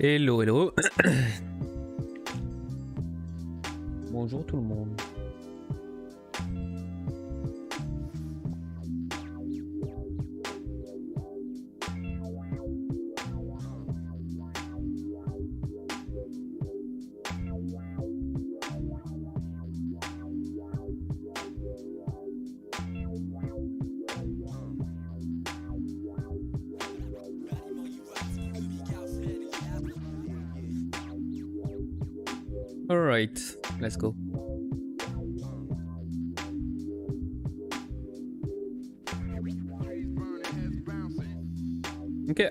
Hello, hello. Bonjour tout le monde. Alright, let's go. Ok,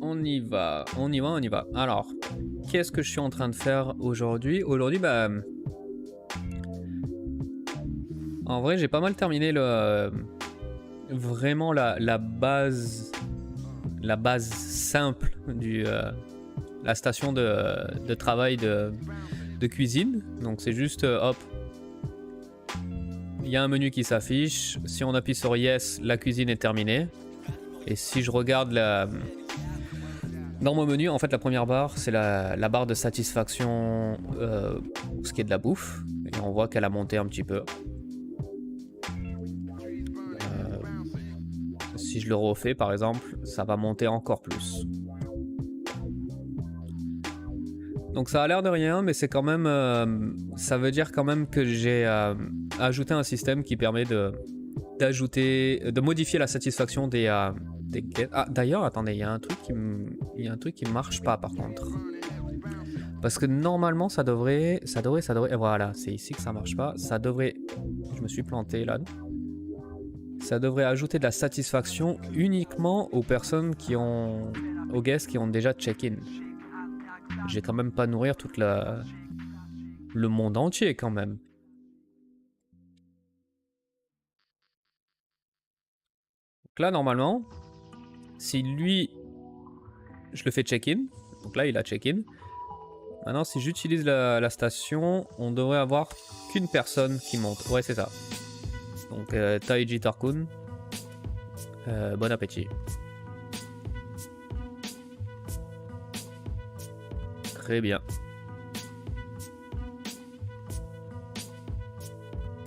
on y va, on y va, on y va. Alors, qu'est-ce que je suis en train de faire aujourd'hui? Aujourd'hui, bah... En vrai, j'ai pas mal terminé le... Vraiment la base simple du... la station de travail de cuisine. Donc c'est juste hop, il y a un menu qui s'affiche. Si on appuie sur yes, la cuisine est terminée. Et si je regarde dans mon menu, en fait la première barre c'est la barre de satisfaction pour ce qui est de la bouffe. Et on voit qu'elle a monté un petit peu. Si je le refais par exemple, ça va monter encore plus. Donc ça a l'air de rien, mais c'est quand même, ça veut dire quand même que j'ai ajouté un système qui permet de modifier la satisfaction des guests. Ah d'ailleurs, attendez, il y a un truc qui marche pas par contre. Parce que normalement ça devrait, voilà, c'est ici que ça marche pas. Ça devrait, je me suis planté là. Ça devrait ajouter de la satisfaction uniquement aux personnes aux guests qui ont déjà check-in. Je vais quand même pas nourrir toute le monde entier quand même. Donc là normalement, si lui, je le fais check-in, donc là il a check-in. Maintenant si j'utilise la station, on devrait avoir qu'une personne qui monte. Ouais c'est ça. Donc Taiji Tarkun, bon appétit. Très bien.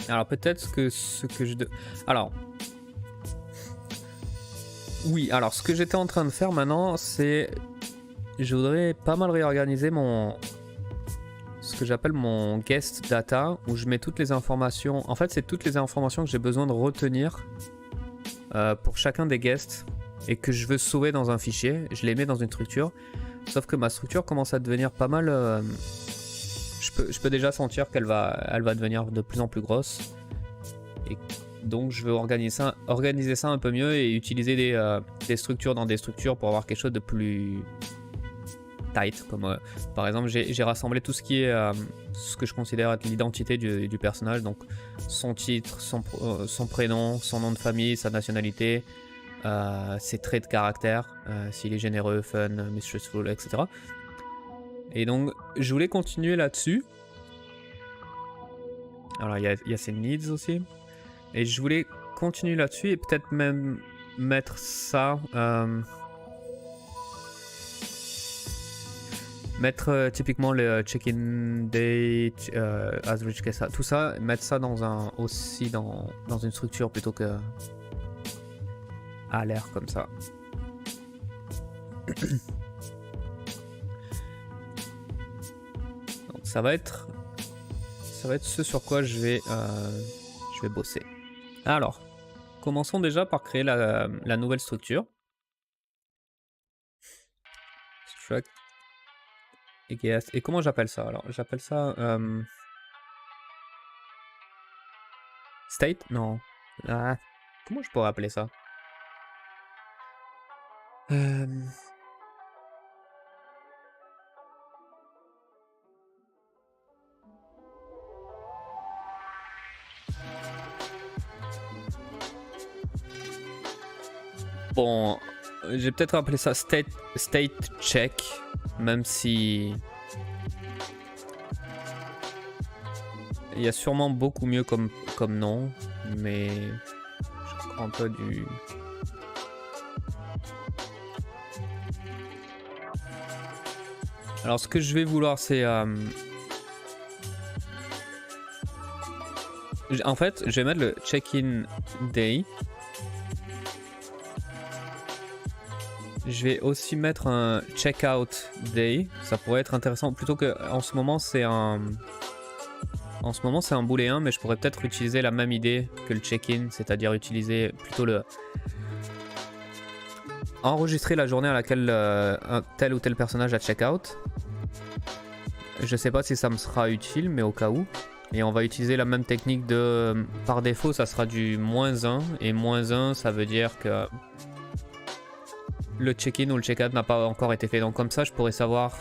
Alors peut-être que ce que je... Alors... Oui, alors ce que j'étais en train de faire maintenant, c'est... Je voudrais pas mal réorganiser ce que j'appelle mon guest data, où je mets toutes les informations... En fait, c'est toutes les informations que j'ai besoin de retenir pour chacun des guests et que je veux sauver dans un fichier. Je les mets dans une structure. Sauf que ma structure commence à devenir pas mal... je peux déjà sentir qu'elle elle va devenir de plus en plus grosse. Et donc je veux organiser ça un peu mieux et utiliser des structures dans des structures pour avoir quelque chose de plus tight. Comme, par exemple, j'ai rassemblé tout ce qui est ce que je considère être l'identité du personnage. Donc son titre, son prénom, son nom de famille, sa nationalité... ses traits de caractère, s'il est généreux, fun, mistrustful, etc. Et donc, je voulais continuer là-dessus. Alors, il y a ses needs aussi. Et je voulais continuer là-dessus et peut-être même mettre ça... mettre typiquement le check-in date, average guest, tout ça, mettre ça aussi dans une structure plutôt que... à l'air comme ça. Donc ça va être ce sur quoi je vais bosser. Alors, commençons déjà par créer la nouvelle structure. Struct et guest. Et comment j'appelle ça? Alors, j'appelle ça state? Non. Ah, comment je pourrais appeler ça? Bon, j'ai peut-être appelé ça state check, même si il y a sûrement beaucoup mieux comme nom, mais je prends un peu du... Alors ce que je vais vouloir c'est... en fait, je vais mettre le check-in day. Je vais aussi mettre un check-out day. Ça pourrait être intéressant. Plutôt que en ce moment c'est un... En ce moment c'est un booléen, mais je pourrais peut-être utiliser la même idée que le check-in. C'est-à-dire utiliser plutôt le... Enregistrer la journée à laquelle un tel ou tel personnage a check-out. Je sais pas si ça me sera utile, mais au cas où. Et on va utiliser la même technique de... Par défaut, ça sera du -1. Et -1, ça veut dire que le check-in ou le check-out n'a pas encore été fait. Donc comme ça, je pourrais savoir...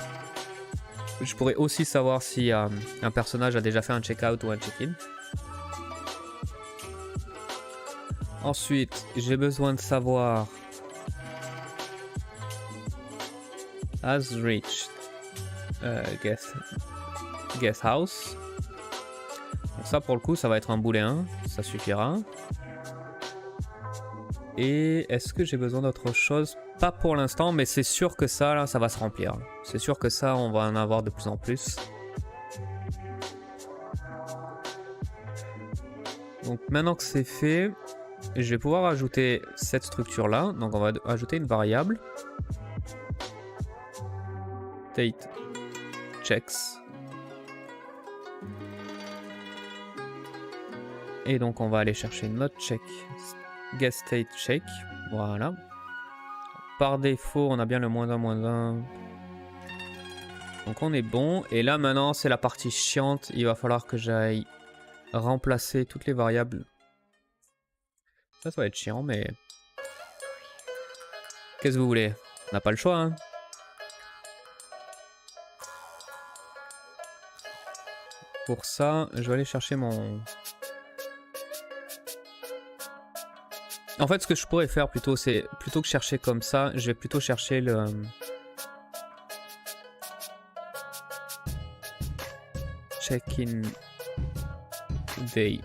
Je pourrais aussi savoir si un personnage a déjà fait un check-out ou un check-in. Ensuite, j'ai besoin de savoir... Has reached guest house. Donc ça pour le coup ça va être un booléen, ça suffira. Et est-ce que j'ai besoin d'autre chose? Pas pour l'instant, mais c'est sûr que ça là ça va se remplir. C'est sûr que ça on va en avoir de plus en plus. Donc maintenant que c'est fait, je vais pouvoir ajouter cette structure là. Donc on va ajouter une variable. State checks. Et donc on va aller chercher notre check guest state check. Voilà. Par défaut on a bien le -1. Donc on est bon. Et là maintenant c'est la partie chiante. Il va falloir que j'aille remplacer toutes les variables. Ça va être chiant mais... Qu'est-ce que vous voulez? On n'a pas le choix hein. Pour ça, je vais aller chercher mon... En fait, ce que je pourrais faire plutôt, c'est plutôt que chercher comme ça, je vais plutôt chercher le... Check-in day.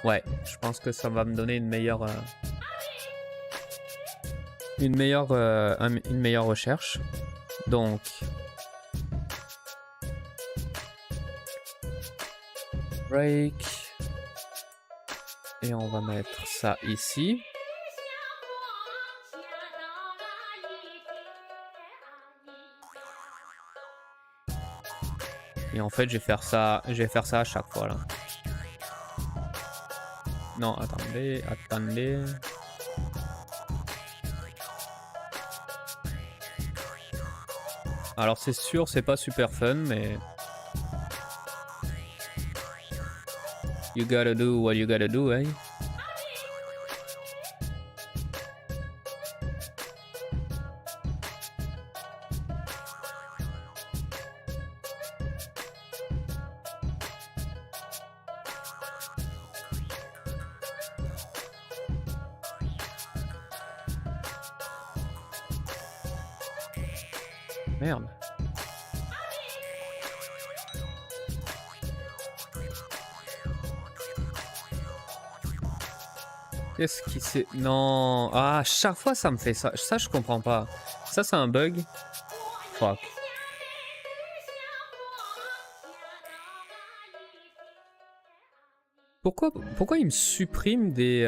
Ouais, je pense que ça va me donner une meilleure recherche. Donc... break. Et on va mettre ça ici. Et en fait, je vais faire ça à chaque fois là. Non, attendez. Alors c'est sûr, c'est pas super fun, mais... You gotta do what you gotta do, eh? Merde. Qu'est-ce qui c'est... Non. Ah, à chaque fois ça me fait ça. Ça je comprends pas. Ça c'est un bug. Fuck. Pourquoi il me supprime des...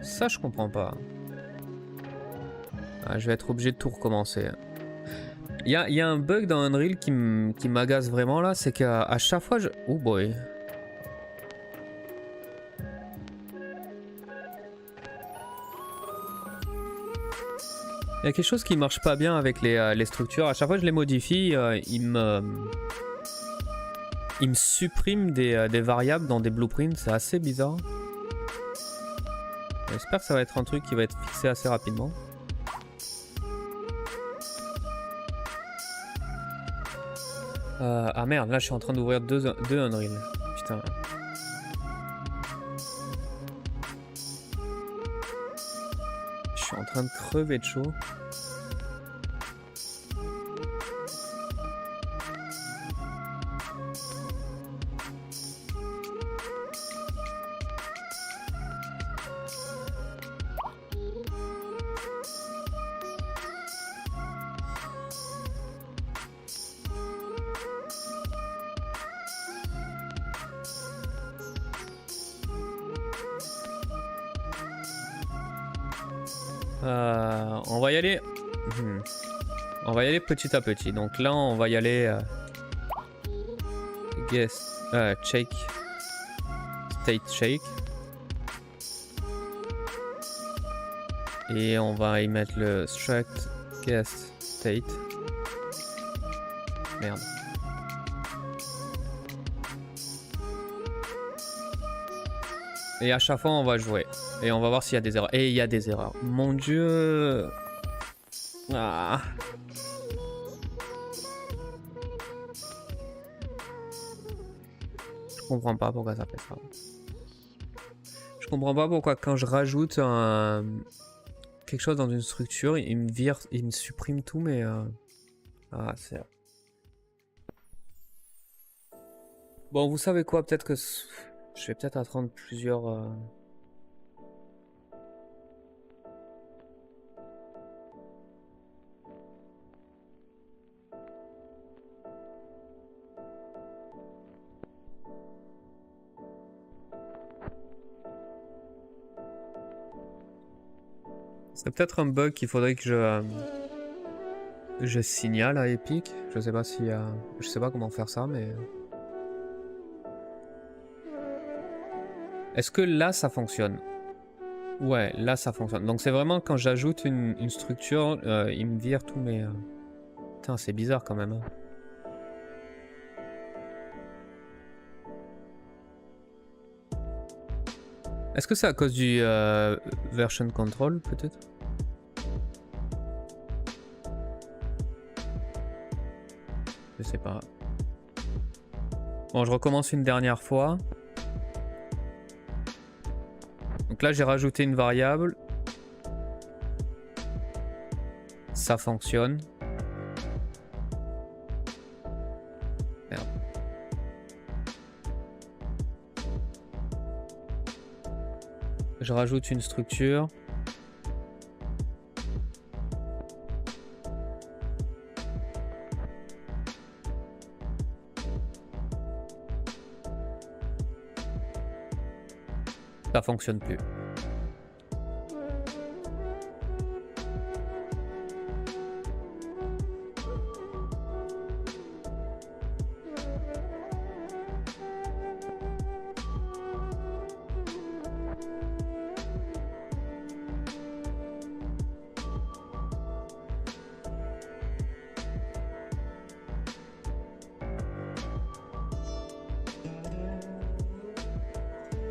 Ça je comprends pas. Ah, je vais être obligé de tout recommencer. Il y a un bug dans Unreal qui m'agace vraiment là. C'est qu'à chaque fois je... Oh boy. Il y a quelque chose qui marche pas bien avec les structures. À chaque fois que je les modifie, il me supprime des variables dans des blueprints. C'est assez bizarre. J'espère que ça va être un truc qui va être fixé assez rapidement. Ah merde, là je suis en train d'ouvrir deux Unreal. Putain. Je suis en train de crever de chaud. On va y aller. On va y aller petit à petit. Donc là, on va y aller. Guest. Shake. State shake. Et on va y mettre le struct guest state. Merde. Et à chaque fois, on va jouer. Et on va voir s'il y a des erreurs. Et il y a des erreurs. Mon Dieu. Ah. Je comprends pas pourquoi ça fait ça. Je comprends pas pourquoi quand je rajoute quelque chose dans une structure, il me vire, il me supprime tout, mais... Ah, c'est... Bon, vous savez quoi, peut-être que... Je vais peut-être attendre plusieurs... C'est peut-être un bug qu'il faudrait que je signale à Epic. Je sais pas si... je sais pas comment faire ça, mais... Est-ce que là, ça fonctionne? Ouais, là, ça fonctionne. Donc c'est vraiment quand j'ajoute une structure, il me vire tous mes... Putain, c'est bizarre quand même. Hein. Est-ce que c'est à cause du version control, peut-être? Je sais pas. Bon, je recommence une dernière fois. Donc là, j'ai rajouté une variable. Ça fonctionne. Merde. Je rajoute une structure. Ça fonctionne plus.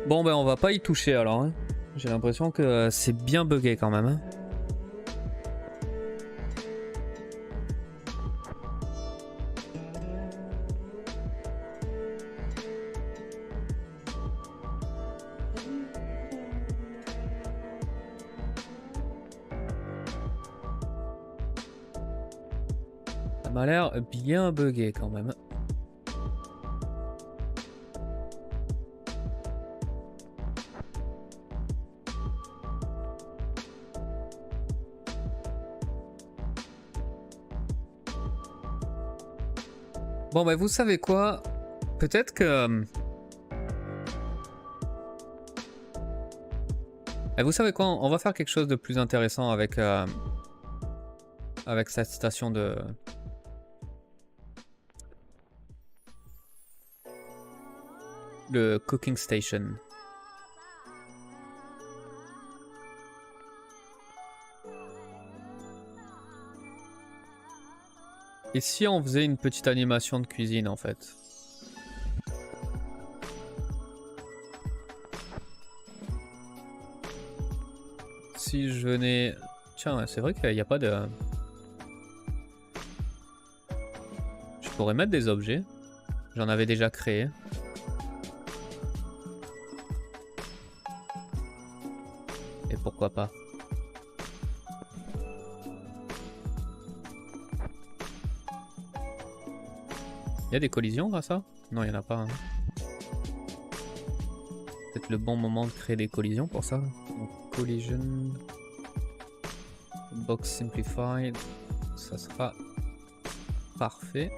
Bon ben on va pas y toucher alors. Hein. J'ai l'impression que c'est bien buggé quand même. Hein. Ça m'a l'air bien buggé quand même. Bon bah vous savez quoi? Peut-être que... vous savez quoi? On va faire quelque chose de plus intéressant avec, avec cette station de... Le cooking station. Et si on faisait une petite animation de cuisine en fait? Si je venais... Tiens, c'est vrai qu'il n'y a pas de... Je pourrais mettre des objets. J'en avais déjà créé. Et pourquoi pas? Il y a des collisions grâce à ça? Non, il n'y en a pas. Hein. Peut-être le bon moment de créer des collisions pour ça. Donc, collision. Box simplified. Ça sera parfait.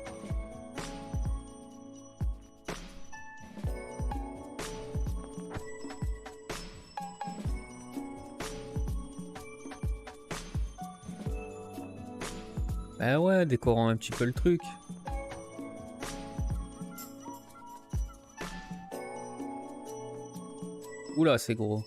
Bah ouais, décorons un petit peu le truc. Oula, c'est gros.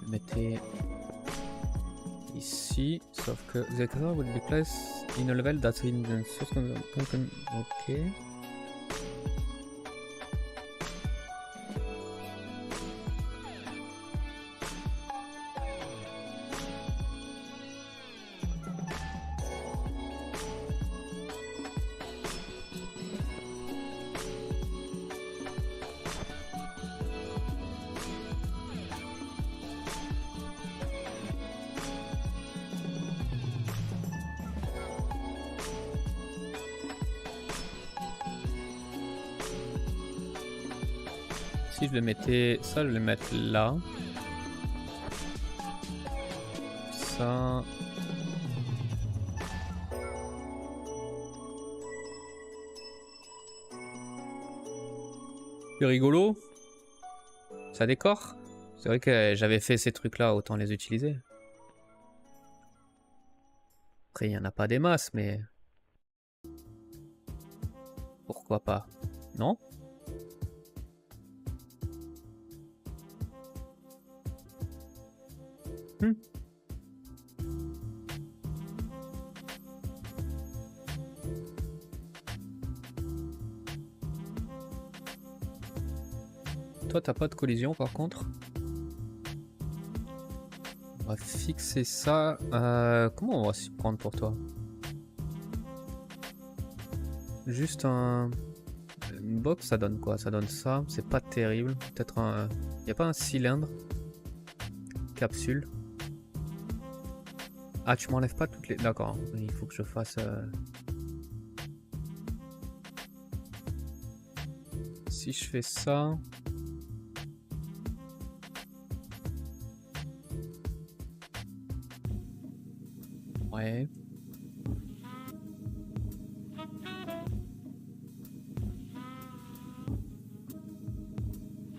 Mettez ici, sauf que the color will be placed in a level that's in the source. Ok. Si je le mettais, ça je vais le mettre là. Ça. C'est rigolo. Ça décore. C'est vrai que j'avais fait ces trucs là, autant les utiliser. Après il n'y en a pas des masses, mais... Pourquoi pas? Non? Toi, t'as pas de collision par contre. On va fixer ça. Comment on va s'y prendre pour toi? Juste une box, ça donne quoi? Ça donne ça. C'est pas terrible. Peut-être un... Y a pas un cylindre? Capsule. Ah, tu m'enlèves pas toutes les... D'accord. Il faut que je fasse... Si je fais ça... Ouais.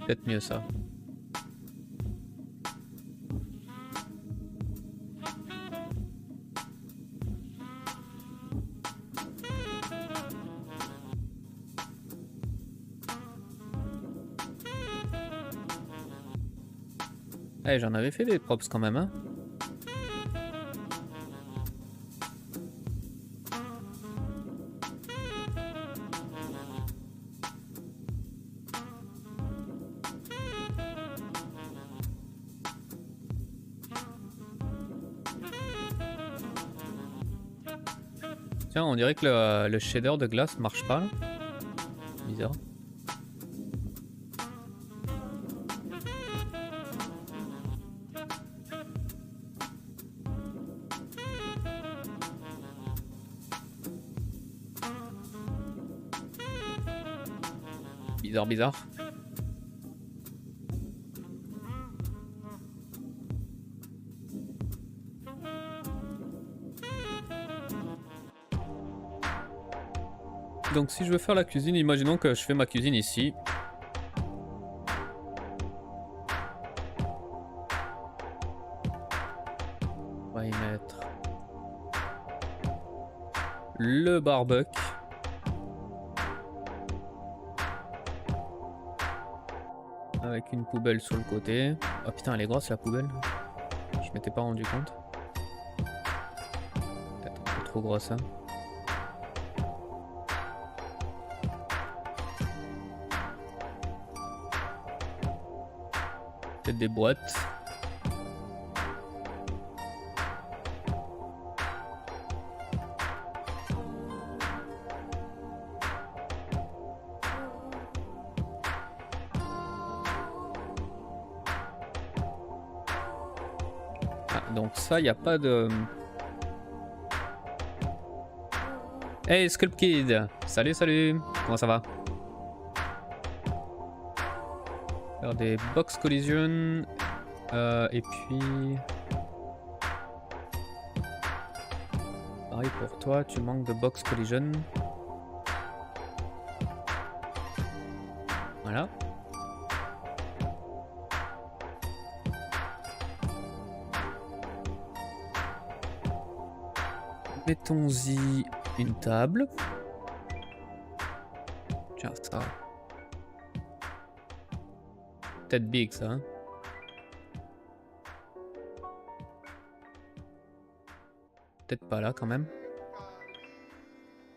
Peut-être mieux ça. Eh, j'en avais fait des props quand même, hein. Tiens, on dirait que le shader de glace marche pas là. Bizarre. Bizarre, bizarre. Donc si je veux faire la cuisine, imaginons que je fais ma cuisine ici. On va y mettre le barbecue. Avec une poubelle sur le côté. Oh putain, elle est grosse la poubelle. Je m'étais pas rendu compte. Peut-être un peu trop grosse, hein. Peut-être des boîtes. Donc ça, il n'y a pas de... Hey Sculpt Kid. Salut, salut. Comment ça va? Faire des box collision. Et puis... Pareil pour toi, tu manques de box collision. Voilà. Mettons-y une table. Tiens, ça. Peut-être big ça. Hein. Peut-être pas là quand même.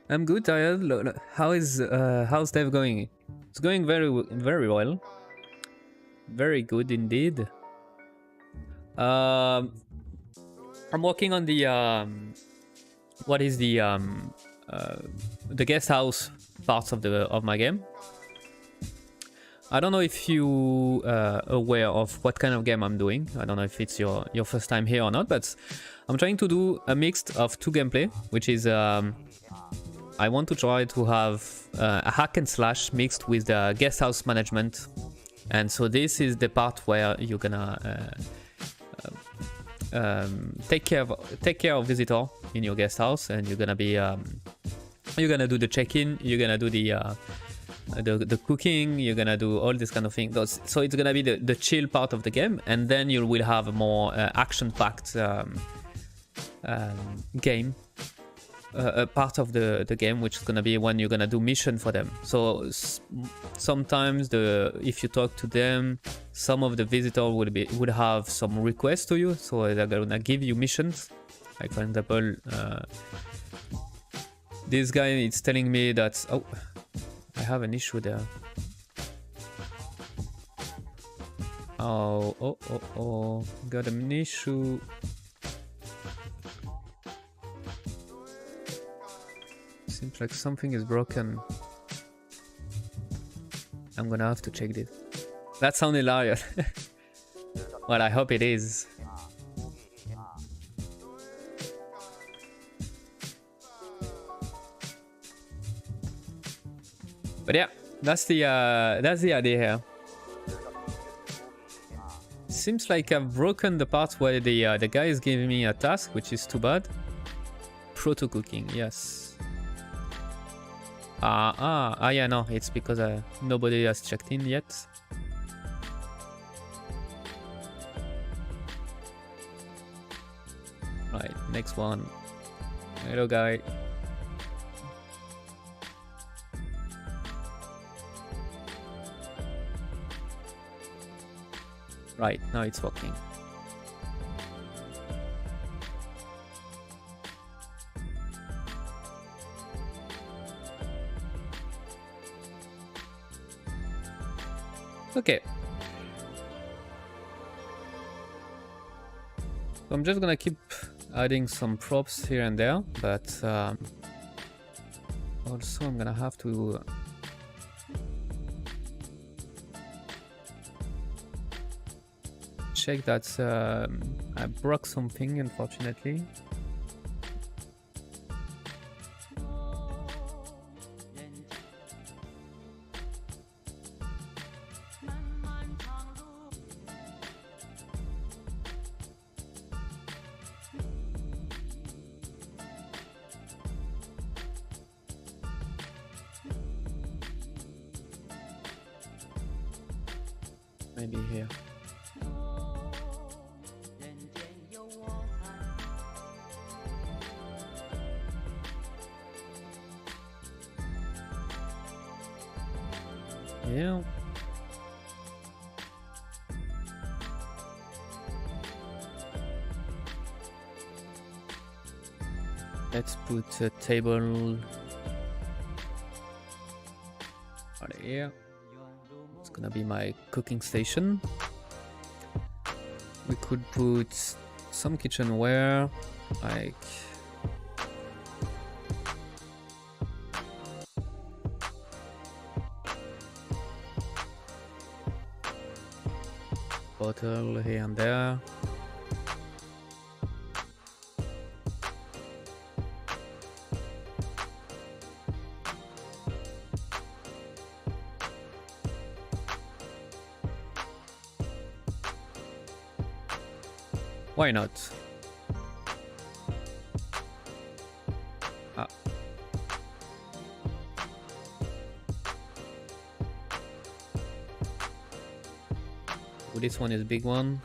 I'm good, tired. How's dev going? It's going very well. Very good indeed. I'm working on the what is the guest house parts of my game. I don't know if you aware of what kind of game I'm doing. I don't know if it's your first time here or not, but I'm trying to do a mix of two gameplay, which is I want to try to have a hack and slash mixed with the guest house management. And so this is the part where you're gonna take care of visitor in your guest house, and you're gonna be you're gonna do the check-in, you're gonna do the cooking, you're gonna do all this kind of thing. So it's gonna be the chill part of the game, and then you will have a more action-packed game, a part of the game, which is gonna be when you're gonna do mission for them. So sometimes if you talk to them, some of the visitors would have some requests to you, so they're gonna give you missions. Like for example, this guy is telling me that I have an issue there. Oh, got an issue. Seems like something is broken. I'm gonna have to check this. That sounds hilarious. Well, I hope it is. But yeah, that's the idea here. Seems like I've broken the part where the guy is giving me a task, which is too bad. Proto cooking, yes. Yeah, no, it's because nobody has checked in yet. Right, next one. Hello, guy. Right, now it's working. Okay. So I'm just gonna keep adding some props here and there, but also I'm gonna have to check that I broke something, unfortunately. Maybe here. Yeah. Let's put a table right here. It's gonna be my cooking station. We could put some kitchenware, like bottle here and there. Why not? Ah. Oh, this one is a big one.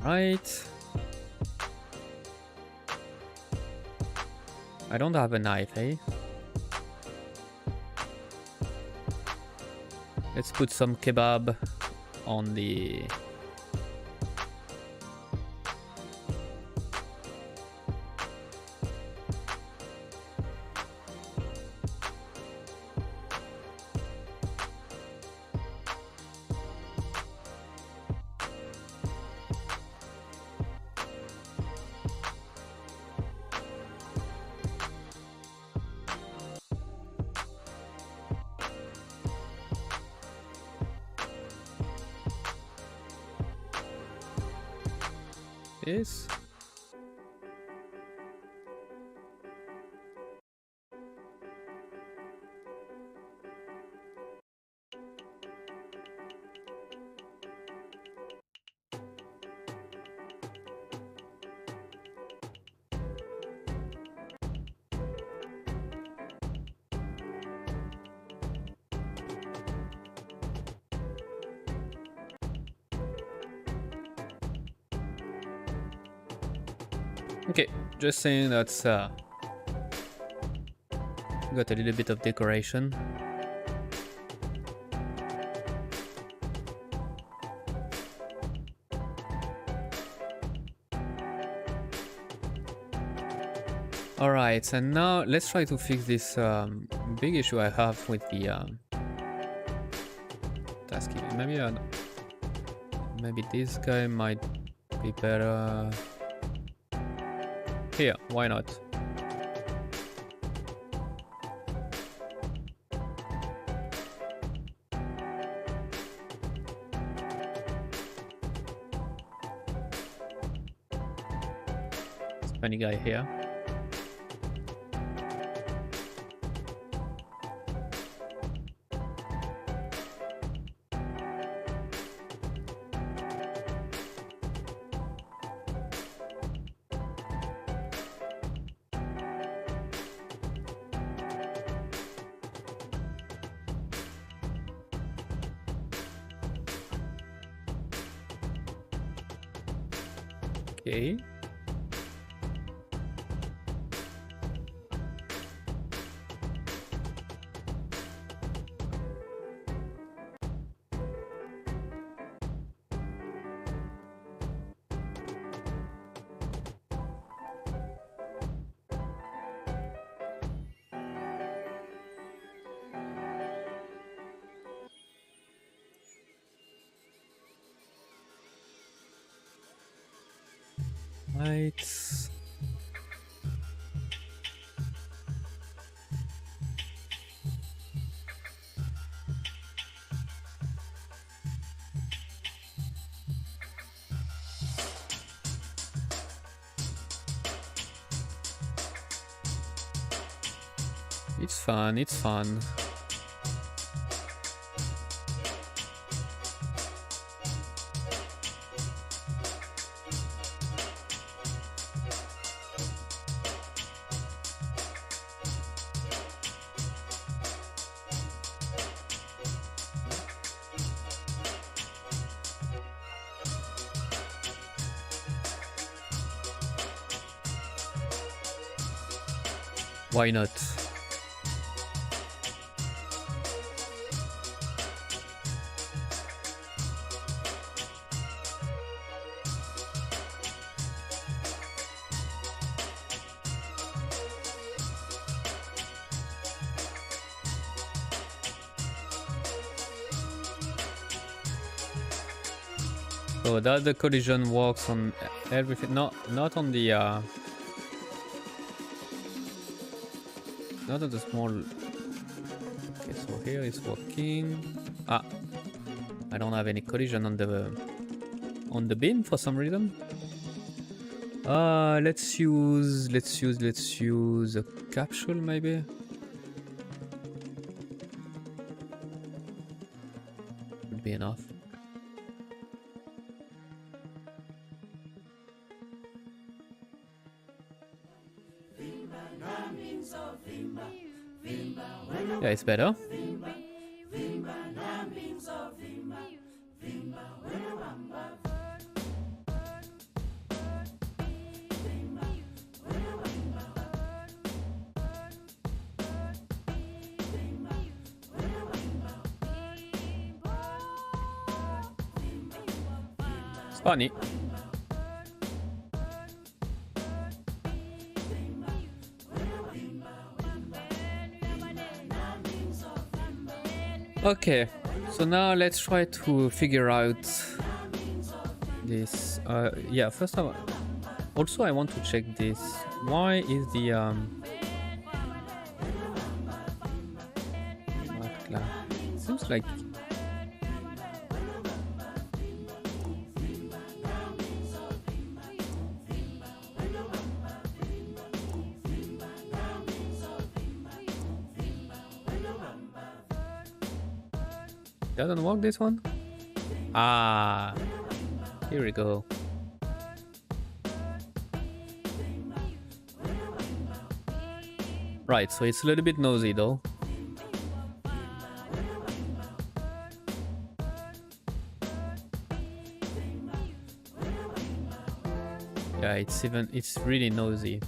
Right. I don't have a knife, eh? Let's put some kebab on the... This. Okay, just saying that's got a little bit of decoration. Alright, and now let's try to fix this big issue I have with the task. Maybe this guy might be better. Here, why not? Funny guy here. Okay. Right. It's fun, it's fun. Why not? So that the collision works on everything, not on the not on the small. Okay, so here is working. Ah, I don't have any collision on the bin for some reason. Let's use a capsule maybe. be enough. Yeah, it's better. It's funny. Okay, so now let's try to figure out this. Yeah, first of all, also I want to check this. Why is the seems like doesn't work, this one? Ah, here we go. Right, so it's a little bit nosy though. Yeah, it's really nosy.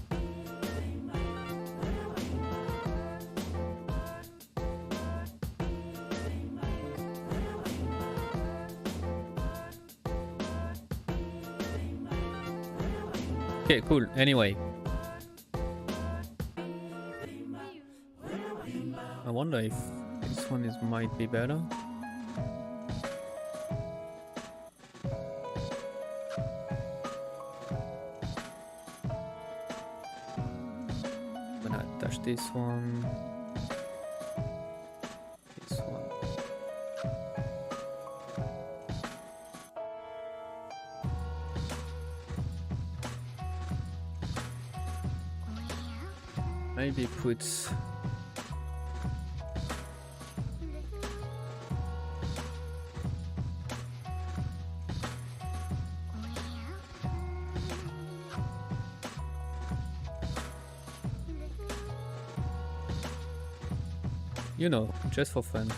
Okay, cool. Anyway, I wonder if this one might be better. I'm gonna attach this one. This one. Maybe put you know, just for fun.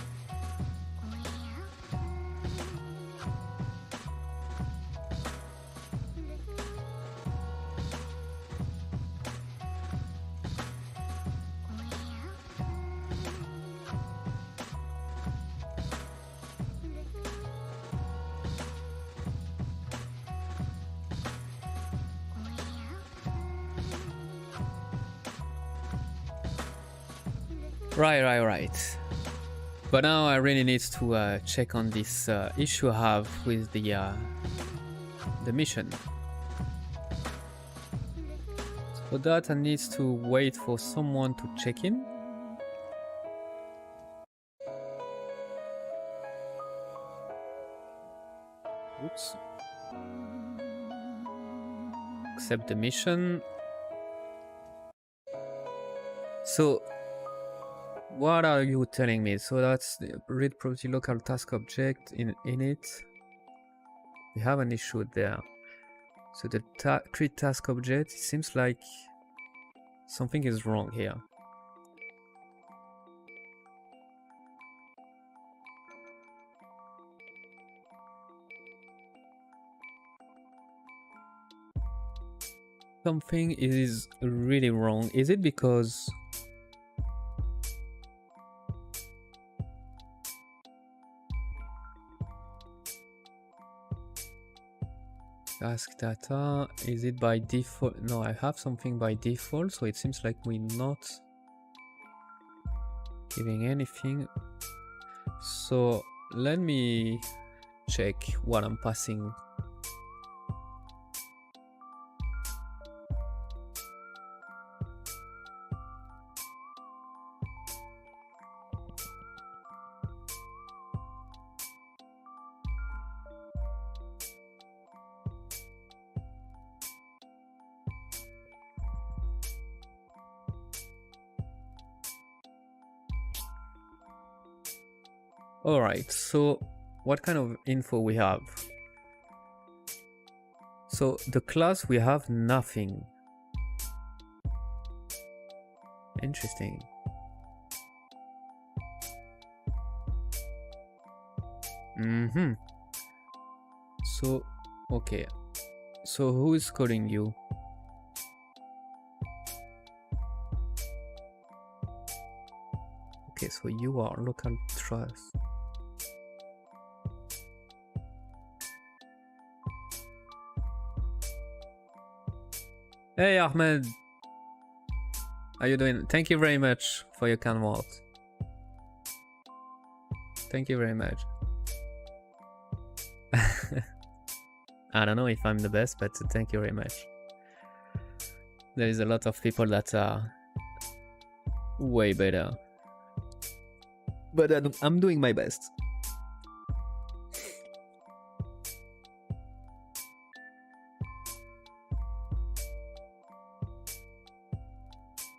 Right. But now I really need to check on this issue I have with the mission. For that I need to wait for someone to check in. Oops. Accept the mission. So what are you telling me? So that's the read property local task object in it. We have an issue there. So the create task object, it seems like something is wrong here. Something is really wrong. Is it because task data, is it by default? No, I have something by default, so it seems like we're not giving anything. So let me check what I'm passing. Alright, so what kind of info we have. So the class, we have nothing. Interesting. So, okay. So who is calling you? Okay, so you are local trust. Hey Ahmed, how you doing? Thank you very much for your kind words. Thank you very much. I don't know if I'm the best, but thank you very much. There is a lot of people that are way better, but I'm doing my best.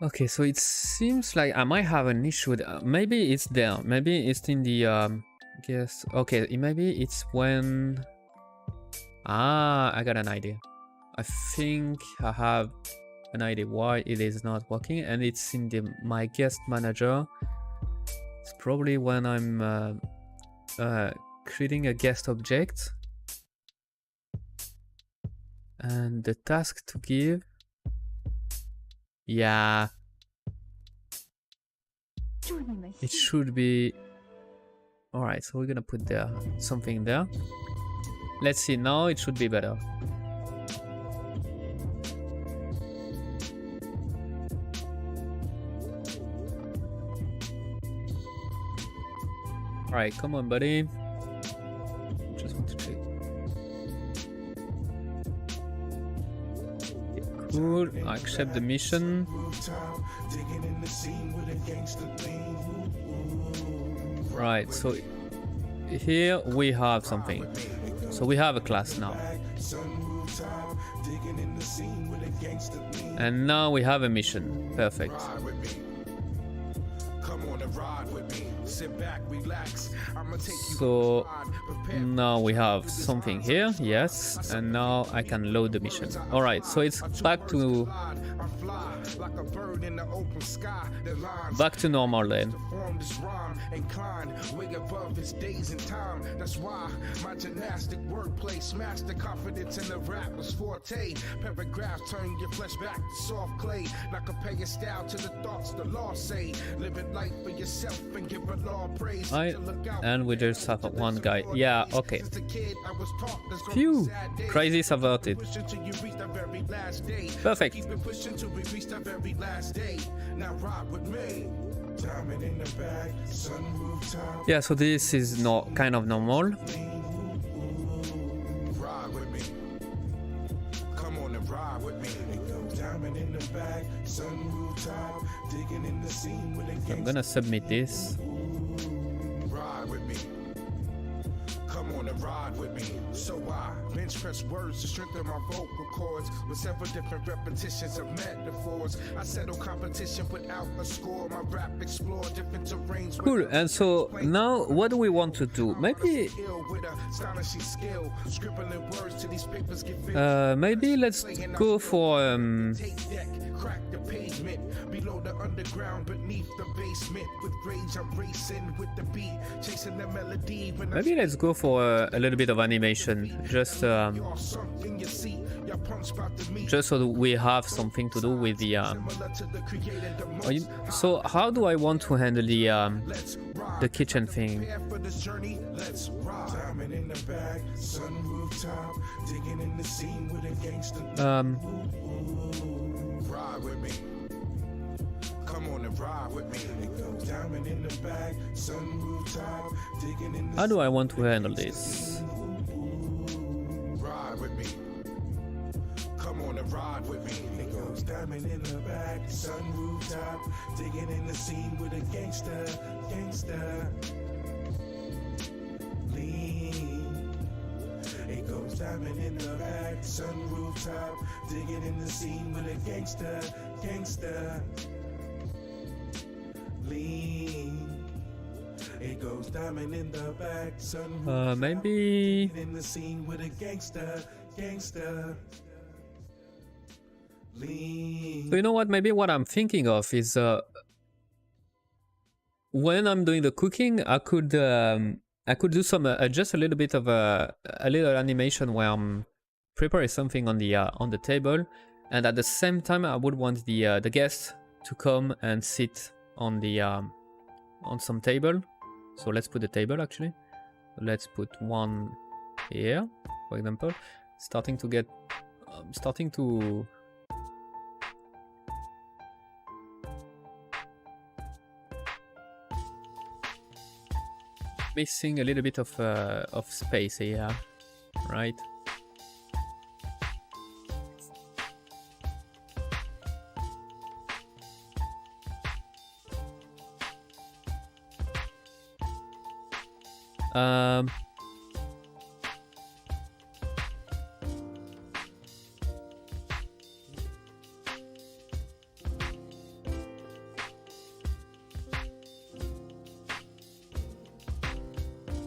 Okay, so it seems like I might have an issue with, maybe it's there, maybe it's in the guess. Okay, maybe it's when I got an idea. I think I have an idea why it is not working, and it's in the my guest manager. It's probably when I'm creating a guest object and the task to give. Yeah, it should be all right. So we're gonna put there something there. Let's see, now it should be better. All right, come on, buddy. Just want to check. Cool, I accept the mission. Right, so here we have something. So we have a class now. And now we have a mission. Perfect. So now we have something here, yes, and now I can load the mission. All right, so it's back to normal then. That's why my gymnastic workplace master confidence in the rapper's forte. Paragraphs turn your flesh back to soft clay. Not compare your style to the thoughts the law say. Living life for yourself and give a law praise. And we just have one guy. Yeah, okay. Phew, crisis averted. Perfect. Yeah, so this is not kind of normal. I'm gonna submit this. Ride with me, so I bench press words to strengthen my vocal cords with several different repetitions of metaphors. I settle competition without a score. My rap explore different terrains. Cool. And so now, what do we want to do? Maybe maybe let's go for crack the pavement below the underground beneath the basement with rage I'm racing with the beat chasing the melody. Maybe let's go for a little bit of animation, just so that we have something to do with the so how do I want to handle the kitchen thing? Ride with me. Come on and ride with me. It goes diamond in the bag, sun rooftop, digging in the. How do I want to handle this? Ride with me. Come on and ride with me. It goes diamond in the bag, sun rooftop, digging in the scene with a gangster. Lean. It goes diamond in the bag, sun rooftop, digging in the scene with a gangster. Lean. It goes Maybe. So you know what? Maybe what I'm thinking of is when I'm doing the cooking, I could do some just a little bit of a little animation where I'm preparing something on the table, and at the same time I would want the guests to come and sit on the on some table. So let's put the table actually. Let's put one here, for example. Starting to missing a little bit of space here, right?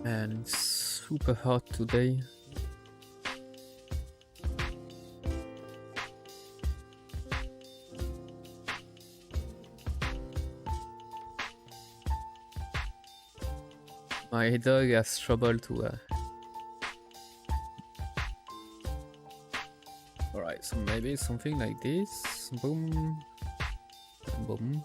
And it's super hot today. My dog has trouble to Alright, so maybe something like this. Boom. Boom.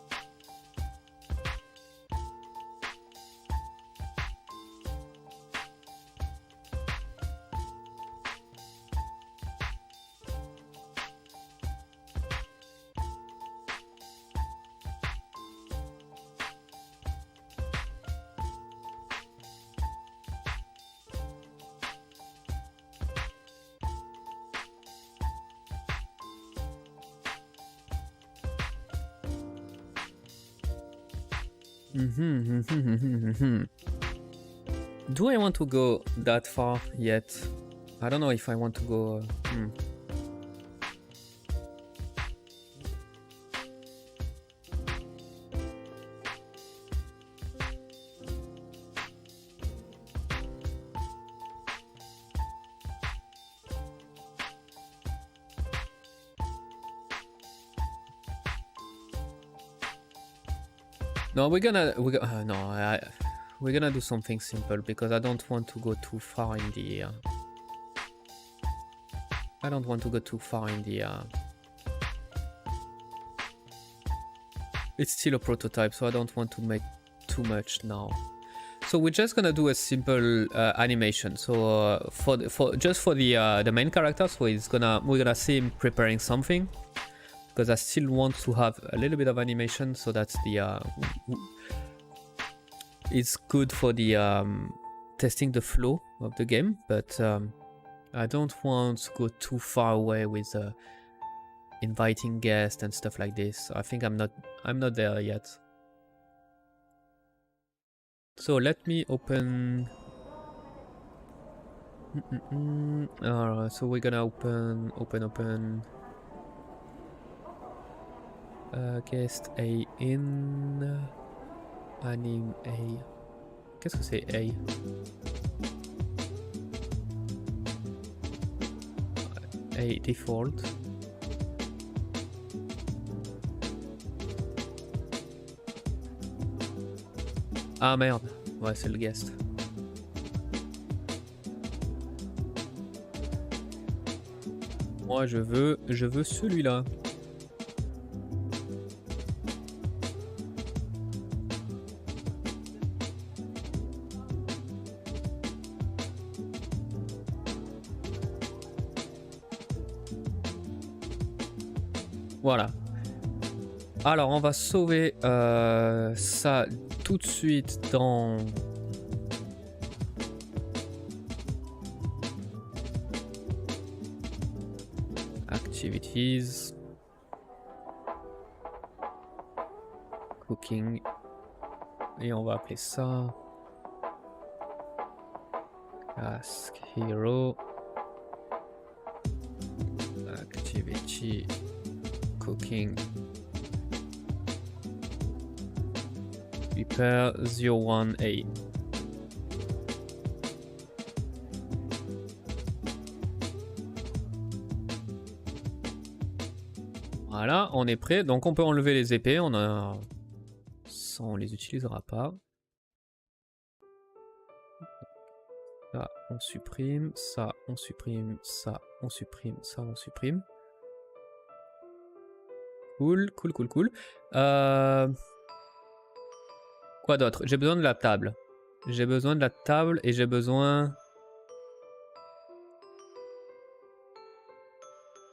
Do I want to go that far yet? I don't know if I want to go. No, we're gonna do something simple because I don't want to go too far in the. It's still a prototype, so I don't want to make too much now. So we're just gonna do a simple animation. So for the main character, so we're gonna see him preparing something. Because I still want to have a little bit of animation, so that's the it's good for the testing the flow of the game, but I don't want to go too far away with inviting guests and stuff like this. I think I'm not there yet. So let me open. Alright, so we're gonna open. Guest A in anime A. Qu'est-ce que c'est A? A default. Ah merde, ouais c'est le guest. Moi je veux celui-là. Voilà. Alors on va sauver ça tout de suite dans Activities, Cooking, et on va appeler ça Ask Hero, Activity, Cooking, Prepare 01A. Voilà, on est prêt. Donc on peut enlever les épées. On a... Ça, on les utilisera pas. Ça, on supprime. Ça, on supprime. Ça, on supprime. Ça, on supprime. Cool, cool, cool, cool. Quoi d'autre? J'ai besoin de la table. J'ai besoin de la table et j'ai besoin...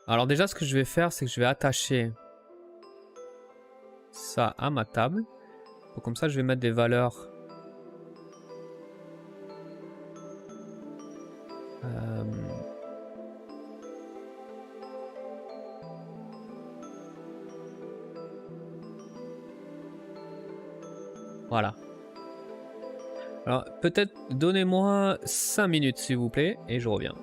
Alors déjà, ce que je vais faire, c'est que je vais attacher ça à ma table. Donc, comme ça, je vais mettre des valeurs. Voilà. Alors, peut-être donnez-moi 5 minutes, s'il vous plaît, et je reviens.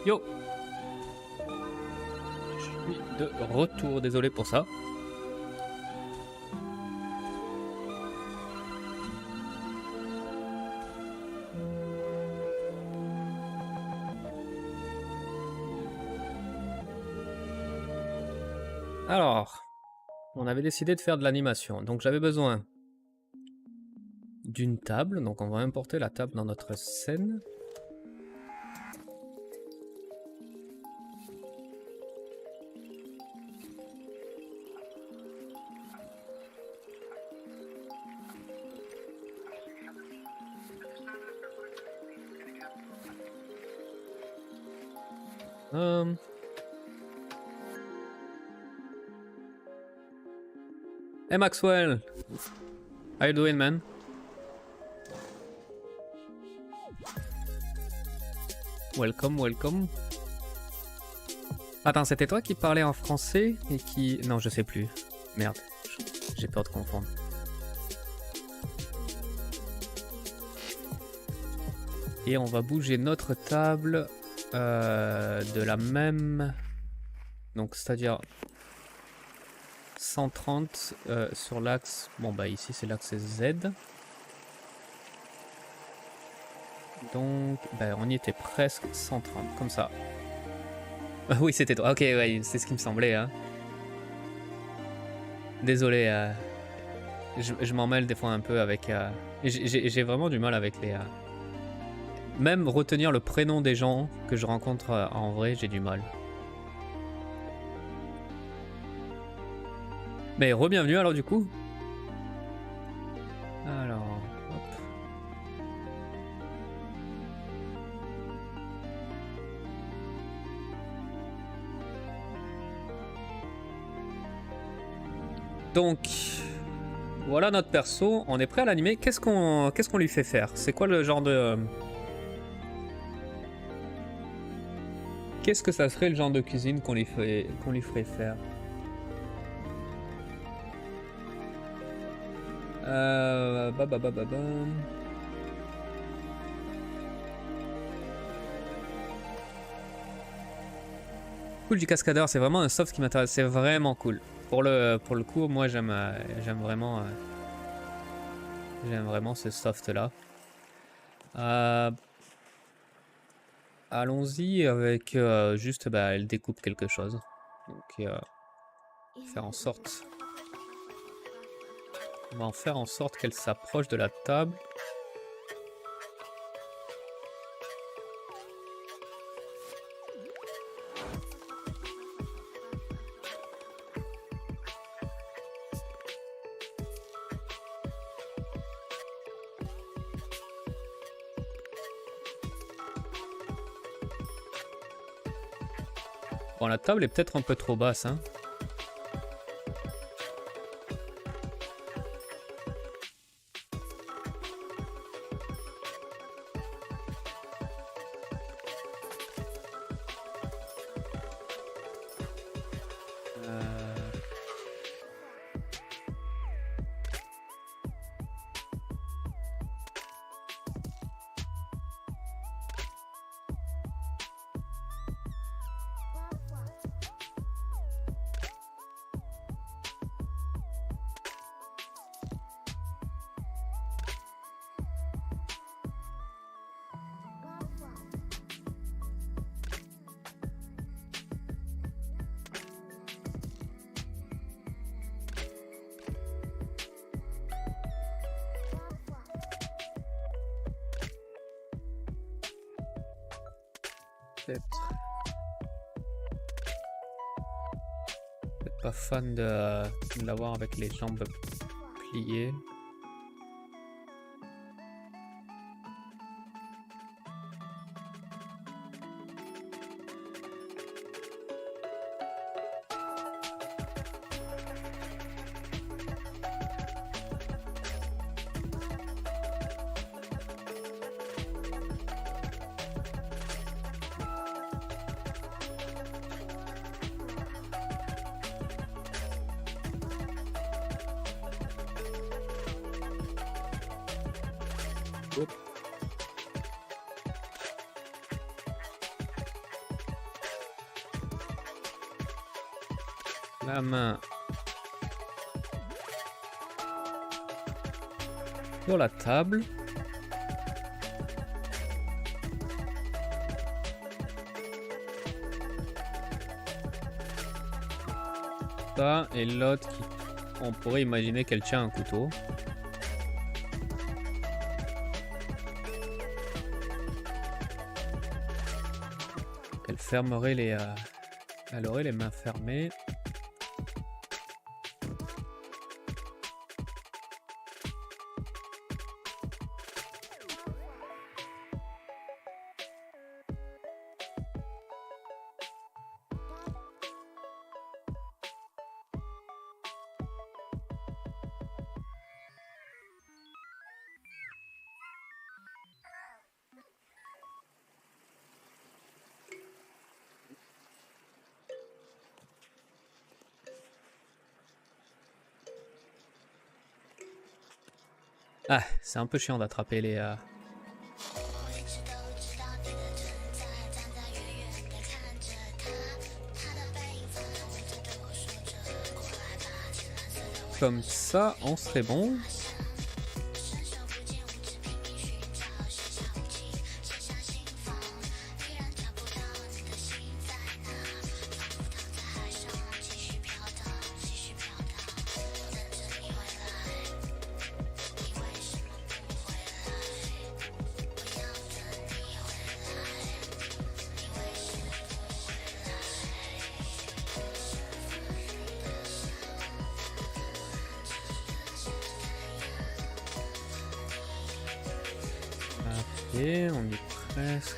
Yo. Je suis de retour, désolé pour ça. Alors, on avait décidé de faire de l'animation, donc j'avais besoin d'une table, donc on va importer la table dans notre scène. Hey Maxwell, how you doing, man? Welcome, welcome. Attends, c'était toi qui parlais en français et qui... Non, je sais plus. Merde, j'ai peur de confondre. Et on va bouger notre table de la même... Donc, c'est-à-dire 130 sur l'axe... Bon, bah ici, c'est l'axe Z. Donc, bah, on y était presque 130, comme ça. Oui, c'était toi. Ok, ouais, c'est ce qui me semblait. Hein. Désolé, je m'en mêle des fois un peu avec... J'ai vraiment du mal avec les... Même retenir le prénom des gens que je rencontre en vrai, j'ai du mal. Mais re-bienvenue alors du coup. Alors, hop. Donc, voilà notre perso. On est prêt à l'animer. Qu'est-ce qu'on lui fait faire? C'est quoi le genre de... Qu'est-ce que ça serait le genre de cuisine qu'on lui ferait faire? Cool du cascadeur, c'est vraiment un soft qui m'intéresse, c'est vraiment cool. Pour le coup, moi j'aime vraiment ce soft là. Allons-y avec juste elle découpe quelque chose. Donc faire en sorte. On va en faire en sorte qu'elle s'approche de la table. Bon, la table est peut-être un peu trop basse, hein. Peut-être pas fan de l'avoir avec les jambes pliées. la main sur la table. Ça, et l'autre qui... On pourrait imaginer qu'elle tient un couteau. Elle fermerait les... Elle aurait les mains fermées. Ah, c'est un peu chiant d'attraper les... Comme ça, on serait bon. Ok, on y est presque.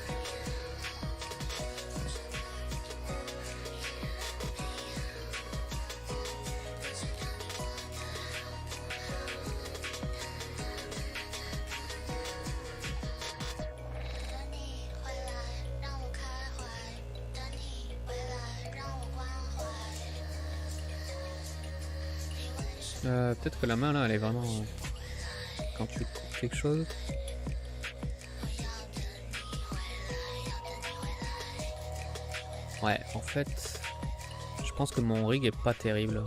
Peut-être que la main là elle est vraiment... Quand tu coupes quelque chose... Ouais, en fait, je pense que mon rig est pas terrible.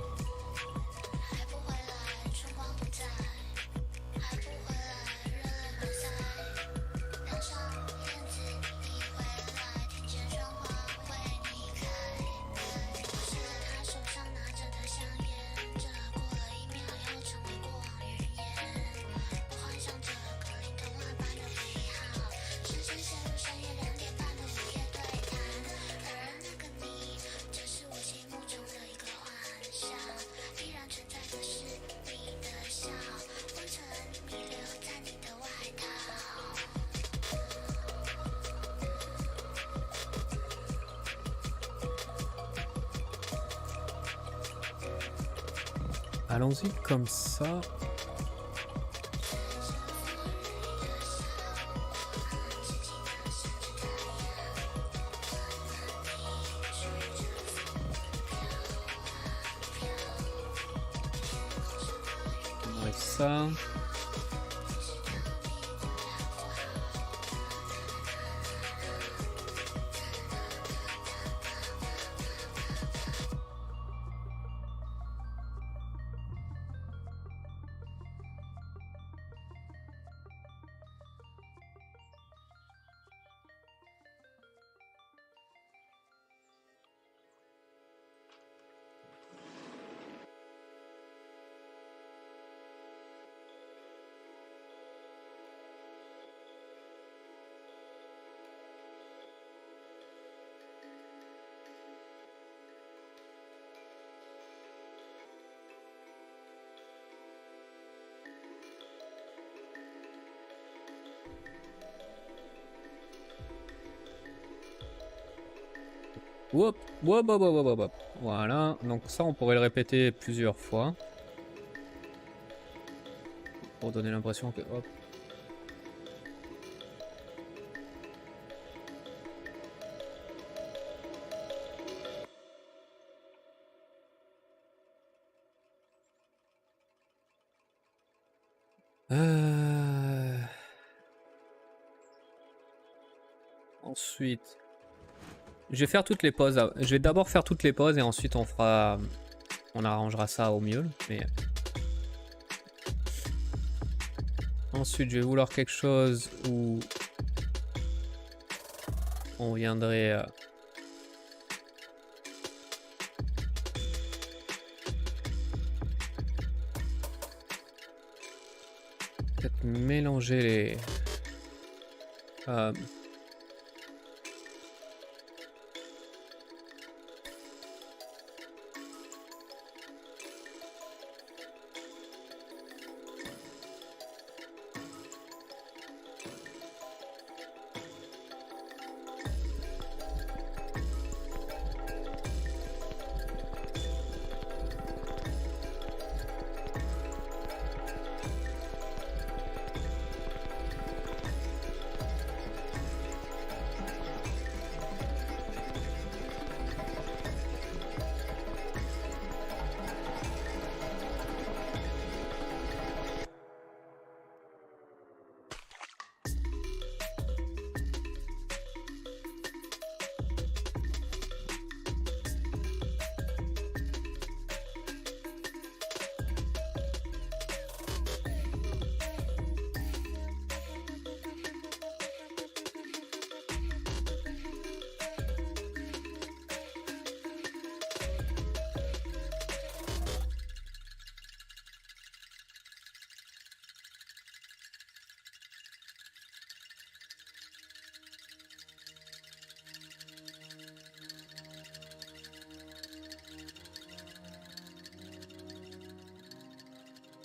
Allons-y comme ça. On enlève ça. Hop, hop, hop, hop, hop, hop. Voilà, donc ça on pourrait le répéter plusieurs fois. Pour donner l'impression que... Hop. Ensuite... Je vais faire toutes les pauses. Je vais d'abord faire toutes les pauses et ensuite on fera on arrangera ça au mieux. Mais ensuite, je vais vouloir quelque chose où on viendrait peut-être mélanger les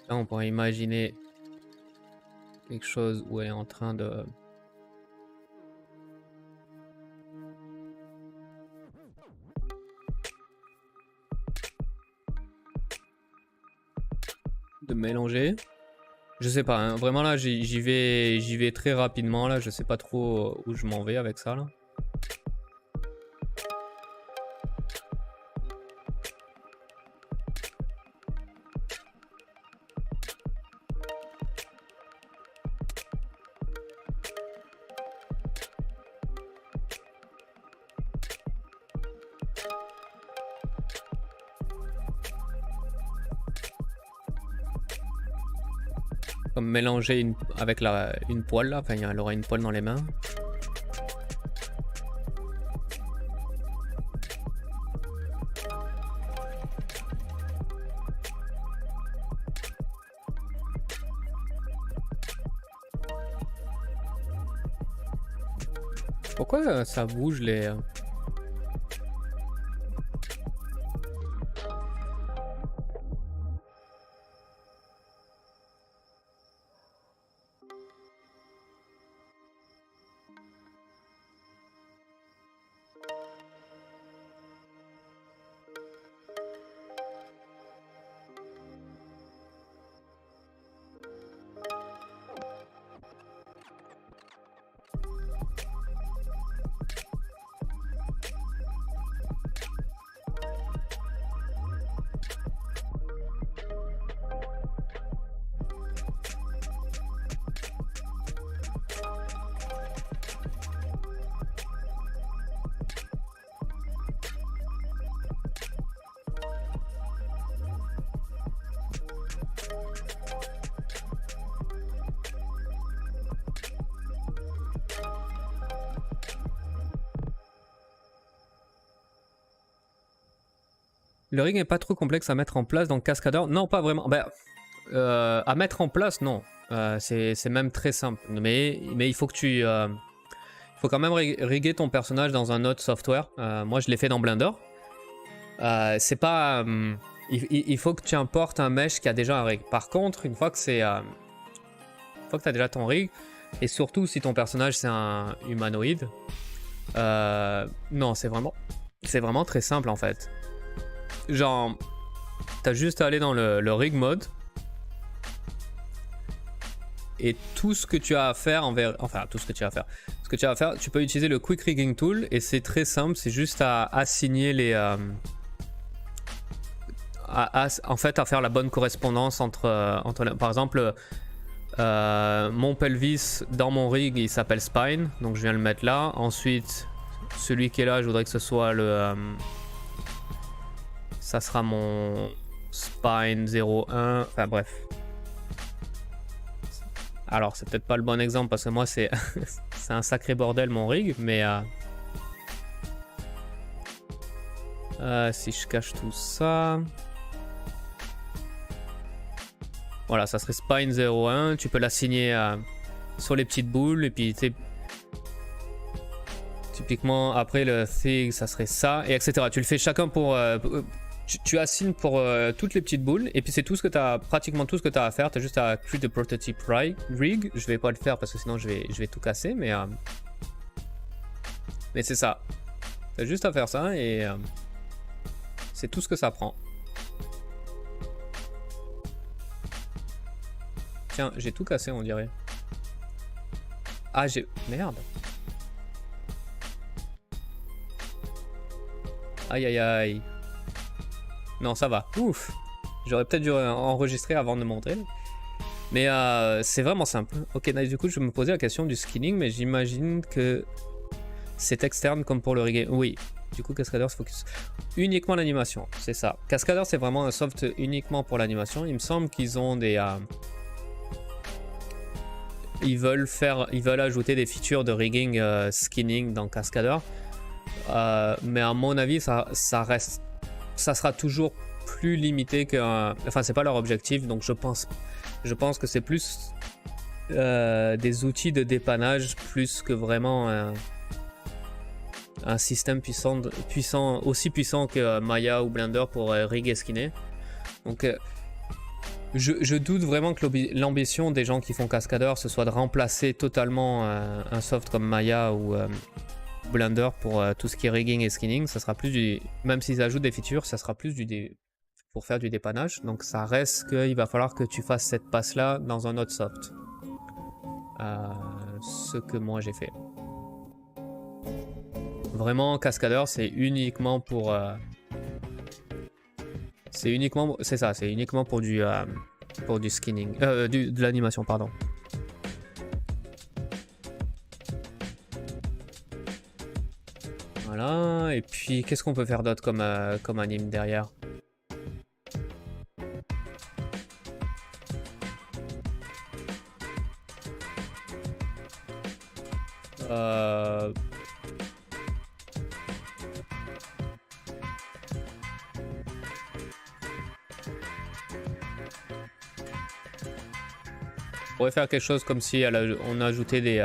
là, on pourrait imaginer quelque chose où elle est en train de mélanger. Je sais pas, hein. Vraiment là j'y vais très rapidement là, je sais pas trop où je m'en vais avec ça là. Comme mélanger avec une poêle là, enfin elle aura une poêle dans les mains. Pourquoi ça bouge les... Le rig n'est pas trop complexe à mettre en place dans Cascadeur. Non, pas vraiment. Ben, à mettre en place, non. C'est même très simple. Mais il faut que tu... il faut quand même riguer ton personnage dans un autre software. Moi, je l'ai fait dans Blender. C'est pas... il faut que tu importes un mesh qui a déjà un rig. Par contre, une fois que c'est... une fois que tu as déjà ton rig, et surtout si ton personnage c'est un humanoïde, non, c'est vraiment très simple en fait. Genre, t'as juste à aller dans le rig mode. Et tout ce que tu as à faire enfin, tout ce que tu as à faire. Ce que tu as à faire, tu peux utiliser le Quick Rigging Tool et c'est très simple. C'est juste à assigner les... en fait, à faire la bonne correspondance entre par exemple, mon pelvis dans mon rig, il s'appelle Spine. Donc je viens le mettre là. Ensuite, celui qui est là, je voudrais que ce soit le... ça sera mon spine 0,1, enfin bref. Alors c'est peut-être pas le bon exemple parce que moi c'est c'est un sacré bordel mon rig, mais si je cache tout ça, voilà, ça serait spine 0,1, tu peux l'assigner sur les petites boules et puis typiquement après le thing ça serait ça et etc. Tu le fais chacun pour tu assignes pour toutes les petites boules et puis c'est tout ce que tu as, pratiquement tout ce que tu as à faire. Tu as juste à create the prototype rig. Je vais pas le faire parce que sinon je vais tout casser, mais c'est ça. Tu as juste à faire ça et c'est tout ce que ça prend. Tiens, j'ai tout cassé on dirait. Ah j'ai... Merde. Aïe aïe aïe. Non, ça va. Ouf. J'aurais peut-être dû enregistrer avant de montrer. Mais c'est vraiment simple. Ok, nice. Du coup, je me posais la question du skinning, mais j'imagine que c'est externe comme pour le rigging. Oui. Du coup, Cascadeur se focus uniquement l'animation. C'est ça. Cascadeur, c'est vraiment un soft uniquement pour l'animation. Il me semble qu'ils ont des... Ils veulent ajouter des features de rigging skinning dans Cascadeur. Mais à mon avis, ça sera toujours plus limité que... Enfin, c'est pas leur objectif, donc je pense que c'est plus des outils de dépannage plus que vraiment un système aussi puissant que Maya ou Blender pour rig et skinner. Donc je doute vraiment que l'ambition des gens qui font Cascadeur ce soit de remplacer totalement un soft comme Maya ou Blender pour tout ce qui est rigging et skinning. Ça sera plus du... Même s'ils ajoutent des features, ça sera plus pour faire du dépannage. Donc ça reste qu'il va falloir que tu fasses cette passe là dans un autre soft. Ce que moi j'ai fait. Vraiment Cascadeur c'est uniquement pour... c'est ça, c'est uniquement pour du skinning. De l'animation, pardon. Voilà, et puis qu'est-ce qu'on peut faire d'autre comme anime derrière? On pourrait faire quelque chose comme si on a ajouté des...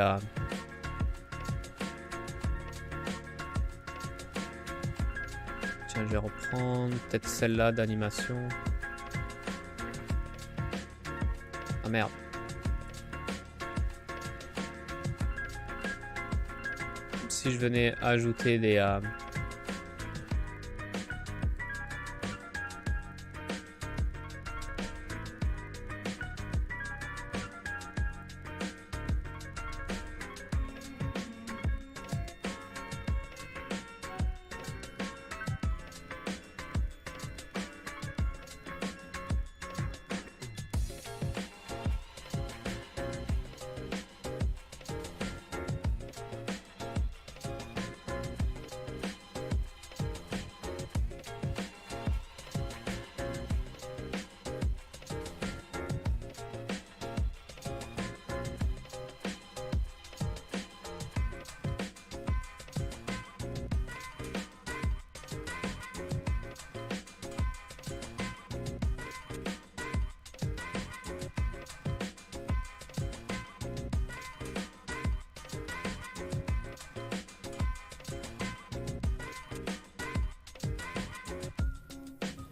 Tiens, je vais reprendre peut-être celle-là d'animation. Ah merde. Si je venais ajouter des...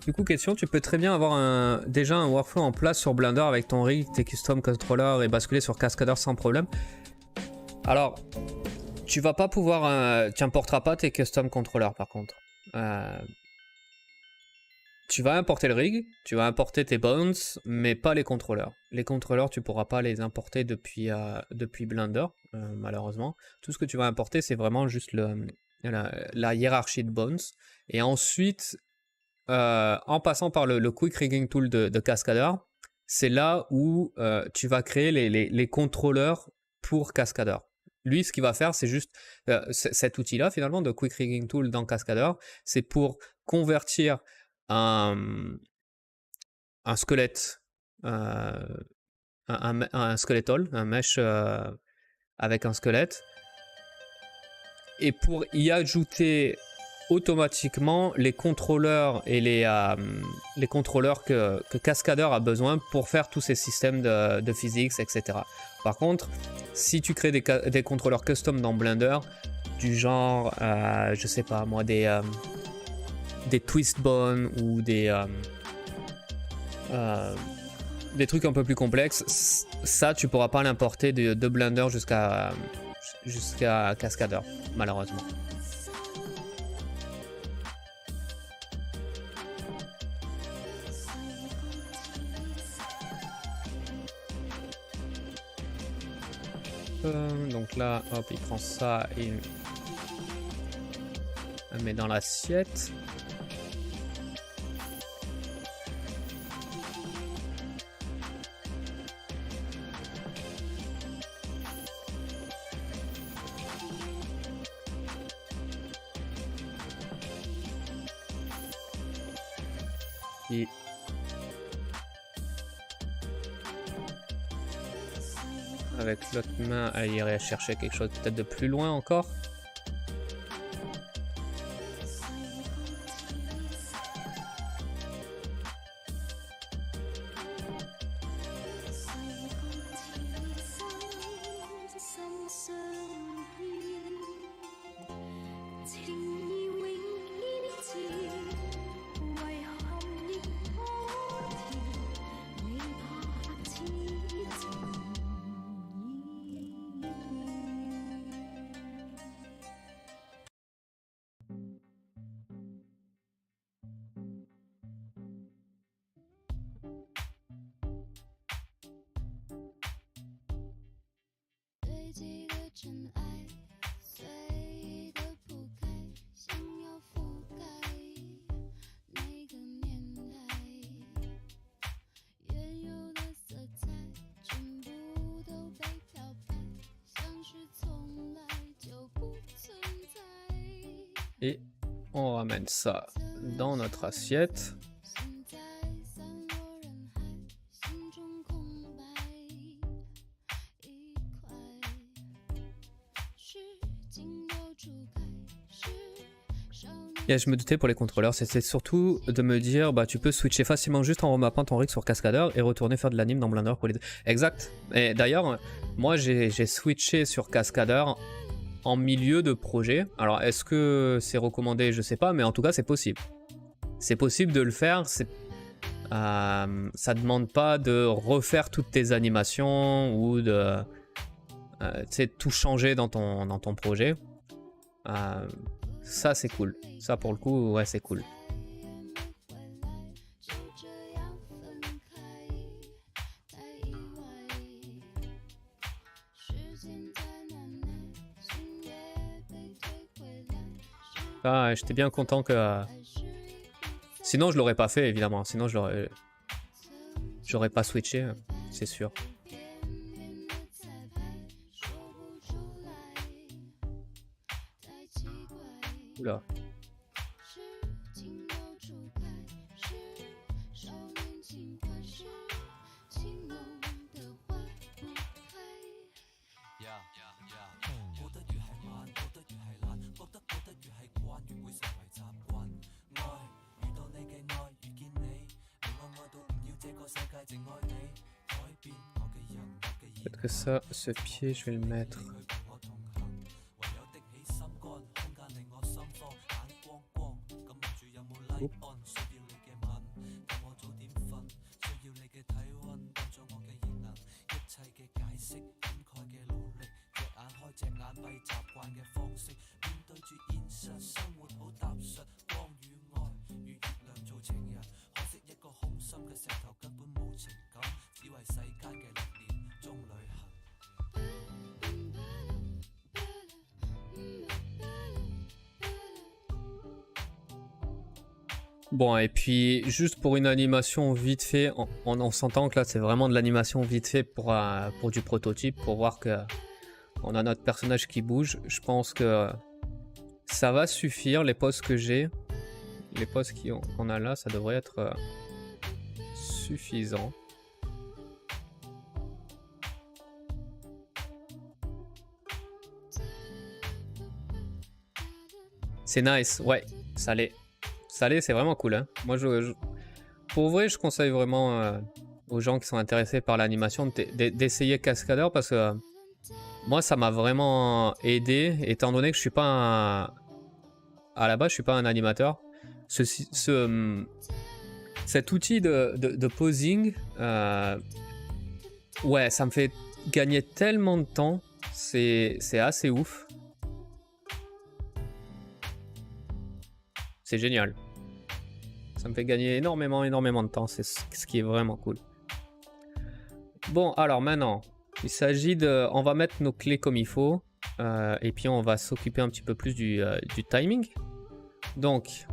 Du coup, question, tu peux très bien avoir déjà un workflow en place sur Blender avec ton rig, tes custom controllers et basculer sur Cascadeur sans problème. Alors, tu vas pas pouvoir... tu importeras pas tes custom controllers par contre. Tu vas importer le rig, tu vas importer tes bones, mais pas les contrôleurs. Les contrôleurs, tu pourras pas les importer depuis Blender, malheureusement. Tout ce que tu vas importer, c'est vraiment juste la hiérarchie de bones. Et ensuite... en passant par le Quick Rigging Tool de Cascadeur, c'est là où tu vas créer les contrôleurs pour Cascadeur. Lui, ce qu'il va faire, c'est juste cet outil-là, finalement, de Quick Rigging Tool dans Cascadeur, c'est pour convertir un un squelette, un skeletal, un mesh avec un squelette. Et pour y ajouter automatiquement les contrôleurs et les contrôleurs que Cascadeur a besoin pour faire tous ces systèmes de physics, etc. Par contre, si tu crées des contrôleurs custom dans Blender, du genre, je sais pas moi, des twist bones ou des trucs un peu plus complexes, ça tu pourras pas l'importer de Blender jusqu'à Cascadeur, malheureusement. Donc là, hop, il prend ça et il le met dans l'assiette. Et avec l'autre main, elle irait chercher quelque chose peut-être de plus loin encore. Et on ramène ça dans notre assiette. Et je me doutais pour les contrôleurs, c'était surtout de me dire, bah tu peux switcher facilement juste en remappant ton rig sur Cascadeur et retourner faire de l'anime dans Blender pour les deux. Exact. Et d'ailleurs, moi j'ai switché sur Cascadeur en milieu de projet. Alors est-ce que c'est recommandé? Je sais pas, mais en tout cas c'est possible. C'est possible de le faire. Ça demande pas de refaire toutes tes animations ou de tout changer dans ton projet. Ça c'est cool. Ça pour le coup, ouais c'est cool. Ah, j'étais bien content que... Sinon je l'aurais pas fait évidemment. Sinon j'aurais pas switché, c'est sûr. Oula. Peut-être que ça, ce pied, je vais le mettre. Oups. Bon, et puis juste pour une animation vite fait, on s'entend que là c'est vraiment de l'animation vite fait pour du prototype, pour voir que on a notre personnage qui bouge. Je pense que ça va suffire, les poses que j'ai, les poses qu'on a là, ça devrait être suffisant. C'est nice, ouais, salé. Salé, c'est vraiment cool. Hein. Moi, pour vrai, je conseille vraiment aux gens qui sont intéressés par l'animation d'essayer Cascadeur parce que moi, ça m'a vraiment aidé, étant donné que je suis pas un... À la base, je suis pas un animateur. Cet outil de posing, ouais, ça me fait gagner tellement de temps. C'est assez ouf. C'est génial. Ça me fait gagner énormément de temps. C'est ce qui est vraiment cool. Bon, alors maintenant, il s'agit de... On va mettre nos clés comme il faut. Et puis on va s'occuper un petit peu plus du timing. Donc,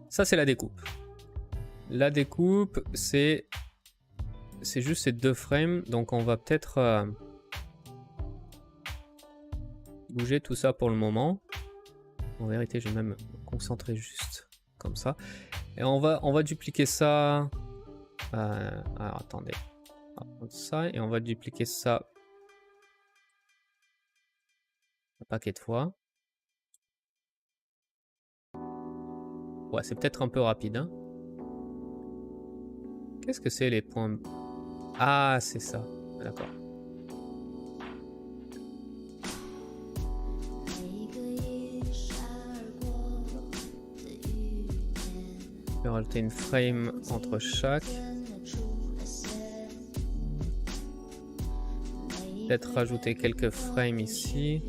ça c'est la découpe. La découpe, c'est juste ces 2 frames. Donc on va peut-être bouger tout ça pour le moment. En vérité, je vais même me concentrer juste comme ça. Et on va dupliquer ça. Alors attendez. On va prendre ça et on va dupliquer ça un paquet de fois. Ouais, c'est peut-être un peu rapide. Hein. Qu'est-ce que c'est les points? Ah, c'est ça. D'accord. Je vais rajouter une frame entre chaque. Peut-être rajouter quelques frames ici.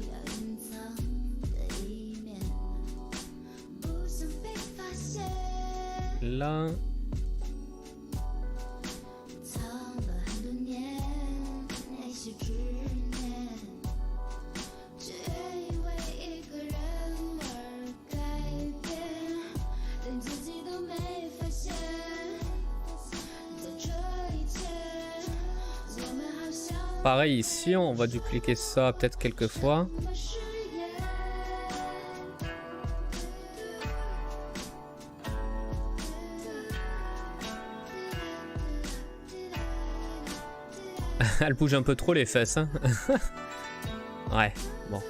Là. Pareil ici, on va dupliquer ça peut-être quelques fois. Elle bouge un peu trop les fesses. Hein. Ouais, bon.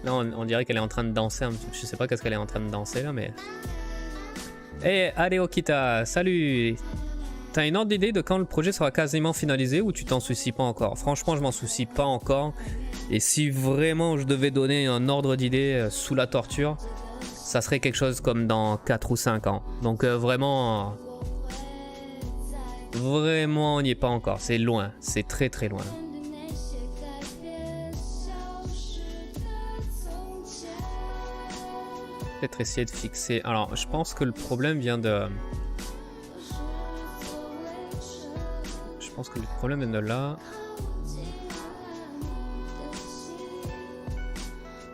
Là, on dirait qu'elle est en train de danser un petit peu. Je sais pas qu'est-ce qu'elle est en train de danser là, mais... Hey, allez Okita, salut! T'as une ordre d'idée de quand le projet sera quasiment finalisé ou tu t'en soucies pas encore? Franchement, je m'en soucie pas encore. Et si vraiment je devais donner un ordre d'idée sous la torture, ça serait quelque chose comme dans 4 ou 5 ans. Donc vraiment... Vraiment, on n'y est pas encore. C'est loin. C'est très très loin. Peut-être essayer de fixer... Alors, je pense que le problème vient de... Je pense que le problème vient de là.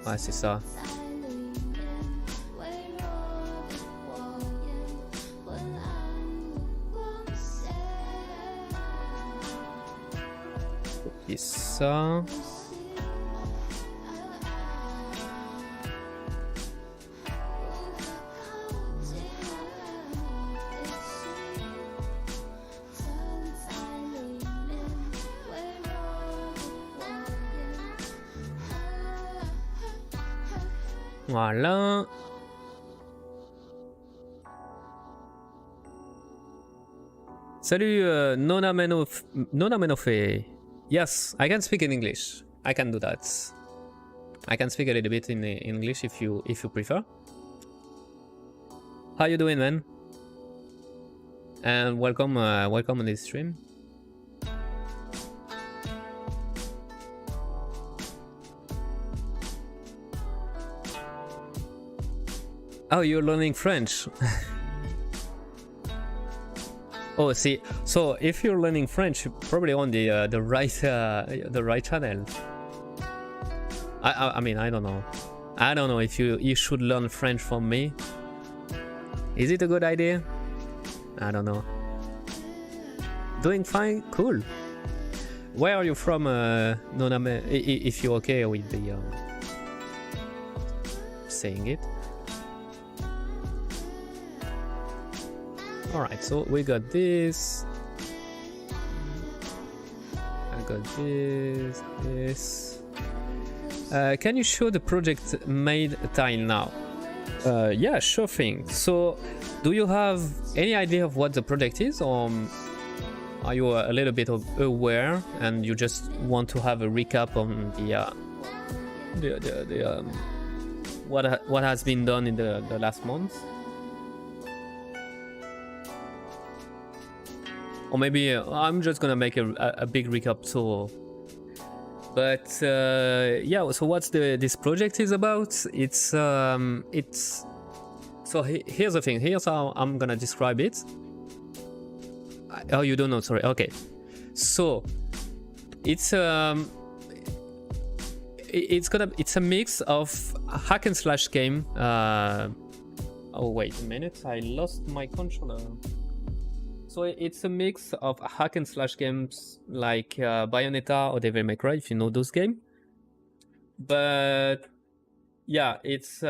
Ouais, c'est ça. Et ça. Voilà. Salut Nona Menofe. Yes, I can speak in English. I can do that. I can speak a little bit in English if you prefer. How you doing, man? And welcome on this stream. Oh, you're learning French. Oh, see, so if you're learning French, you're probably on the right channel. I mean, I don't know. I don't know if you should learn French from me. Is it a good idea? I don't know. Doing fine, cool. Where are you from, Noname? If you're okay with the saying it. Alright, so we got this. I got this. Can you show the project made tile now? Yeah, sure thing. So, do you have any idea of what the project is, or are you a little bit aware and you just want to have a recap on what has been done in the last month? Or maybe I'm just gonna make a big recap. So, but yeah. So what's this project is about? It's so here's the thing. Here's how I'm gonna describe it. Oh, you don't know? Sorry. Okay. So it's a mix of hack and slash game. Oh wait a minute, I lost my controller. So it's a mix of hack and slash games like Bayonetta or Devil May Cry, if you know those games. But yeah, it's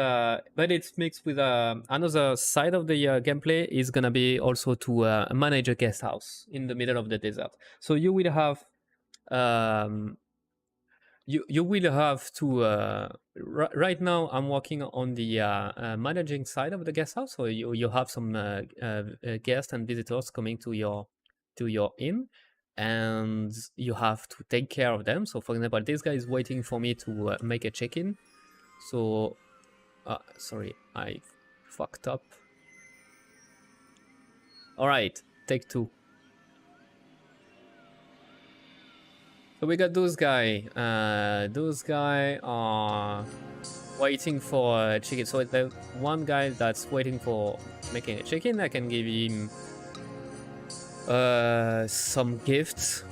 mixed with another side of the gameplay is gonna be also to manage a guest house in the middle of the desert. So you will have you will have to right now I'm working on the managing side of the guest house, so you have some guests and visitors coming to your inn, and you have to take care of them. So for example, this guy is waiting for me to make a check-in. So sorry, I fucked up. All right, take two. So we got those guy. Those guy are waiting for a check-in. So the one guy that's waiting for making a check-in, I can give him some gifts.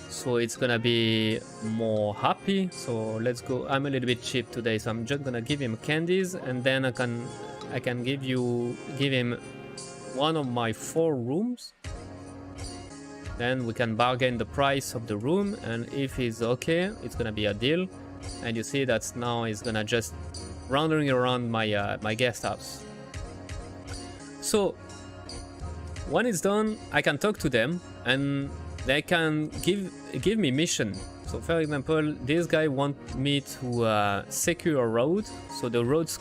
So it's gonna be more happy. So let's go. I'm a little bit cheap today, so I'm just gonna give him candies, and then I can give him one of my 4 rooms. Then we can bargain the price of the room, and if he's okay, it's gonna be a deal. And you see that's now he's gonna just wandering around my my guest house. So when it's done, I can talk to them and they can give me mission. So for example, this guy want me to secure a road. So the roads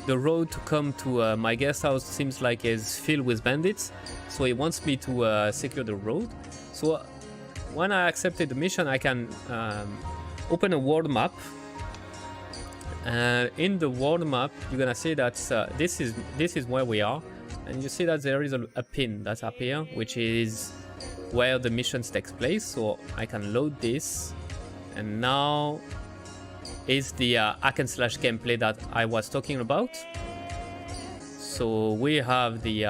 the road to come to my guest house seems like is filled with bandits. So he wants me to secure the road. So when I accepted the mission, I can open a world map. In the world map, you're gonna see that this is where we are, and you see that there is a pin that appears, which is where the missions takes place. So I can load this, and now is the hack and slash gameplay that I was talking about. So we have the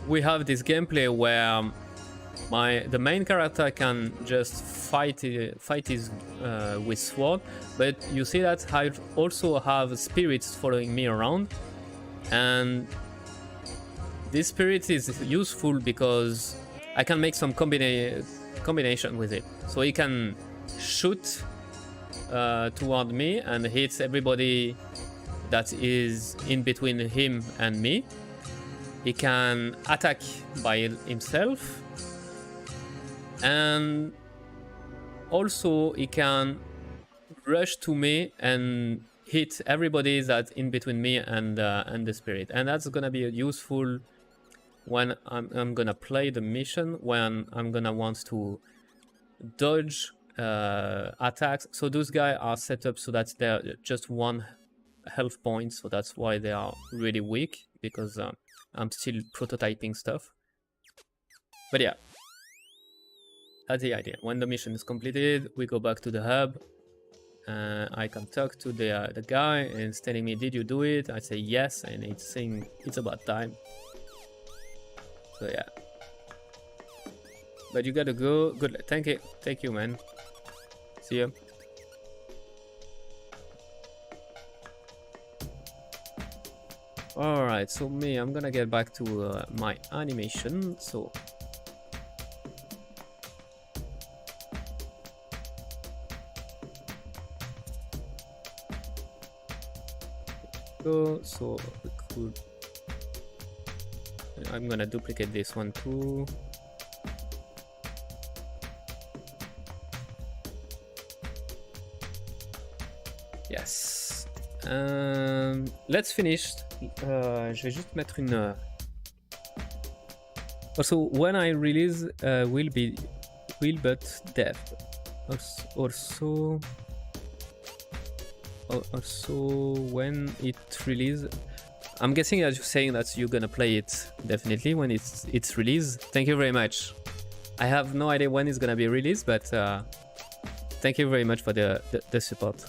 we have this gameplay where the main character can just fight his with sword, but you see that I also have spirits following me around, and this spirit is useful because I can make some combination with it. So he can shoot toward me and hits everybody that is in between him and me. He can attack by himself, and also he can rush to me and hit everybody that's in between me and the spirit. And that's gonna be useful when I'm gonna play the mission, when I'm gonna want to dodge attacks. So those guys are set up so that they're just 1 health point, so that's why they are really weak, because I'm still prototyping stuff. But yeah, that's the idea. When the mission is completed, we go back to the hub. I can talk to the guy, and it's telling me, did you do it? I say yes, and it's saying it's about time. So yeah, but you gotta go. Good, thank you, man. See ya. Alright, so I'm gonna get back to my animation. So go, so to... I'm gonna duplicate this one too. Yes. Let's finish. Je vais juste mettre une... Also, when I release, will but dev. Also, when it release, I'm guessing that you're saying that you're gonna play it definitely when it's released. Thank you very much. I have no idea when it's gonna be released, but thank you very much for the support.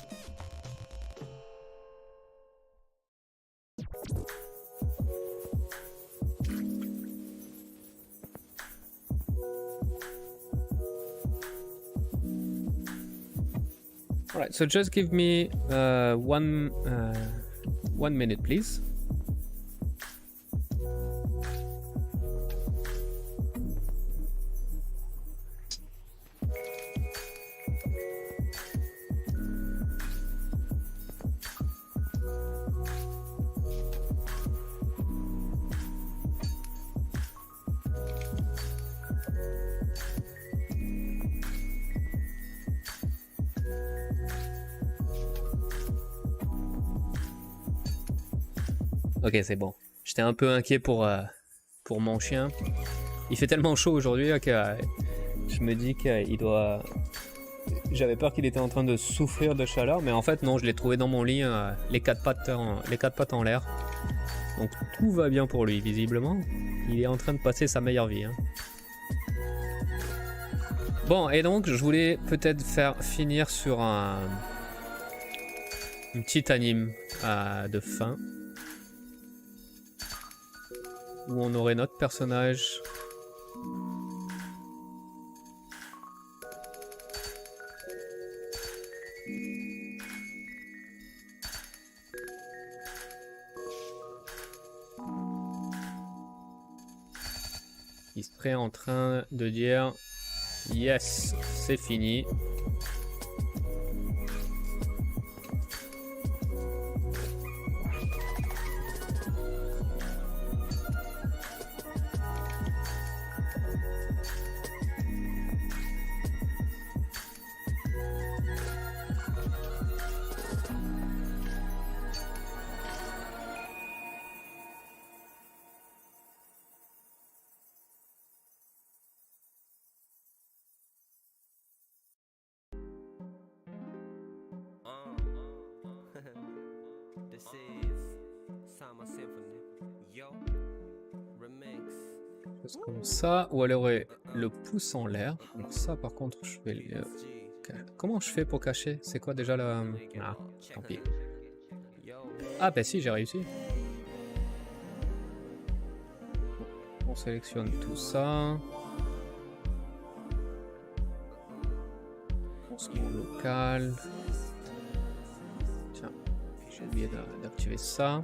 Alright, so just give me 1 minute, please. Ok, c'est bon. J'étais un peu inquiet pour mon chien. Il fait tellement chaud aujourd'hui que je me dis qu'il doit... J'avais peur qu'il était en train de souffrir de chaleur, mais en fait non, je l'ai trouvé dans mon lit, les quatre pattes en l'air. Donc tout va bien pour lui, visiblement. Il est en train de passer sa meilleure vie. Hein. Bon, et donc je voulais peut-être finir sur une petite anime de fin. Où on aurait notre personnage. Il serait en train de dire yes, c'est fini. Comme ça, ou elle aurait le pouce en l'air. Donc ça par contre je vais le... Comment je fais pour cacher? C'est quoi déjà la... Ah, tant pis. Ah bah si, j'ai réussi. On sélectionne tout ça. On se met en local. Tiens, j'ai oublié d'activer ça.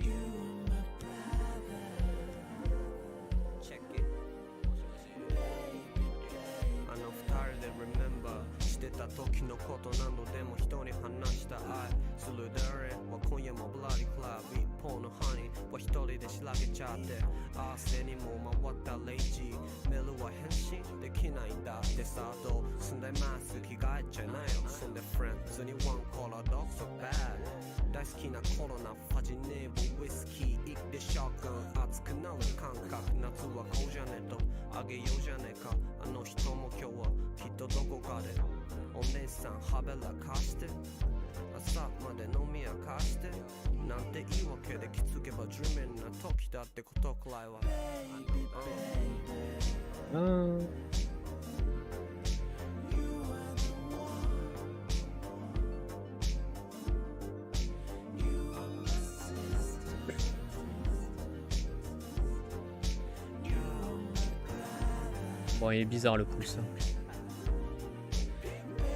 Bon, il est bizarre le pouce.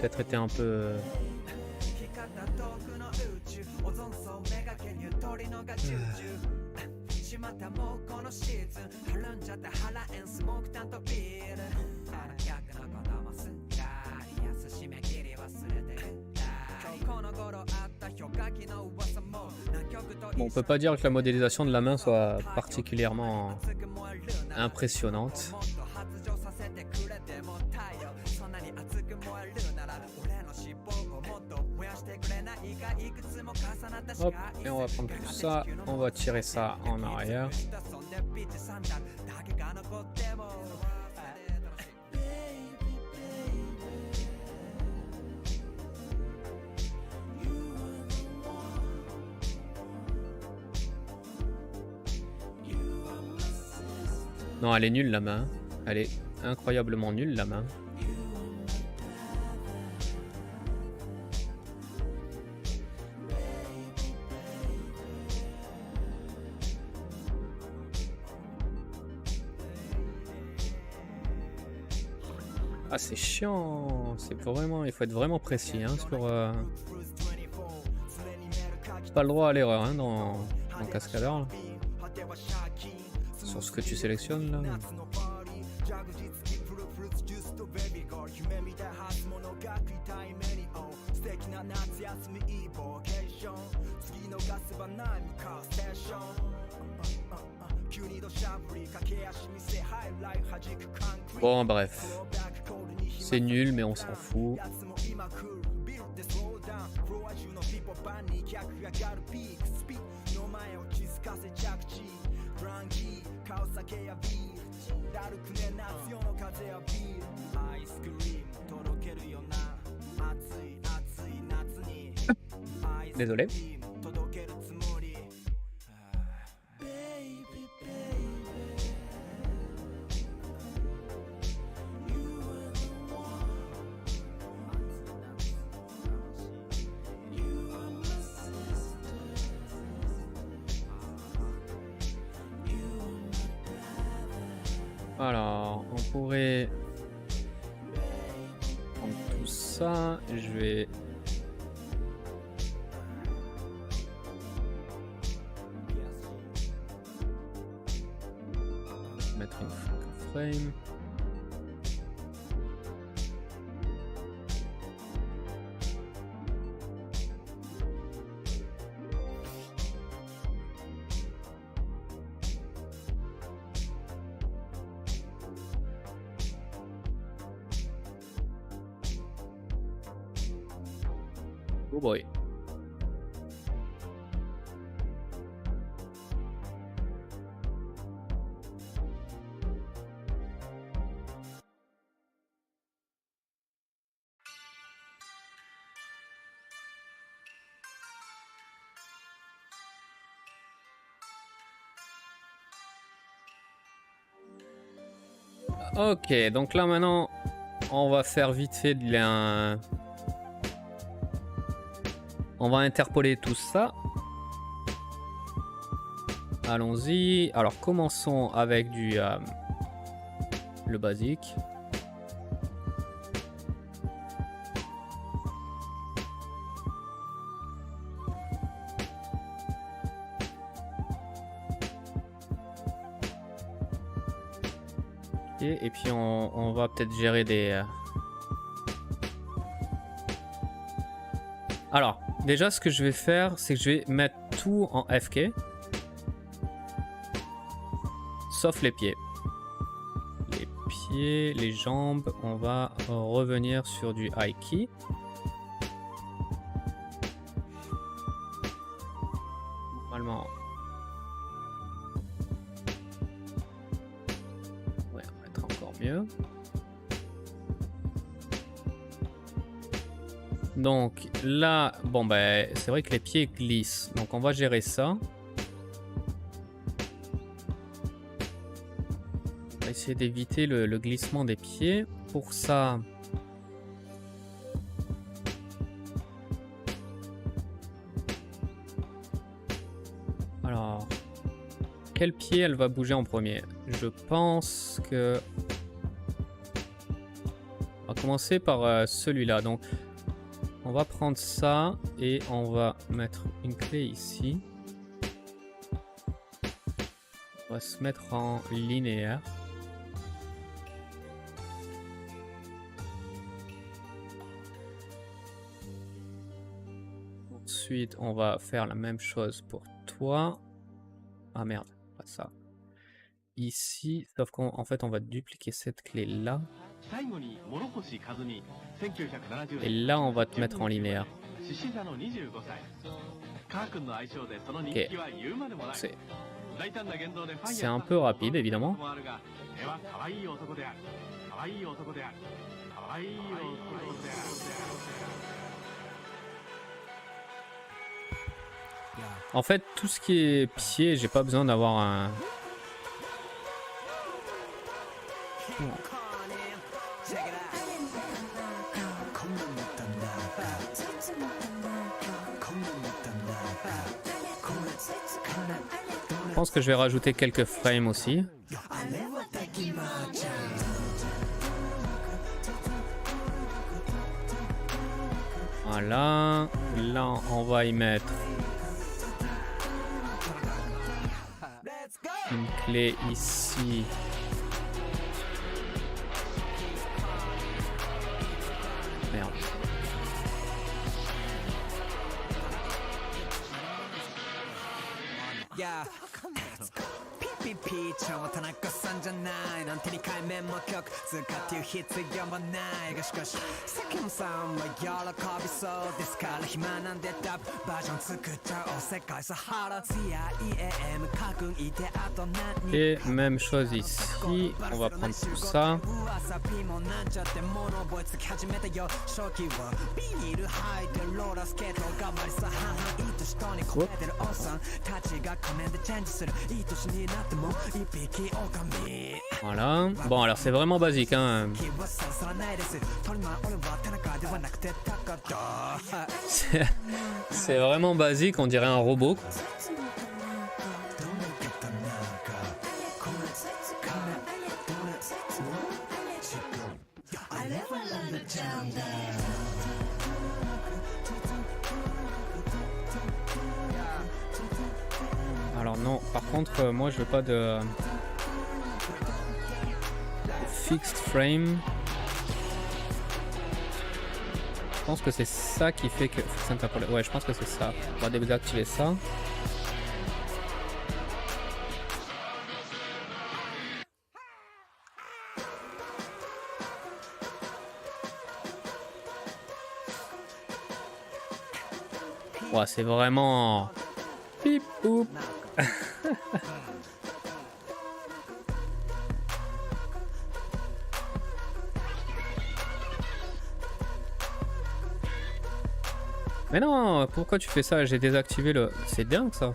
Peut-être été un peu... Bon, on peut pas dire que la modélisation de la main soit particulièrement impressionnante. Hop, et on va prendre tout ça, on va tirer ça en arrière. Non, elle est nulle la main. Elle est incroyablement nulle la main. Ah, c'est chiant. C'est vraiment, il faut être vraiment précis hein, sur. Pas le droit à l'erreur hein, dans Cascadeur. Là. Sur ce que tu sélectionnes là. Bon bref. C'est nul mais on s'en fout. Désolé. Alors, on pourrait prendre tout ça. Je vais mettre une frame. Oh boy. Ok, donc là maintenant, on va faire vite fait de la... On va interpoler tout ça. Allons-y. Alors commençons avec du le basique. Et puis on va peut-être gérer des... Alors, déjà ce que je vais faire, c'est que je vais mettre tout en FK. Sauf les pieds. Les pieds, les jambes, on va revenir sur du high key. Normalement... Ouais, on va être encore mieux. Donc là, bon ben, c'est vrai que les pieds glissent, donc on va gérer ça. On va essayer d'éviter le glissement des pieds. Pour ça, alors, quel pied elle va bouger en premier? Je pense que... On va commencer par celui-là, donc... On va prendre ça et on va mettre une clé ici. On va se mettre en linéaire. Ensuite, on va faire la même chose pour soit... Ah merde, pas ça. Ici, sauf qu'en fait on va dupliquer cette clé là. Et là on va te mettre en linéaire. Ok. C'est un peu rapide évidemment. En fait tout ce qui est pied, j'ai pas besoin d'avoir un... Je pense que je vais rajouter quelques frames aussi. Voilà. Là, on va y mettre une clé ici. Merde. Et même chose ici, on va prendre tout ça. Voilà. Bon, alors c'est vraiment basique, hein. C'est vraiment basique, on dirait un robot. Alors non, par contre, moi je veux pas de fixed frame. Je pense que c'est ça qui fait que... Ouais, je pense que c'est ça. On va désactiver ça. Ouais, c'est vraiment... Pip, poup. Mais non, pourquoi tu fais ça? J'ai désactivé le... C'est dingue ça.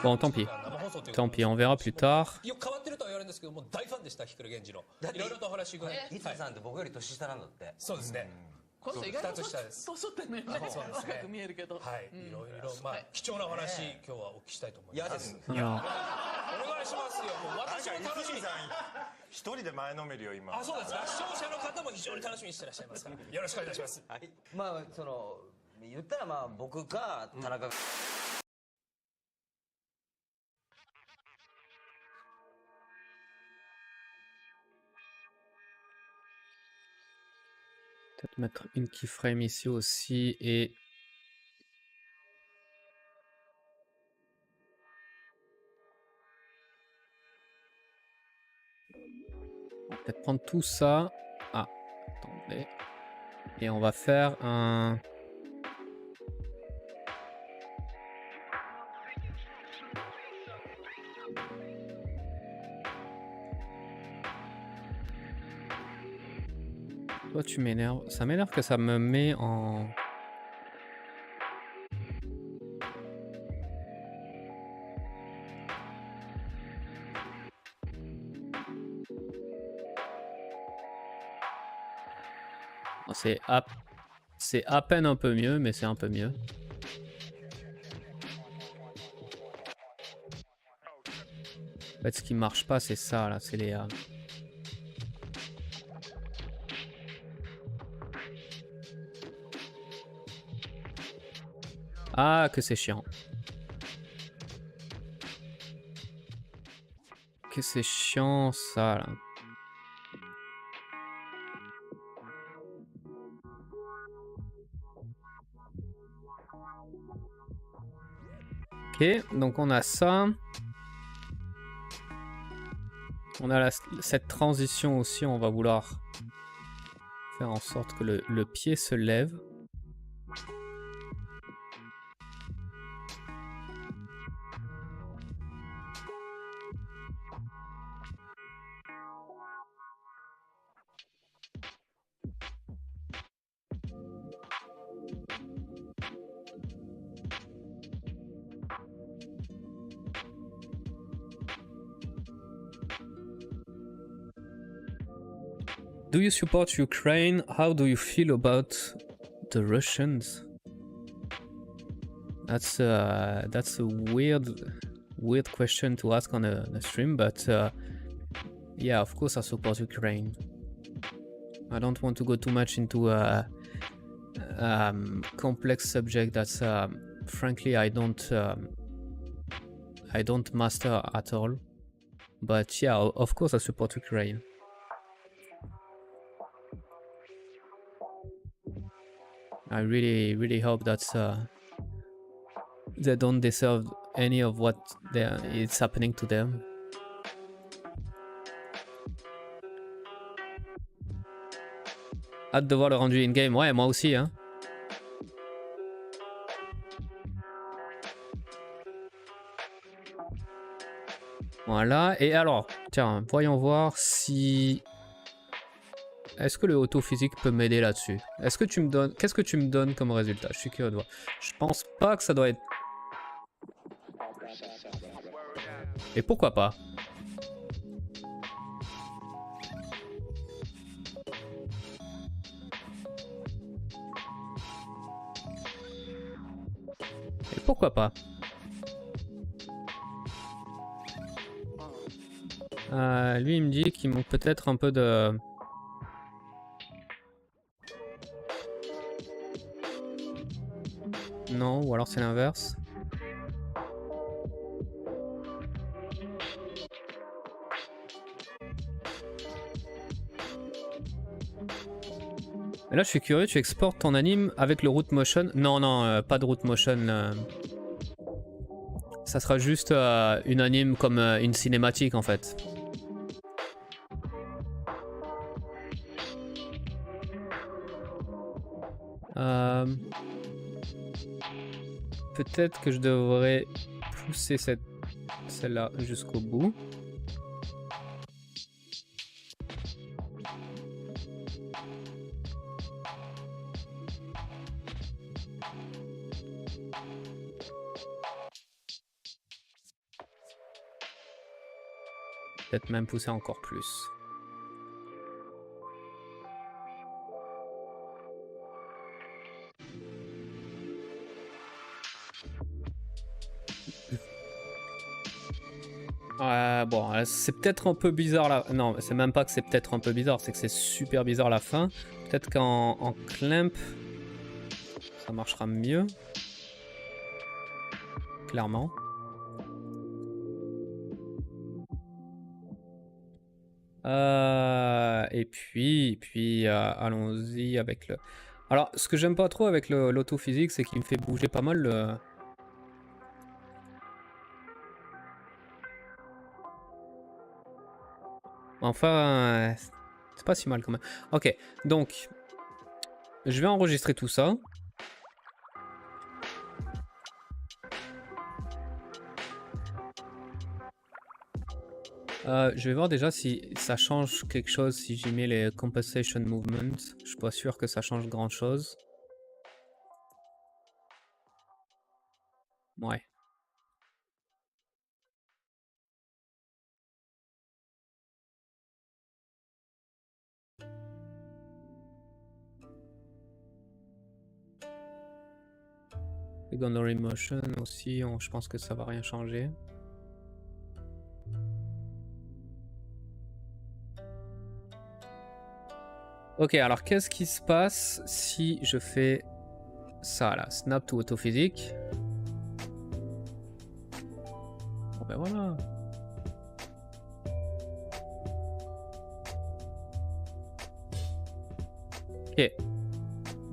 Bon, tant pis. Tant pis, on verra plus tard. Peut-être mettre une keyframe ici aussi et... On va peut-être prendre tout ça. Ah, attendez. Et on va faire un... Toi tu m'énerves. Ça m'énerve que ça me met en... C'est à peine un peu mieux, mais c'est un peu mieux. En fait, ce qui marche pas, c'est ça, là. C'est les... Ah, que c'est chiant. Que c'est chiant ça là. Ok, donc on a ça. On a cette transition aussi, on va vouloir faire en sorte que le pied se lève. Do you support Ukraine? How do you feel about the Russians? That's a weird question to ask on a stream, but yeah, of course I support Ukraine. I don't want to go too much into a complex subject that's frankly I don't master at all. But yeah, of course I support Ukraine. I really hope that they don't deserve any of what is happening to them. Hâte de voir le rendu in-game. Ouais, moi aussi, hein. Voilà, et alors, tiens, voyons voir si... Est-ce que le auto-physique peut m'aider là-dessus? Est-ce que tu me donnes... Qu'est-ce que tu me donnes comme résultat? Je suis curieux de voir. Je pense pas que ça doit être... Et pourquoi pas? Et pourquoi pas? Lui, il me dit qu'il manque peut-être un peu de... Non, ou alors c'est l'inverse. Mais là, je suis curieux, tu exportes ton anime avec le root motion? Non, non, pas de root motion. Ça sera juste une anime comme une cinématique en fait. Peut-être que je devrais pousser celle-là jusqu'au bout. Peut-être même pousser encore plus. Bon, c'est peut-être un peu bizarre là. Non, c'est même pas que c'est peut-être un peu bizarre, c'est que c'est super bizarre la fin. Peut-être qu'en clamp, ça marchera mieux. Clairement. Et puis allons-y avec le... Alors, ce que j'aime pas trop avec l'autophysique, c'est qu'il me fait bouger pas mal le... Enfin, c'est pas si mal quand même. Ok, donc, je vais enregistrer tout ça. Je vais voir déjà si ça change quelque chose si j'y mets les compensation movements. Je suis pas sûr que ça change grand chose. Ouais. Secondary motion aussi, je pense que ça va rien changer. Ok, alors qu'est-ce qui se passe si je fais ça là, snap to autophysique. Bon ben voilà. Ok.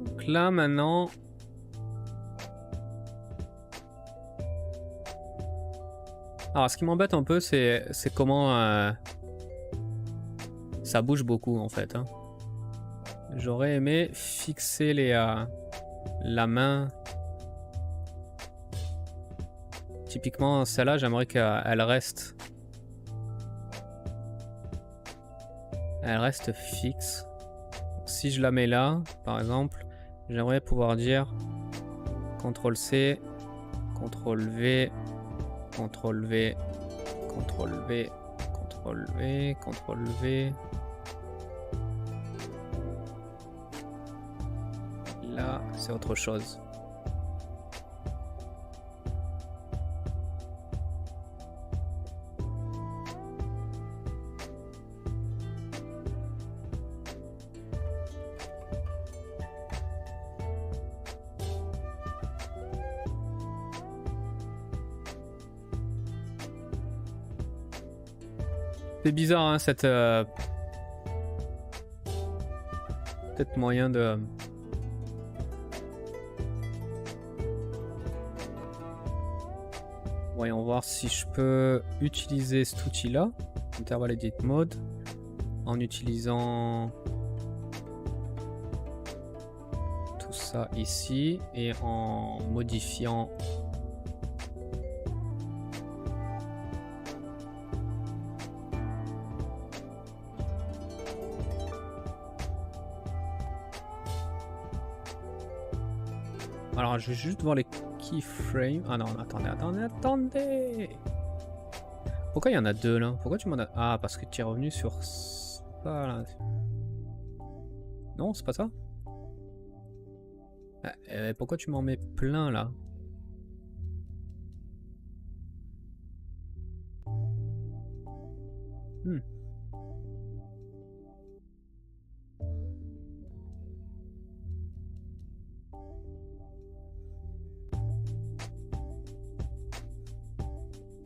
Donc là maintenant. Alors ce qui m'embête un peu c'est comment ça bouge beaucoup en fait. Hein. J'aurais aimé fixer la main. Typiquement celle-là j'aimerais qu'elle reste. Elle reste fixe. Si je la mets là, par exemple, j'aimerais pouvoir dire CTRL-C, CTRL-V, CTRL-V, CTRL-V, CTRL-V, CTRL-V. Là, c'est autre chose. C'est bizarre, hein, cette... Peut-être moyen de... Voyons voir si je peux utiliser cet outil-là, intervalle edit mode, en utilisant tout ça ici et en modifiant... Alors, je vais juste voir les keyframes. Ah non, attendez. Pourquoi il y en a deux là? Pourquoi tu m'en as... Ah, parce que tu es revenu sur ça là. Non, c'est pas ça? Pourquoi tu m'en mets plein là?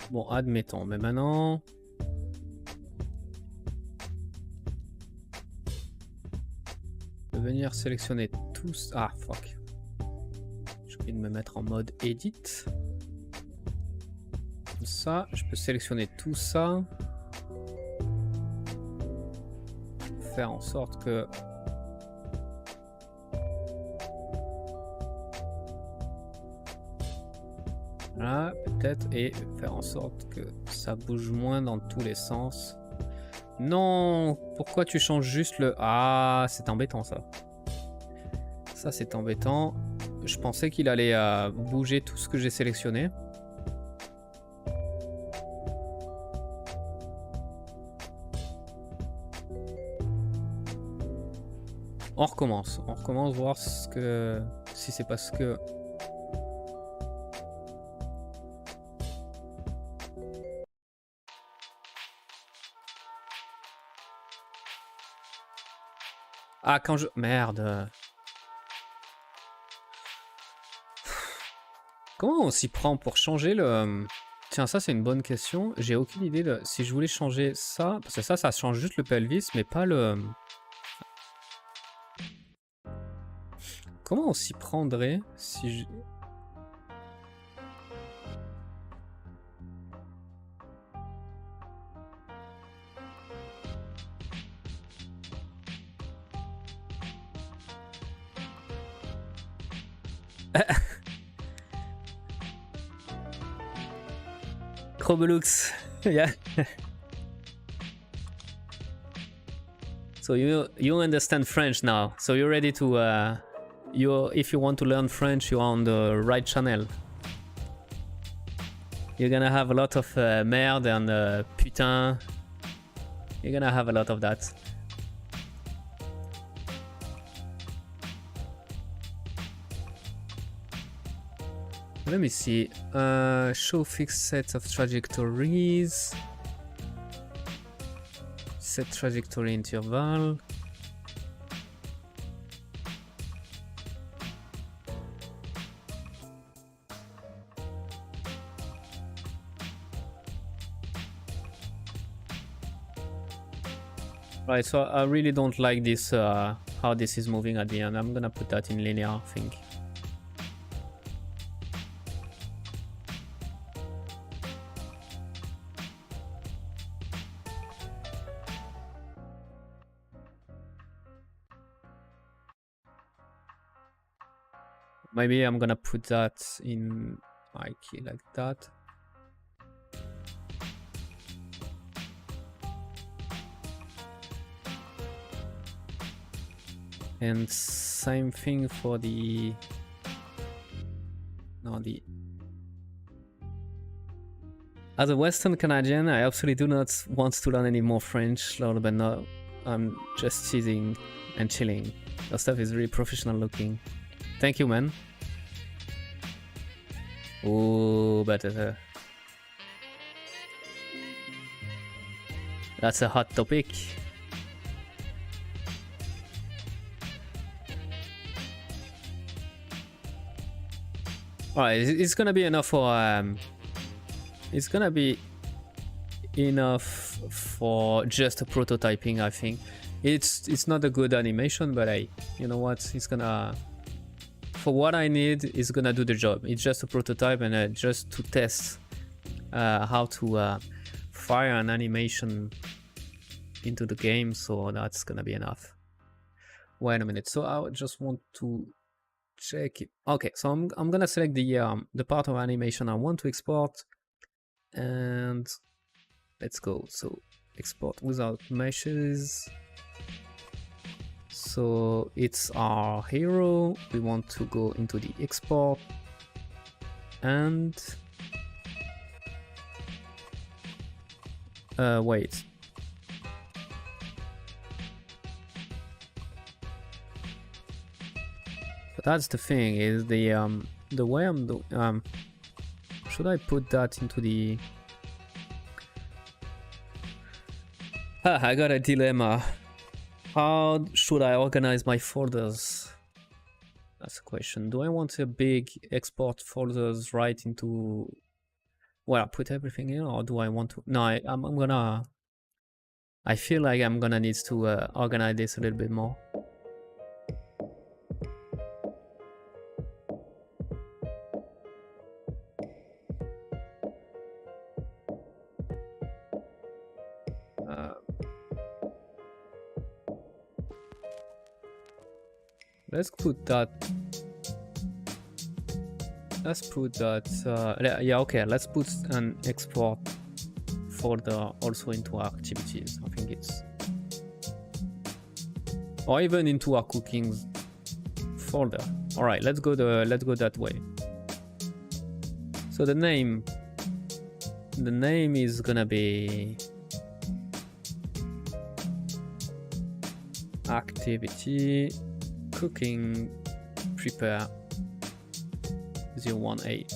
Bon, admettons, mais maintenant... Je vais venir sélectionner tous... Ah, fuck. J'ai oublié de me mettre en mode edit. Comme ça, je peux sélectionner tout ça. Faire en sorte que... Voilà, peut-être, et faire en sorte que ça bouge moins dans tous les sens. Non, pourquoi tu changes juste le... Ah, c'est embêtant ça. Ça c'est embêtant. Je pensais qu'il allait bouger tout ce que j'ai sélectionné. On recommence voir ce que... si c'est parce que... Ah, quand je... Merde. Comment on s'y prend pour changer le... Tiens, ça c'est une bonne question. J'ai aucune idée de... Si je voulais changer ça... Parce que ça change juste le pelvis, mais pas le... Comment on s'y prendrait si je... Crobelux. Yeah. So you understand French now. So you're ready to if you want to learn French, you're on the right channel. You're gonna have a lot of merde and putain. You're gonna have a lot of that. Let me see. Show fixed sets of trajectories. Set trajectory interval. Right, so I really don't like this, how this is moving at the end. I'm gonna put that in linear, I think. Maybe I'm gonna put that in IK like that. And same thing for the... No, the... As a Western Canadian, I absolutely do not want to learn any more French, Lord, but no, I'm just teasing and chilling. Your stuff is really professional looking. Thank you, man. Oh, but that's a hot topic. Alright, it's gonna be enough for it's gonna be enough for just a prototyping, I think. It's not a good animation, but hey, you know what? It's gonna, for what I need, it's gonna do the job. It's just a prototype and just to test how to fire an animation into the game, so that's gonna be enough. Wait a minute, so I just want to check it. Okay, so I'm gonna select the part of animation I want to export, and let's go. So export without meshes. So it's our hero. We want to go into the export and wait. But that's the thing, is the way I'm doing. Should I put that into the... I got a dilemma. How should I organize my folders? That's a question. Do I want a big export folders right into... Well, put everything in, or do I want to... No, I'm gonna... I feel like I'm gonna need to organize this a little bit more. Let's put that. Let's put that. Yeah, okay. Let's put an export folder also into our activities. I think it's, or even into our cooking folder. All right, let's go that way. So the name is gonna be activity cooking prepare 01A.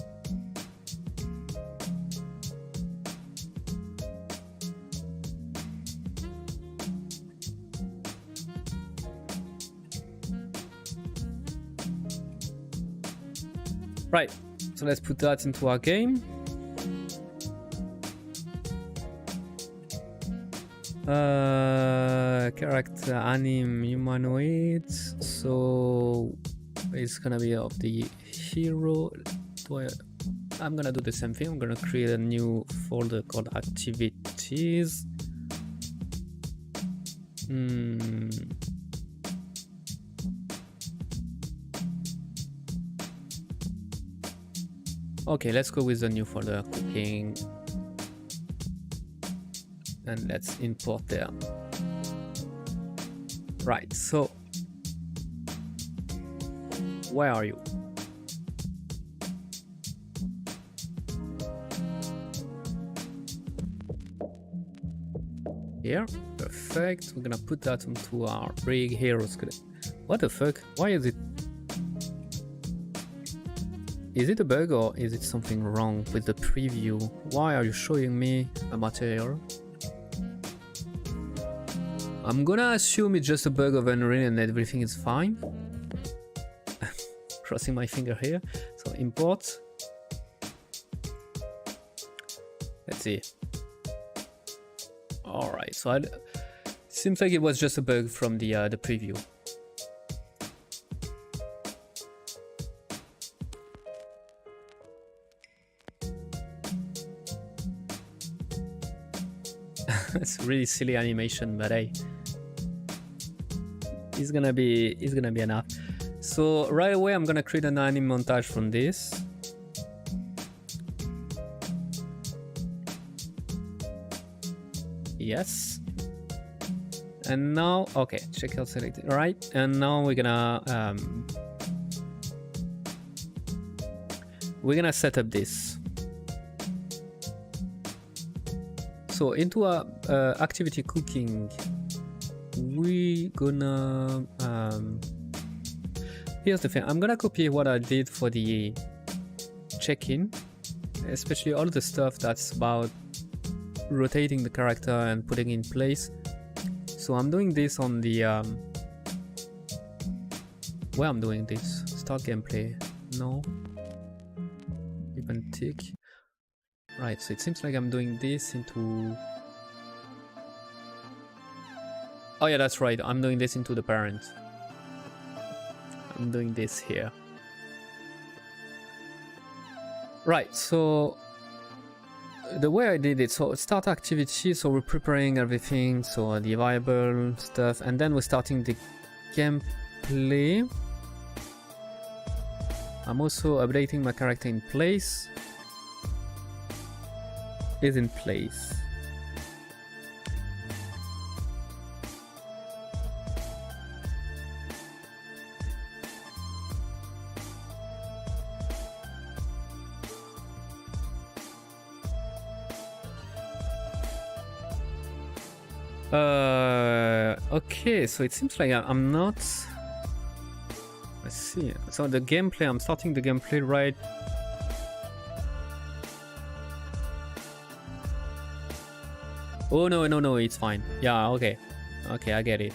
Right, so let's put that into our game. Character anim humanoid, so it's gonna be of the hero. I'm gonna do the same thing. I'm gonna create a new folder called activities. Okay, let's go with the new folder, cooking, and let's import there. Right, so where are you? Here, perfect. We're gonna put that into our big hero skeleton. What the fuck? Why is it? Is it a bug or is it something wrong with the preview? Why are you showing me a material? I'm gonna assume it's just a bug of Unreal and everything is fine. Crossing my finger here. So import. Let's see. Alright, so Seems like it was just a bug from the preview. It's a really silly animation, but hey, it's gonna be enough. So right away, I'm gonna create an anime montage from this. Yes. And now, okay, checkout selected, all right. And now we're gonna set up this. So into our activity cooking, we're gonna here's the thing. I'm gonna copy what I did for the check-in, especially all the stuff that's about rotating the character and putting in place. So I'm doing this on the where I'm doing this. Start gameplay. No. Even tick. Right, so it seems like I'm doing this into... Oh yeah, that's right. I'm doing this into the parent. I'm doing this here. Right, so the way I did it, so start activity, so we're preparing everything, so the variable stuff, and then we're starting the gameplay. I'm also updating my character in place. Is in place. Okay, so it seems like I'm not... Let's see. So the gameplay, I'm starting the gameplay right... Oh no, it's fine. Yeah, okay. Okay, I get it.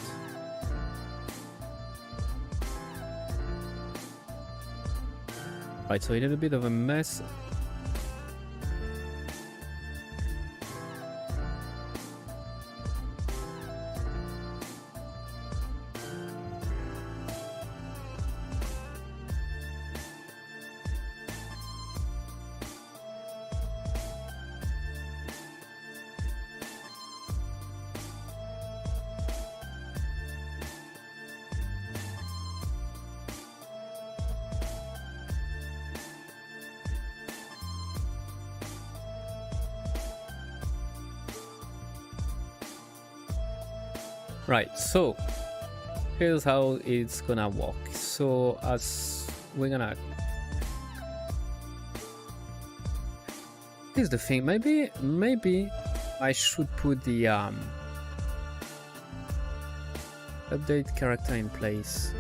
Right, so a little bit of a mess. Right, so here's how it's gonna work. So as we're gonna... Here's the thing, maybe I should put the update character in place.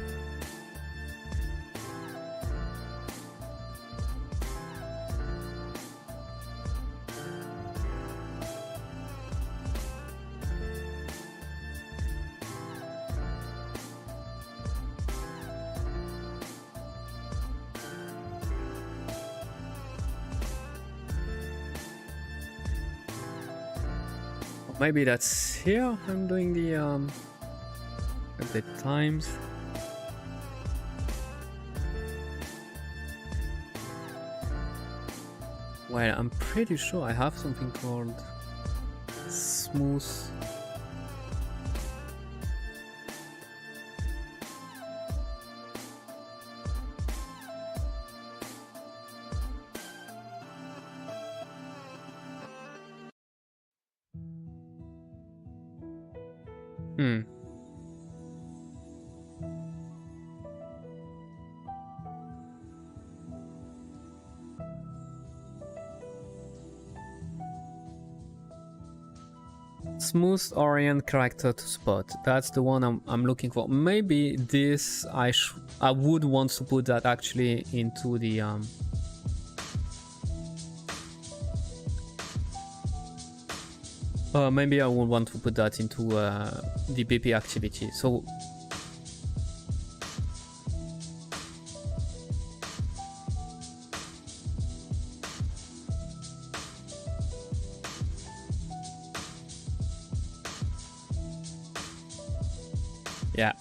Maybe that's here. I'm doing the update times. Well, I'm pretty sure I have something called smooth. Smooth orient character to spot. That's the one I'm looking for. Maybe this I would want to put that actually into the maybe I would want to put that into the BP activity. So Yeah.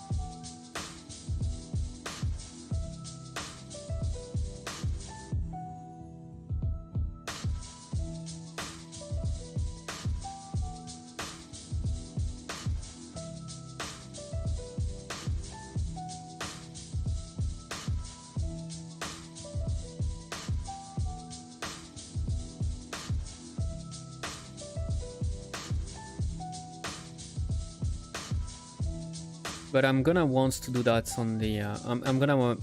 But I'm gonna want to do that on the. I'm gonna want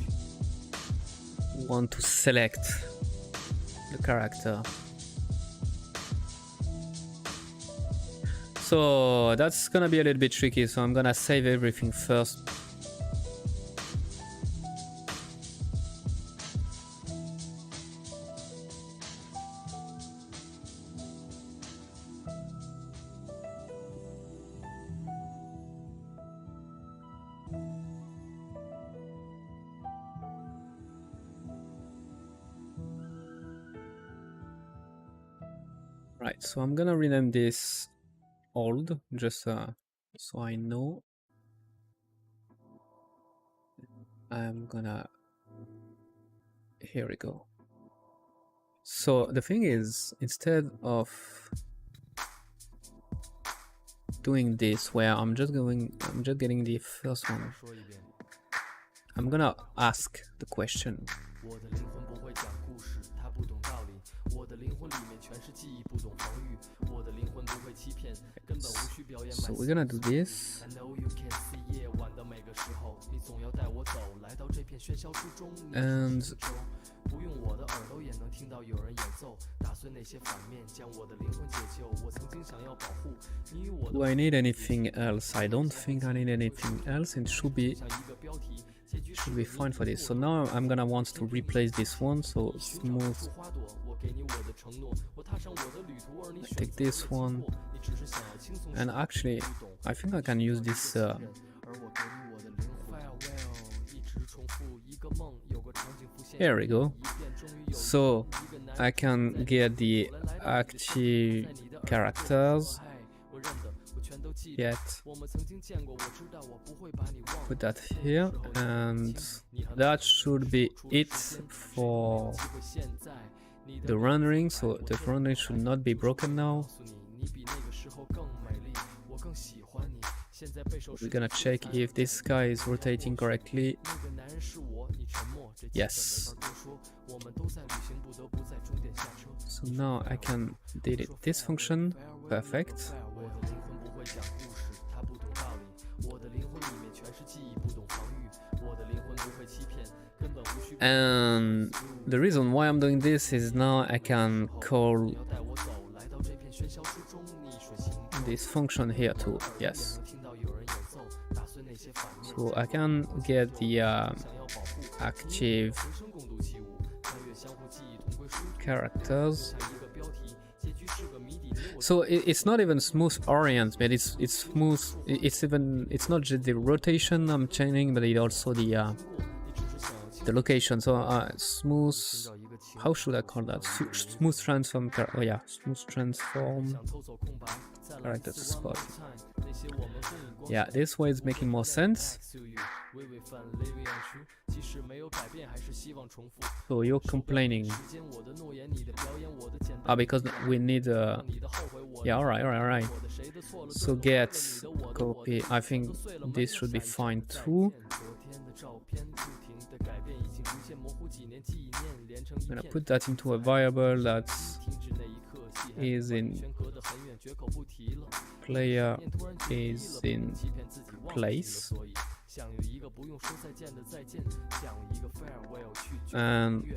to select the character. So that's gonna be a little bit tricky. So I'm gonna save everything first. Right, so I'm gonna rename this old, just so I know. I'm gonna, here we go. So the thing is, instead of doing this where I'm just getting the first one, I'm gonna ask the question. So we're gonna do this. And do I need anything else? I don't think I need anything else, and it should be fine for this. So now I'm gonna want to replace this one. So smooth. I take this one, and actually I think I can use this here we go. So I can get the active characters. Put that here, and that should be it for the rendering. So the rendering should not be broken now. We're gonna check if this guy is rotating correctly. Yes. So now I can delete this function. Perfect. And the reason why I'm doing this is now I can call this function here too. Yes. So I can get the active characters. So it's not even smooth orient, but it's smooth. It's not just the rotation I'm changing, but it also the location. So smooth. How should I call that? Smooth transform. Oh yeah, smooth transform character to spot. Yeah, this way is making more sense. So you're complaining? Because we need yeah, all right. So get copy. I think this should be fine too. I'm gonna put that into a variable that is in player is in place, and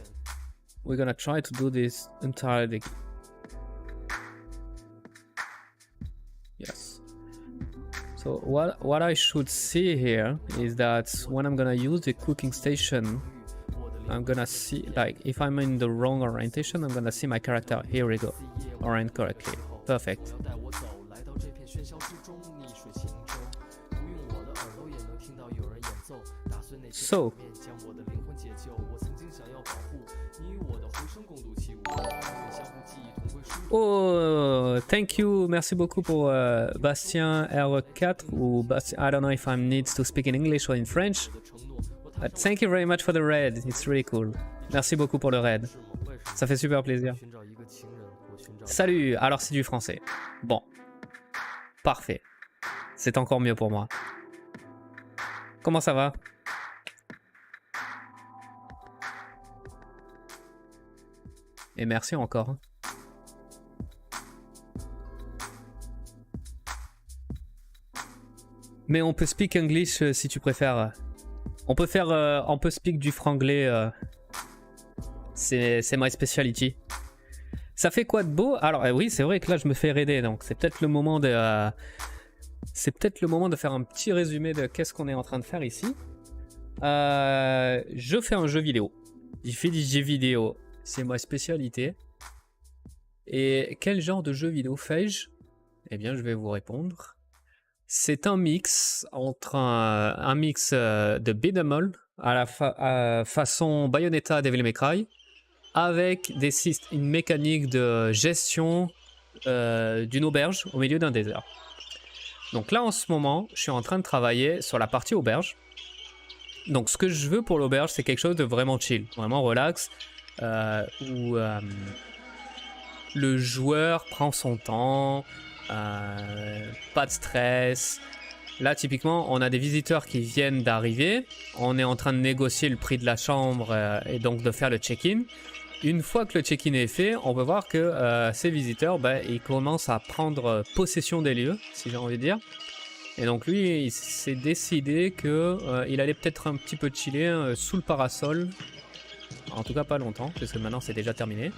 we're gonna try to do this entirely. Yes. So what I should see here is that when I'm gonna use the cooking station, I'm gonna see, like, if I'm in the wrong orientation, I'm gonna see my character. Here we go, orient correctly. Perfect. So Oh, thank you. Merci beaucoup pour Bastien R4 ou Bastien. I don't know if I need to speak in English or in French. But thank you very much for the raid. It's really cool. Merci beaucoup pour le raid. Ça fait super plaisir. Salut. Alors c'est du français. Bon. Parfait. C'est encore mieux pour moi. Comment ça va? Et merci encore. Mais on peut speak English si tu préfères. On peut faire, on peut speak du franglais. C'est my speciality. Ça fait quoi de beau? Alors oui, c'est vrai que là je me fais raider, donc c'est peut-être le moment de, faire un petit résumé de qu'est-ce qu'on est en train de faire ici. Je fais un jeu vidéo. Je fais du jeu vidéo. C'est ma spécialité. Et quel genre de jeu vidéo fais-je? Eh bien, je vais vous répondre. C'est un mix entre un mix de beat'em all à la façon Bayonetta Devil May Cry, avec une mécanique de gestion d'une auberge au milieu d'un désert. Donc là, en ce moment, je suis en train de travailler sur la partie auberge. Donc ce que je veux pour l'auberge, c'est quelque chose de vraiment chill, vraiment relax, où le joueur prend son temps, pas de stress. Là, typiquement, on a des visiteurs qui viennent d'arriver. On est en train de négocier le prix de la chambre et donc de faire le check-in. Une fois que le check-in est fait, on peut voir que ces visiteurs, ils commencent à prendre possession des lieux, si j'ai envie de dire. Et donc lui, il s'est décidé qu'il allait peut-être un petit peu chiller sous le parasol. En tout cas, pas longtemps, parce que maintenant c'est déjà terminé.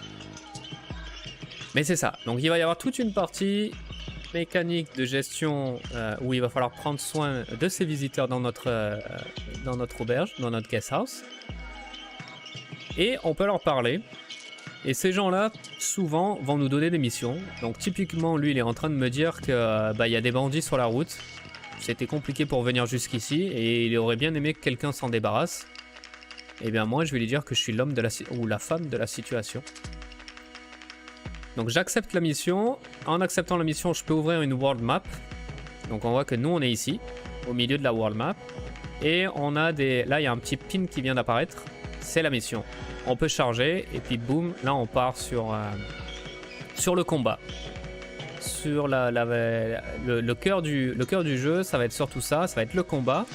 Mais c'est ça. Donc il va y avoir toute une partie mécanique de gestion où il va falloir prendre soin de ces visiteurs dans notre auberge, dans notre guest house. Et on peut leur parler. Et ces gens-là, souvent, vont nous donner des missions. Donc typiquement, lui, il est en train de me dire qu'il y a des bandits sur la route. C'était compliqué pour venir jusqu'ici et il aurait bien aimé que quelqu'un s'en débarrasse. Et bien moi, je vais lui dire que je suis l'homme ou la femme de la situation. Donc j'accepte la mission. En acceptant la mission, je peux ouvrir une world map. Donc on voit que nous, on est ici, au milieu de la world map. Et on a des... Là, il y a un petit pin qui vient d'apparaître. C'est la mission. On peut charger et puis boum, là on part sur le combat. Sur le cœur du jeu, ça va être surtout ça va être le combat.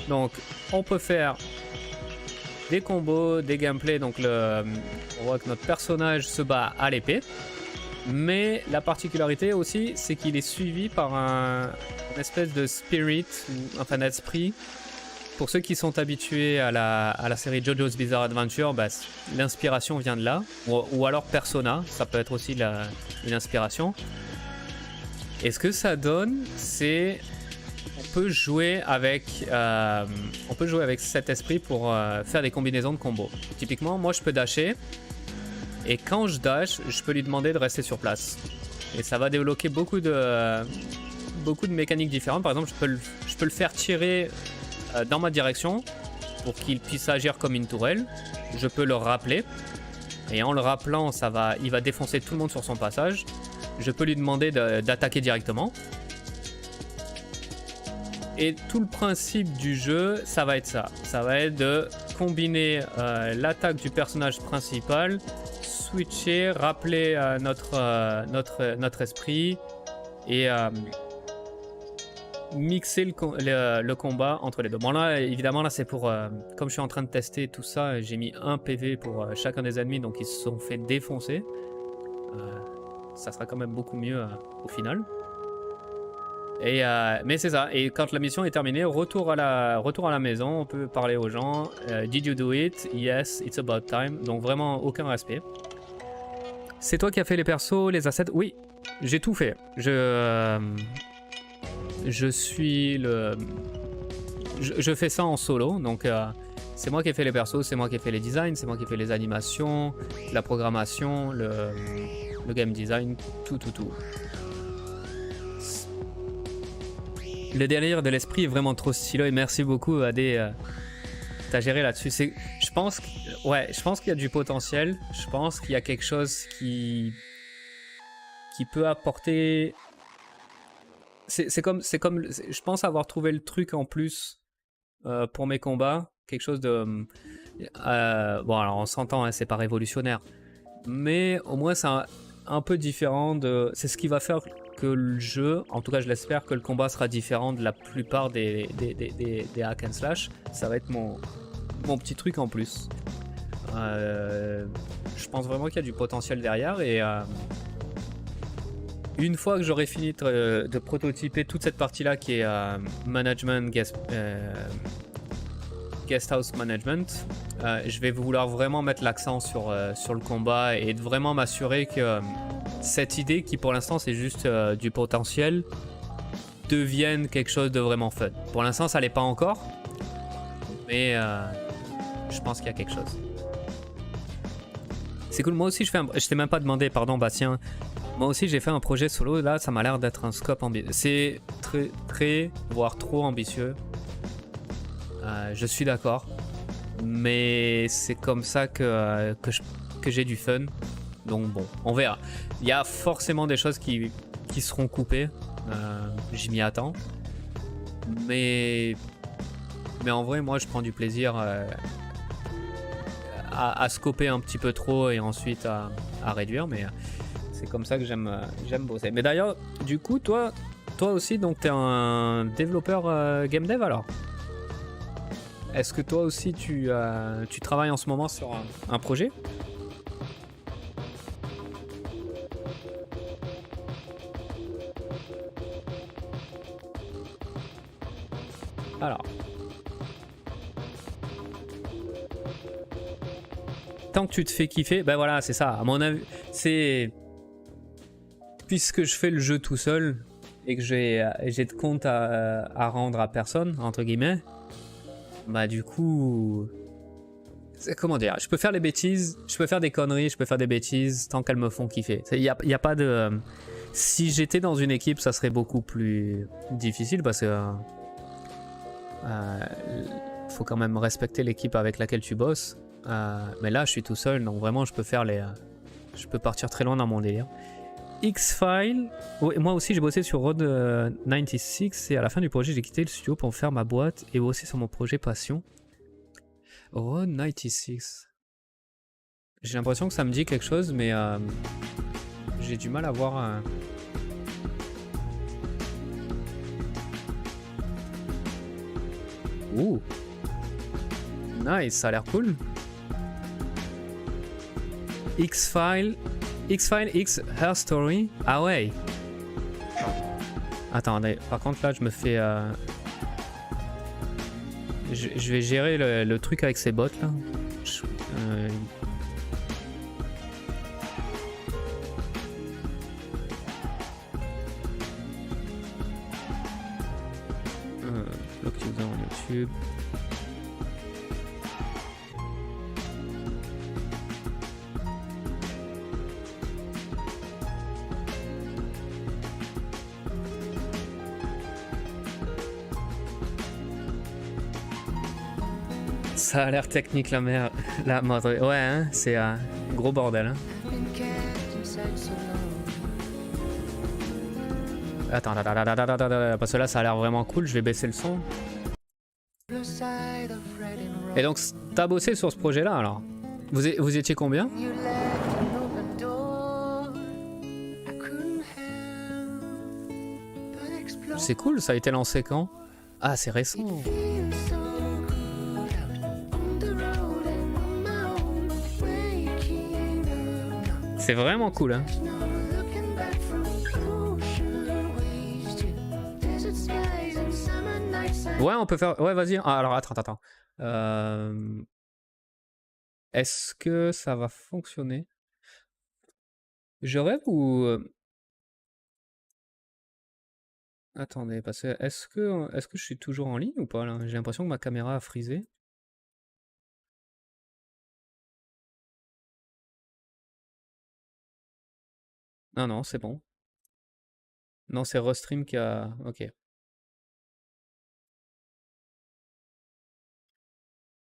Donc on peut faire des combos, des gameplays. Donc on voit que notre personnage se bat à l'épée. Mais la particularité aussi, c'est qu'il est suivi par une espèce de spirit, enfin d'esprit. Pour ceux qui sont habitués à la série JoJo's Bizarre Adventure, l'inspiration vient de là. Ou alors Persona, ça peut être aussi une inspiration. Et ce que ça donne, c'est... On peut jouer avec cet esprit pour faire des combinaisons de combos. Typiquement, moi je peux dasher. Et quand je dash, je peux lui demander de rester sur place. Et ça va débloquer beaucoup de mécaniques différentes. Par exemple, je peux le faire tirer dans ma direction pour qu'il puisse agir comme une tourelle. Je peux le rappeler. Et en le rappelant, il va défoncer tout le monde sur son passage. Je peux lui demander d'attaquer directement. Et tout le principe du jeu, ça va être ça. Ça va être de combiner l'attaque du personnage principal, switcher, rappeler notre esprit et mixer le combat entre les deux. Bon là, évidemment, là c'est pour... comme je suis en train de tester tout ça, j'ai mis 1 PV pour chacun des ennemis, donc ils se sont fait défoncer. Ça sera quand même beaucoup mieux au final. Mais c'est ça, et quand la mission est terminée, retour à la maison, on peut parler aux gens. Did you do it? Yes, it's about time. Donc vraiment aucun respect. C'est toi qui as fait les persos, les assets? Oui, j'ai tout fait. Je fais ça en solo, donc c'est moi qui ai fait les persos, c'est moi qui ai fait les designs, c'est moi qui ai fait les animations, la programmation, le game design, tout. Le délire de l'esprit est vraiment trop stylé et merci beaucoup Adé, t'as géré là-dessus. Je pense qu'il y a du potentiel, je pense qu'il y a quelque chose qui qui peut apporter... C'est comme, je pense avoir trouvé le truc en plus pour mes combats, quelque chose de... bon, alors on s'entend, hein, c'est pas révolutionnaire, mais au moins c'est un peu différent de... C'est ce qui va faire que le jeu, en tout cas je l'espère, que le combat sera différent de la plupart des hack and slash. Ça va être mon petit truc en plus. Je pense vraiment qu'il y a du potentiel derrière et une fois que j'aurai fini de prototyper toute cette partie là qui est management, guest house management, je vais vouloir vraiment mettre l'accent sur le combat et de vraiment m'assurer que cette idée qui pour l'instant c'est juste du potentiel devienne quelque chose de vraiment fun. Pour l'instant ça l'est pas encore, mais je pense qu'il y a quelque chose. C'est cool, moi aussi je t'ai même pas demandé, pardon Bastien. Moi aussi j'ai fait un projet solo, là ça m'a l'air d'être un scope ambitieux. C'est très, voire trop ambitieux. Je suis d'accord. Mais c'est comme ça que j'ai du fun. Donc bon, on verra. Il y a forcément des choses qui seront coupées. J'y m'y attends. Mais en vrai, moi je prends du plaisir à scoper un petit peu trop et ensuite à réduire. Mais c'est comme ça que j'aime bosser. Mais d'ailleurs, du coup, toi aussi, donc t'es un développeur game dev alors? Est-ce que toi aussi tu travailles en ce moment sur un projet? Alors. Tant que tu te fais kiffer, ben voilà, c'est ça. À mon avis, c'est... Puisque je fais le jeu tout seul et que j'ai de compte à rendre à personne, entre guillemets, bah du coup... Comment dire? Je peux faire des bêtises, je peux faire des conneries, je peux faire des bêtises tant qu'elles me font kiffer. Il y a pas de... Si j'étais dans une équipe, ça serait beaucoup plus difficile parce que... faut quand même respecter l'équipe avec laquelle tu bosses. Mais là je suis tout seul, donc vraiment je peux faire je peux partir très loin dans mon délire. X-File, ouais, moi aussi j'ai bossé sur Road 96 et à la fin du projet j'ai quitté le studio pour faire ma boîte et bosser sur mon projet passion. Road 96. J'ai l'impression que ça me dit quelque chose, mais j'ai du mal à voir un... Ouh. Nice, ça a l'air cool. X-File, X Her Story. Ah ouais. Attendez, par contre là je me fais... Je vais gérer le truc avec ces bots là. Block user en YouTube. Ça a l'air technique la merde. La mode. Ouais, hein, c'est un gros bordel. Hein. Attends, parce que là ça a l'air vraiment cool, je vais baisser le son. Et donc t'as bossé sur ce projet là alors? Vous étiez combien? C'est cool, ça a été lancé quand? Ah c'est récent. C'est vraiment cool hein. Ouais on peut faire... Ouais vas-y. Ah, alors attends. Est-ce que ça va fonctionner? Je rêve ou... Attendez, parce que est-ce que je suis toujours en ligne ou pas là? J'ai l'impression que ma caméra a frisé. Non, c'est bon. Non, c'est Restream qui a... Ok.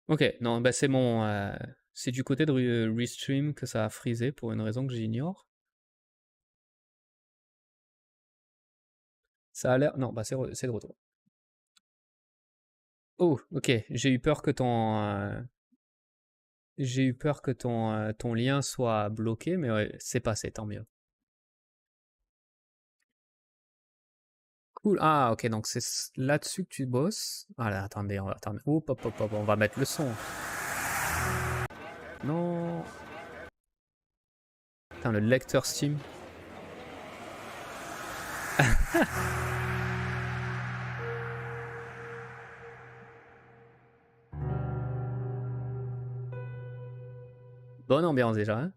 Ok, non, bah c'est mon... c'est du côté de Restream que ça a frisé pour une raison que j'ignore. Ça a l'air... Non, bah c'est de retour. Oh, ok. J'ai eu peur que j'ai eu peur que ton lien soit bloqué, mais ouais, c'est passé, tant mieux. Cool. Ah, ok, donc c'est là-dessus que tu bosses. Ah là, attendez, on va attendre. Hop, hop, hop, hop, on va mettre le son. Non. Putain, le lecteur Steam. Bonne ambiance déjà, hein.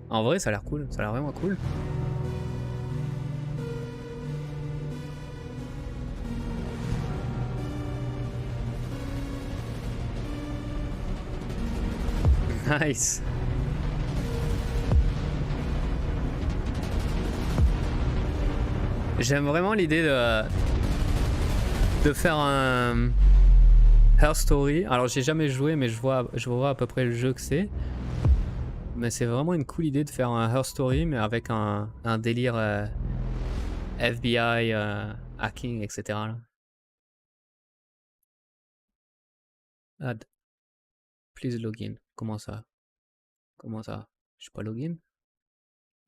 En vrai, ça a l'air cool. Ça a l'air vraiment cool. Nice. J'aime vraiment l'idée de faire un Her Story. Alors j'ai jamais joué, mais je vois à peu près le jeu que c'est. Mais c'est vraiment une cool idée de faire un Her Story, mais avec un délire FBI, hacking, etc. là. Add, please login. Comment ça? Comment ça? Je suis pas login?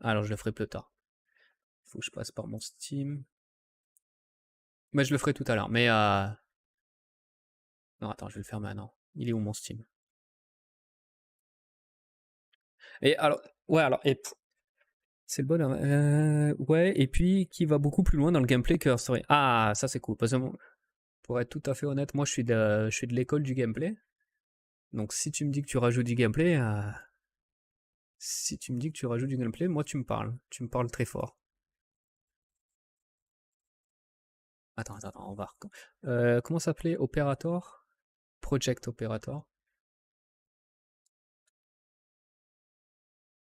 Alors je le ferai plus tard. Faut que je passe par mon Steam. Mais je le ferai tout à l'heure. Mais non, attends, je vais le faire maintenant. Il est où mon Steam? Et alors, ouais, alors, c'est le bonheur. Ouais, et puis qui va beaucoup plus loin dans le gameplay que Her Story. Ah, ça c'est cool. Parce que pour être tout à fait honnête, moi je suis de l'école du gameplay. Donc si tu me dis que tu rajoutes du gameplay, si tu me dis que tu rajoutes du gameplay, moi tu me parles. Tu me parles très fort. Attends, on va. Comment s'appelait Operator? Project Operator.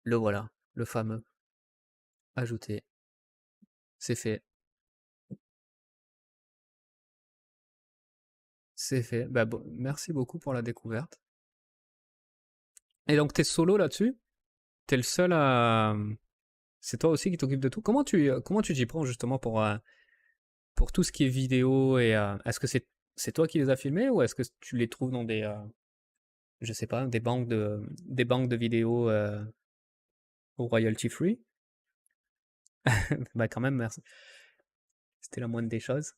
Le voilà, le fameux. Ajouter. C'est fait. C'est fait. Bah, merci beaucoup pour la découverte. Et donc t'es solo là-dessus? T'es le seul à... C'est toi aussi qui t'occupe de tout. Comment tu t'y prends justement pour tout ce qui est vidéo et est-ce que c'est toi qui les as filmés ou est-ce que tu les trouves dans des je sais pas des banques de vidéos au royalty free? Bah quand même merci. C'était la moindre des choses.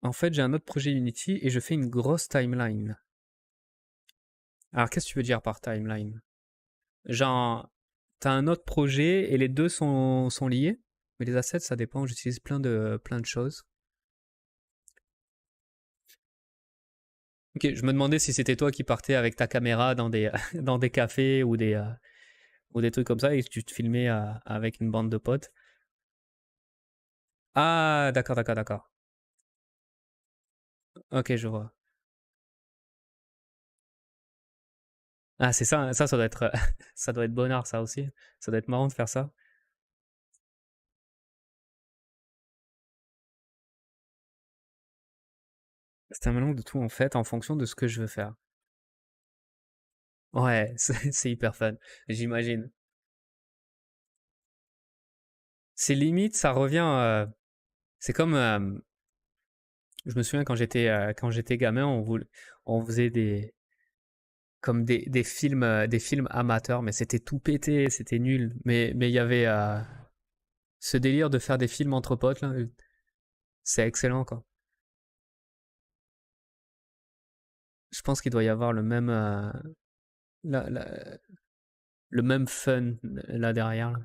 En fait, j'ai un autre projet Unity et je fais une grosse timeline. Alors qu'est-ce que tu veux dire par timeline? Genre t'as un autre projet et les deux sont liés? Mais les assets, ça dépend, j'utilise plein de choses. Ok, je me demandais si c'était toi qui partais avec ta caméra dans des, dans des cafés ou des trucs comme ça et que tu te filmais avec une bande de potes. Ah, d'accord, d'accord, d'accord. Ok, je vois. Ah, c'est ça, ça doit être, ça doit être bonnard, ça aussi. Ça doit être marrant de faire ça. C'est un mélange de tout en fait, en fonction de ce que je veux faire. Ouais, c'est hyper fun, j'imagine. C'est limite, ça revient. C'est comme, je me souviens quand j'étais gamin, on faisait comme des films amateurs, mais c'était tout pété, c'était nul. Mais il y avait ce délire de faire des films entre potes là, c'est excellent quoi. Je pense qu'il doit y avoir la- la- le même fun là derrière. Là.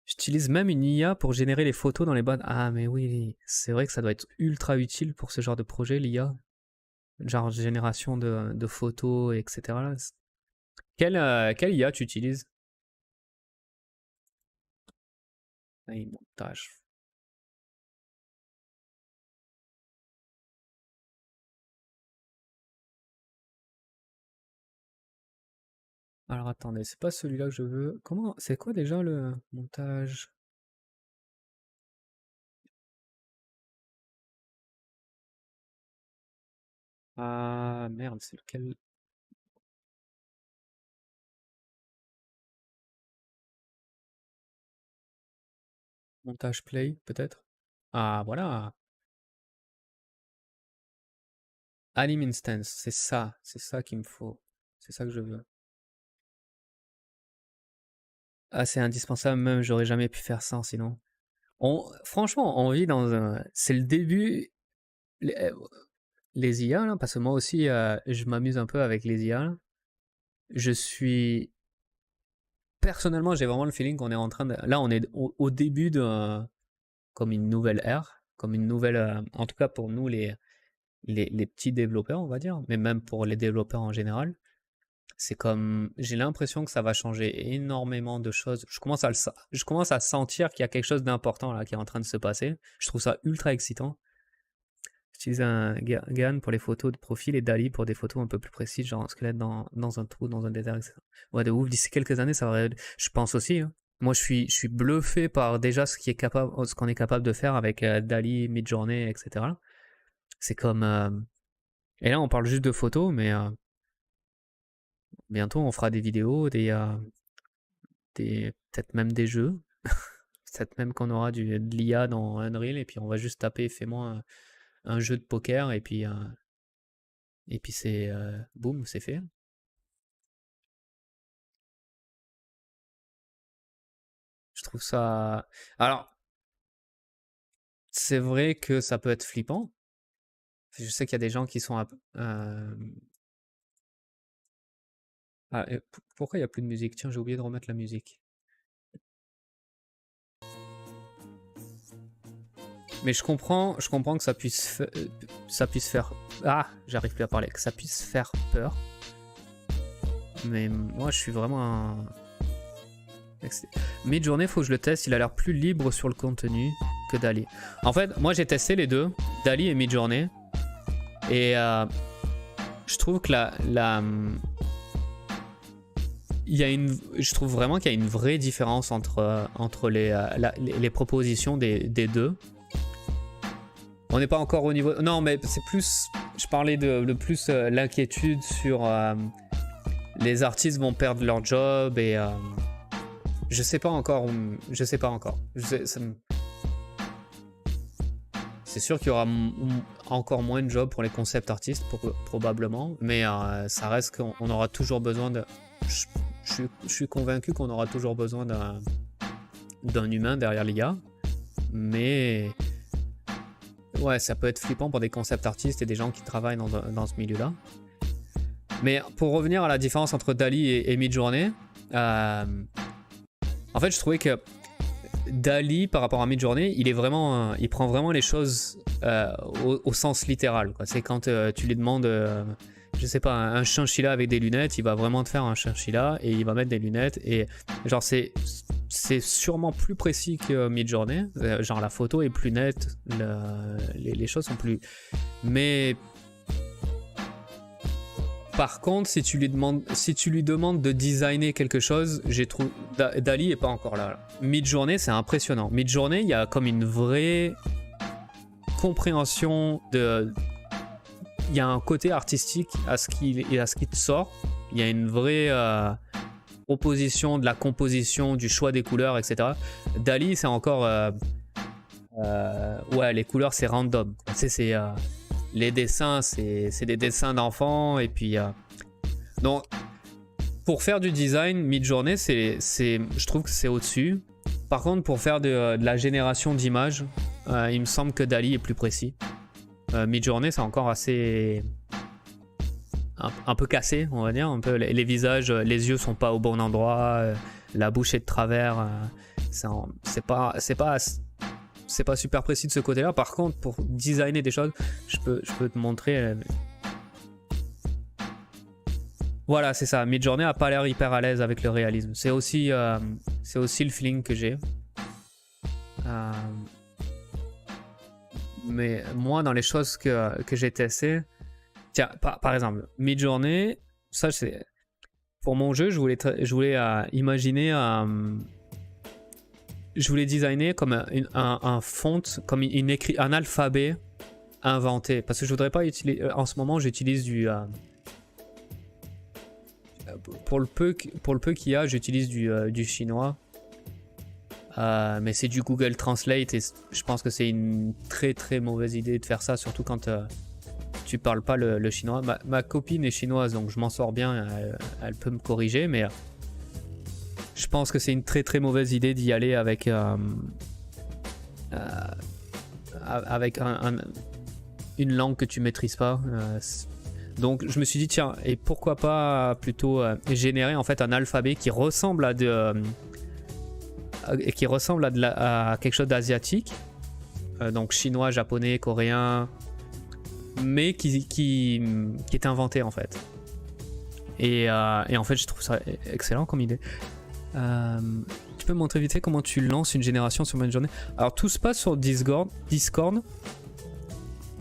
J'utilise même une IA pour générer les photos dans les bonnes. Ah mais oui, c'est vrai que ça doit être ultra utile pour ce genre de projet, l'IA. Genre génération de photos, etc. là. Quelle IA tu utilises? Ah, montage. Alors attendez, c'est pas celui-là que je veux. Comment? C'est quoi déjà le montage? Ah merde, c'est lequel? Montage play, peut-être? Ah voilà! Anime Instance, c'est ça qu'il me faut. C'est ça que je veux. Ah, c'est indispensable, même j'aurais jamais pu faire ça sinon. Franchement, on vit dans un. C'est le début. Les IA, là, parce que moi aussi, je m'amuse un peu avec les IA. Là. Je suis. Personnellement, j'ai vraiment le feeling qu'on est en train de. Là, on est au début de. Comme une nouvelle ère. Comme une nouvelle. En tout cas, pour nous, les petits développeurs, on va dire. Mais même pour les développeurs en général. C'est comme. J'ai l'impression que ça va changer énormément de choses. Je commence à sentir qu'il y a quelque chose d'important là qui est en train de se passer. Je trouve ça ultra excitant. J'utilise un GAN pour les photos de profil et Dali pour des photos un peu plus précises, genre un squelette dans un trou, dans un désert, etc. Ouais, de ouf, d'ici quelques années, ça va. Je pense aussi. Hein. Moi, je suis bluffé par déjà ce qu'on est capable de faire avec Dali, Midjourney, etc. C'est comme. Et là, on parle juste de photos, mais bientôt, on fera des vidéos, peut-être même des jeux. Peut-être même qu'on aura de l'IA dans Unreal et puis on va juste taper fais-moi un jeu de poker et puis c'est boum, c'est fait. Je trouve ça. Alors, c'est vrai que ça peut être flippant. Je sais qu'il y a des gens qui sont. Pourquoi il n'y a plus de musique? Tiens, j'ai oublié de remettre la musique. Mais je comprends que ça puisse faire. Ah, j'arrive plus à parler. Que ça puisse faire peur. Mais moi, je suis vraiment un. Midjourney, faut que je le teste. Il a l'air plus libre sur le contenu que Dali. En fait, moi, j'ai testé les deux, Dali et Midjourney. Et je trouve que je trouve vraiment qu'il y a une vraie différence entre les propositions des deux. On n'est pas encore au niveau. Non, mais c'est plus. Je parlais de plus l'inquiétude sur les artistes vont perdre leur job et je sais pas encore. C'est sûr qu'il y aura encore moins de jobs pour les concept artistes probablement, mais ça reste qu'on aura toujours besoin de. Je suis convaincu qu'on aura toujours besoin d'un humain derrière l'IA, mais ouais, ça peut être flippant pour des concept artistes et des gens qui travaillent dans ce milieu-là. Mais pour revenir à la différence entre Dali et Midjourney, en fait, je trouvais que Dali, par rapport à Midjourney, il prend vraiment les choses au sens littéral. C'est quand tu lui demandes, je sais pas, un chinchilla avec des lunettes, il va vraiment te faire un chinchilla et il va mettre des lunettes. Et genre, c'est sûrement plus précis que Midjourney. Genre, la photo est plus nette, les choses sont plus. Mais. Par contre, si tu lui demandes de designer quelque chose, j'ai trouvé Dali est pas encore là. Midjourney, c'est impressionnant. Midjourney, il y a comme une vraie compréhension de. Il y a un côté artistique à ce qui te sort. Il y a une vraie proposition de la composition, du choix des couleurs, etc. Dali, c'est encore. Ouais, les couleurs, c'est random. C'est. Les dessins, c'est des dessins d'enfants. Et puis, donc, pour faire du design, Midjourney, je trouve que c'est au-dessus. Par contre, pour faire de la génération d'images, il me semble que Dali est plus précis. Midjourney, c'est encore assez. Un peu cassé, on va dire. Un peu, les visages, les yeux sont pas au bon endroit. La bouche est de travers. C'est pas super précis de ce côté-là. Par contre, pour designer des choses, je peux te montrer. Voilà, c'est ça. Midjourney a pas l'air hyper à l'aise avec le réalisme. C'est aussi le feeling que j'ai. Mais moi, dans les choses que j'ai testées, tiens, par exemple, Midjourney, ça c'est pour mon jeu, je voulais imaginer. Je voulais designer comme un font, comme un alphabet inventer. Parce que je voudrais pas utiliser... en ce moment, j'utilise du... pour le peu qu'il y a, j'utilise du chinois. Mais c'est du Google Translate et je pense que c'est une très très mauvaise idée de faire ça, surtout quand tu parles pas le chinois. Ma copine est chinoise, donc je m'en sors bien, elle peut me corriger, mais je pense que c'est une très très mauvaise idée d'y aller avec une langue que tu maîtrises pas. Donc je me suis dit tiens, et pourquoi pas plutôt générer en fait un alphabet qui ressemble à à quelque chose d'asiatique, donc chinois, japonais, coréen, mais qui est inventé en fait. Et en fait je trouve ça excellent comme idée. Tu peux me montrer vite fait comment tu lances une génération sur une journée? Alors tout se passe sur Discord.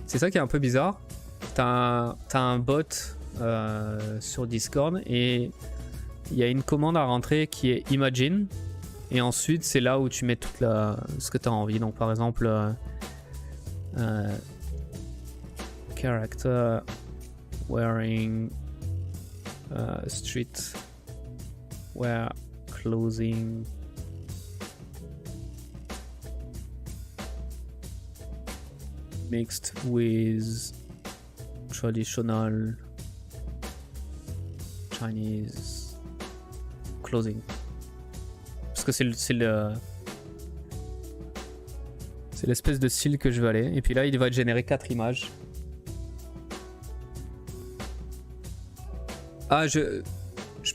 C'est ça qui est un peu bizarre. T'as un bot sur Discord et il y a une commande à rentrer qui est Imagine. Et ensuite c'est là où tu mets toute ce que tu as envie. Donc par exemple character wearing street wear clothing mixed with traditional Chinese clothing. Parce que c'est l'espèce de style que je veux aller. Et puis là, il va générer 4 images. Ah, je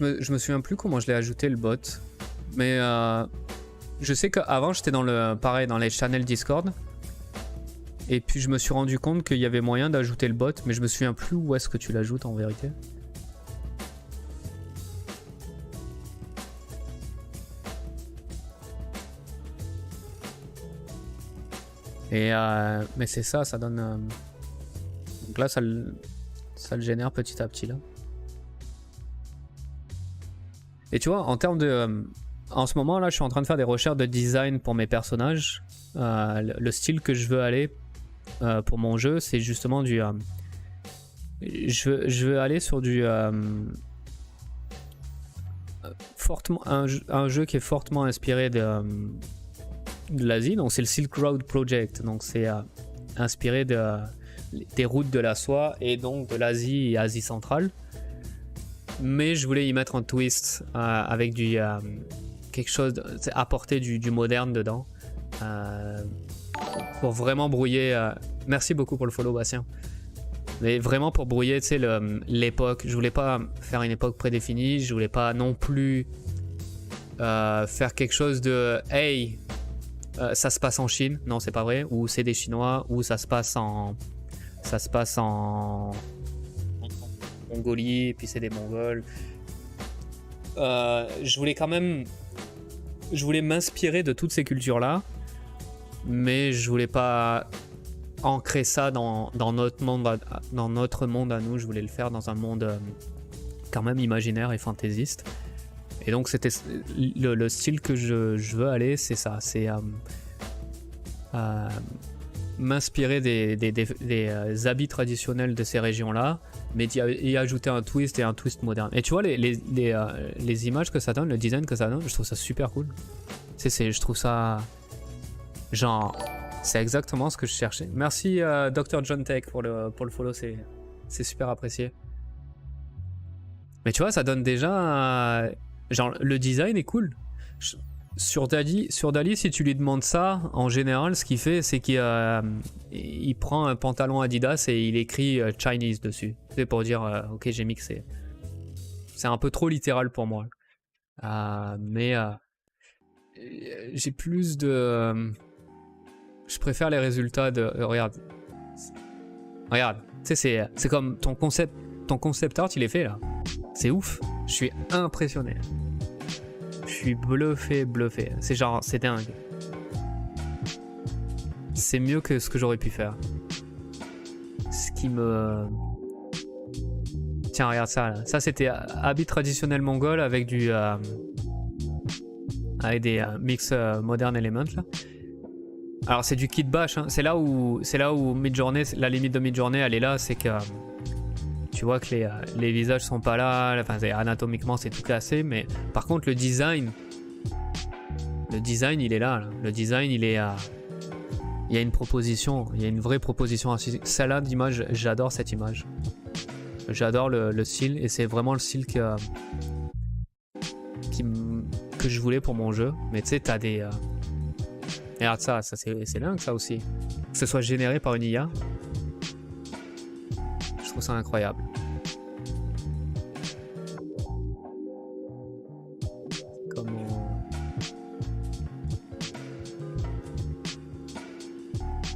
me souviens plus comment je l'ai ajouté le bot. Mais je sais qu'avant, j'étais dans les channels Discord. Et puis je me suis rendu compte qu'il y avait moyen d'ajouter le bot, mais je me souviens plus où est-ce que tu l'ajoutes en vérité. Et mais c'est ça, ça donne... Donc là, ça le génère petit à petit là. Et tu vois, en termes de... en ce moment là, je suis en train de faire des recherches de design pour mes personnages. Le style que je veux aller pour mon jeu, c'est justement du... je veux aller sur du... fortement, un jeu qui est fortement inspiré de l'Asie. Donc c'est le SILKROAD Project. Donc c'est inspiré des routes de la soie et donc de l'Asie et Asie centrale. Mais je voulais y mettre un twist avec du quelque chose, apporter du moderne dedans. Pour vraiment brouiller... merci beaucoup pour le follow, Bastien. Mais vraiment pour brouiller, tu sais, l'époque. Je voulais pas faire une époque prédéfinie. Je voulais pas non plus faire quelque chose de... Hey, ça se passe en Chine. Non, c'est pas vrai. Ou c'est des Chinois. Ou ça se passe en Mongolie. Et puis c'est des Mongols. Je voulais quand même... Je voulais m'inspirer de toutes ces cultures-là. Mais je voulais pas ancrer ça dans notre monde à nous. Je voulais le faire dans un monde quand même imaginaire et fantaisiste. Et donc c'était le style que je veux aller, c'est ça, c'est m'inspirer des habits traditionnels de ces régions-là, mais y ajouter un twist et un twist moderne. Et tu vois les images que ça donne, le design que ça donne, je trouve ça super cool. Je trouve ça genre, c'est exactement ce que je cherchais. Merci Dr John Tech pour le follow, c'est super apprécié. Mais tu vois, ça donne déjà genre le design est cool. Sur Dali, si tu lui demandes ça, en général, ce qu'il fait, c'est qu'il prend un pantalon Adidas et il écrit Chinese dessus. C'est pour dire, ok, j'ai mixé. C'est un peu trop littéral pour moi. Mais j'ai plus de... je préfère les résultats de... regarde. Tu sais, c'est comme ton concept art, il est fait là. C'est ouf. Je suis impressionné. Je suis bluffé. C'est genre, c'est dingue. C'est mieux que ce que j'aurais pu faire. Ce qui me... Tiens, regarde ça là. Ça, c'était habit traditionnel mongol avec du... avec des mix modern element là. Alors c'est du kit bash, hein. C'est là où Midjourney, la limite de Midjourney, elle est là, c'est que tu vois que les visages sont pas là, enfin anatomiquement c'est tout cassé, mais par contre le design il est là. Le design il y a une proposition, il y a une vraie proposition. Celle-là d'image, j'adore cette image. J'adore le style et c'est vraiment le style que je voulais pour mon jeu. Mais tu sais, t'as des... Regarde ça c'est dingue ça aussi. Que ce soit généré par une IA. Je trouve ça incroyable. Comment...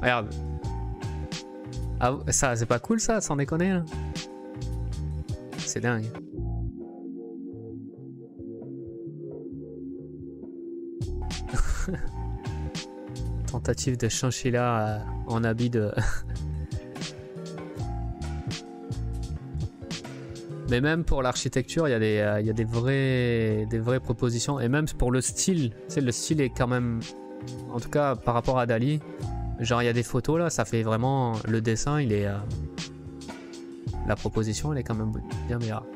Regarde. Ah, ça, c'est pas cool ça, sans déconner là. C'est dingue. Tentative de chinchilla en habit de... Mais même pour l'architecture, il y a des vraies propositions. Et même pour le style, tu sais, le style est quand même... En tout cas, par rapport à Dali, genre il y a des photos là, ça fait vraiment... Le dessin, il est... La proposition, elle est quand même bien meilleure.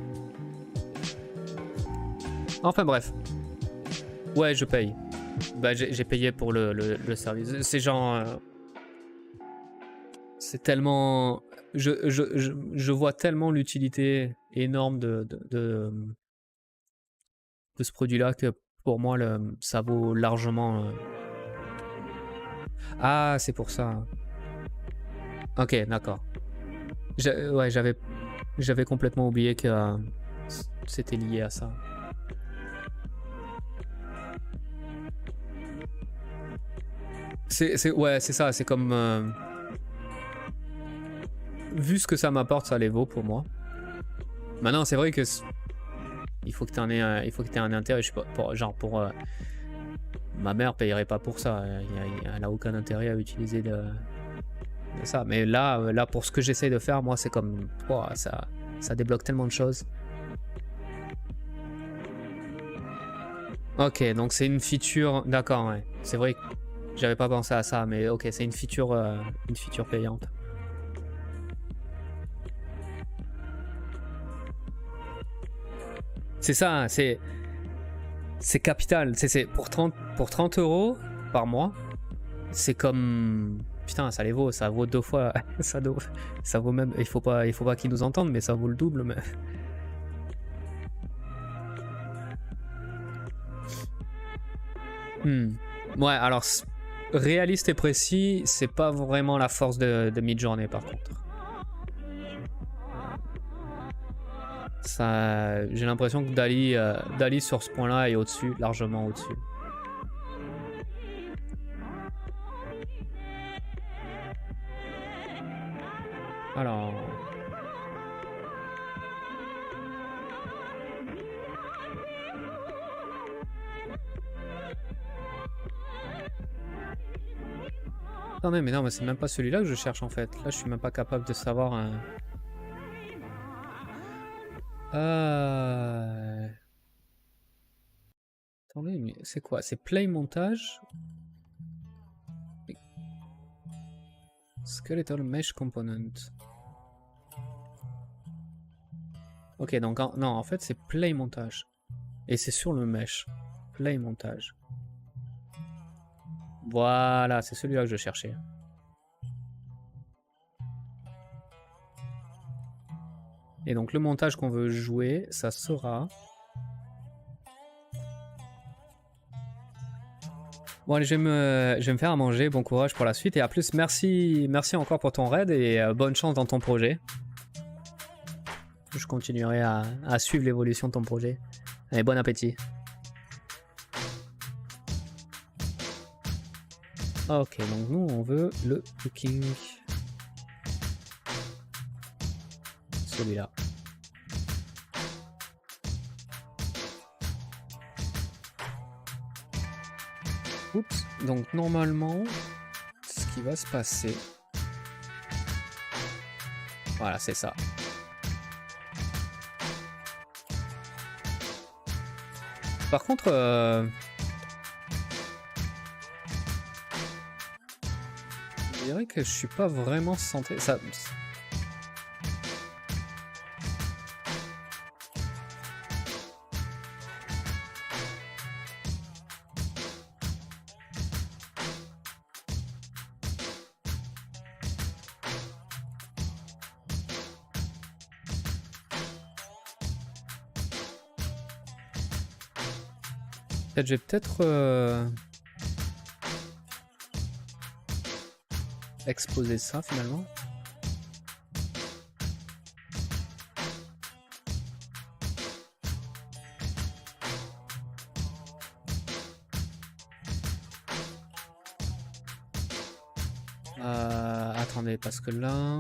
Enfin bref. Ouais, je paye. Bah, j'ai payé pour le service. C'est genre... c'est tellement... Je vois tellement l'utilité énorme de ce produit-là que pour moi, ça vaut largement... Ah, c'est pour ça. Ok, d'accord. Ouais, j'avais complètement oublié que c'était lié à ça. Ouais, c'est ça, c'est comme... vu ce que ça m'apporte, ça les vaut pour moi. Maintenant, c'est vrai que il faut que tu aies un intérêt. Je sais pas, pour ma mère payerait pas pour ça. Elle a aucun intérêt à utiliser de ça. Mais là, pour ce que j'essaye de faire, moi, c'est comme... Oh, ça débloque tellement de choses. Ok, donc c'est une feature... D'accord, ouais. C'est vrai que j'avais pas pensé à ça, mais ok, c'est une feature payante. C'est ça, c'est capital. C'est pour 30 € par mois, c'est comme... Putain, ça les vaut, ça vaut 2 fois. ça vaut même... Il faut pas qu'ils nous entendent, mais ça vaut le double. Mais... Ouais, alors... Réaliste et précis, c'est pas vraiment la force de Midjourney par contre. J'ai l'impression que Dali sur ce point-là est au-dessus, largement au-dessus. Alors... Attendez, mais non, mais c'est même pas celui-là que je cherche en fait. Là, je suis même pas capable de savoir... Attendez, mais c'est quoi? C'est Play Montage? Skeletal Mesh Component. Ok, donc non, en fait c'est Play Montage. Et c'est sur le Mesh. Play Montage. Voilà, c'est celui-là que je cherchais. Et donc le montage qu'on veut jouer, ça sera... Bon allez, je vais me faire à manger, bon courage pour la suite et à plus. Merci encore pour ton raid et bonne chance dans ton projet. Je continuerai à suivre l'évolution de ton projet. Allez, bon appétit. Ok, donc nous on veut le cooking. Celui-là. Oups, donc normalement, ce qui va se passer... Voilà, c'est ça. Par contre... dirait que je suis pas vraiment centré. Ça... Je vais peut-être exposer ça finalement. Attendez, parce que là...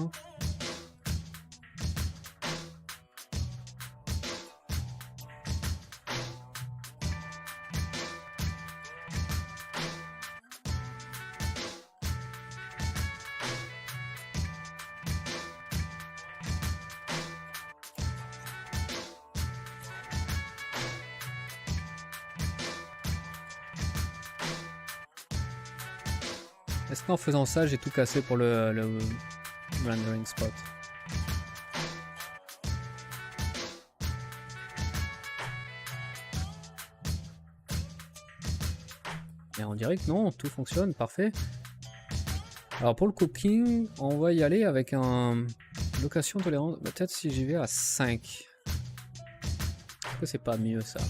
Est-ce qu'en faisant ça, j'ai tout cassé pour le rendering spot? Et on dirait que non, tout fonctionne, parfait. Alors pour le cooking, on va y aller avec un location tolérante. Peut-être si j'y vais à 5. Est-ce que c'est pas mieux ça?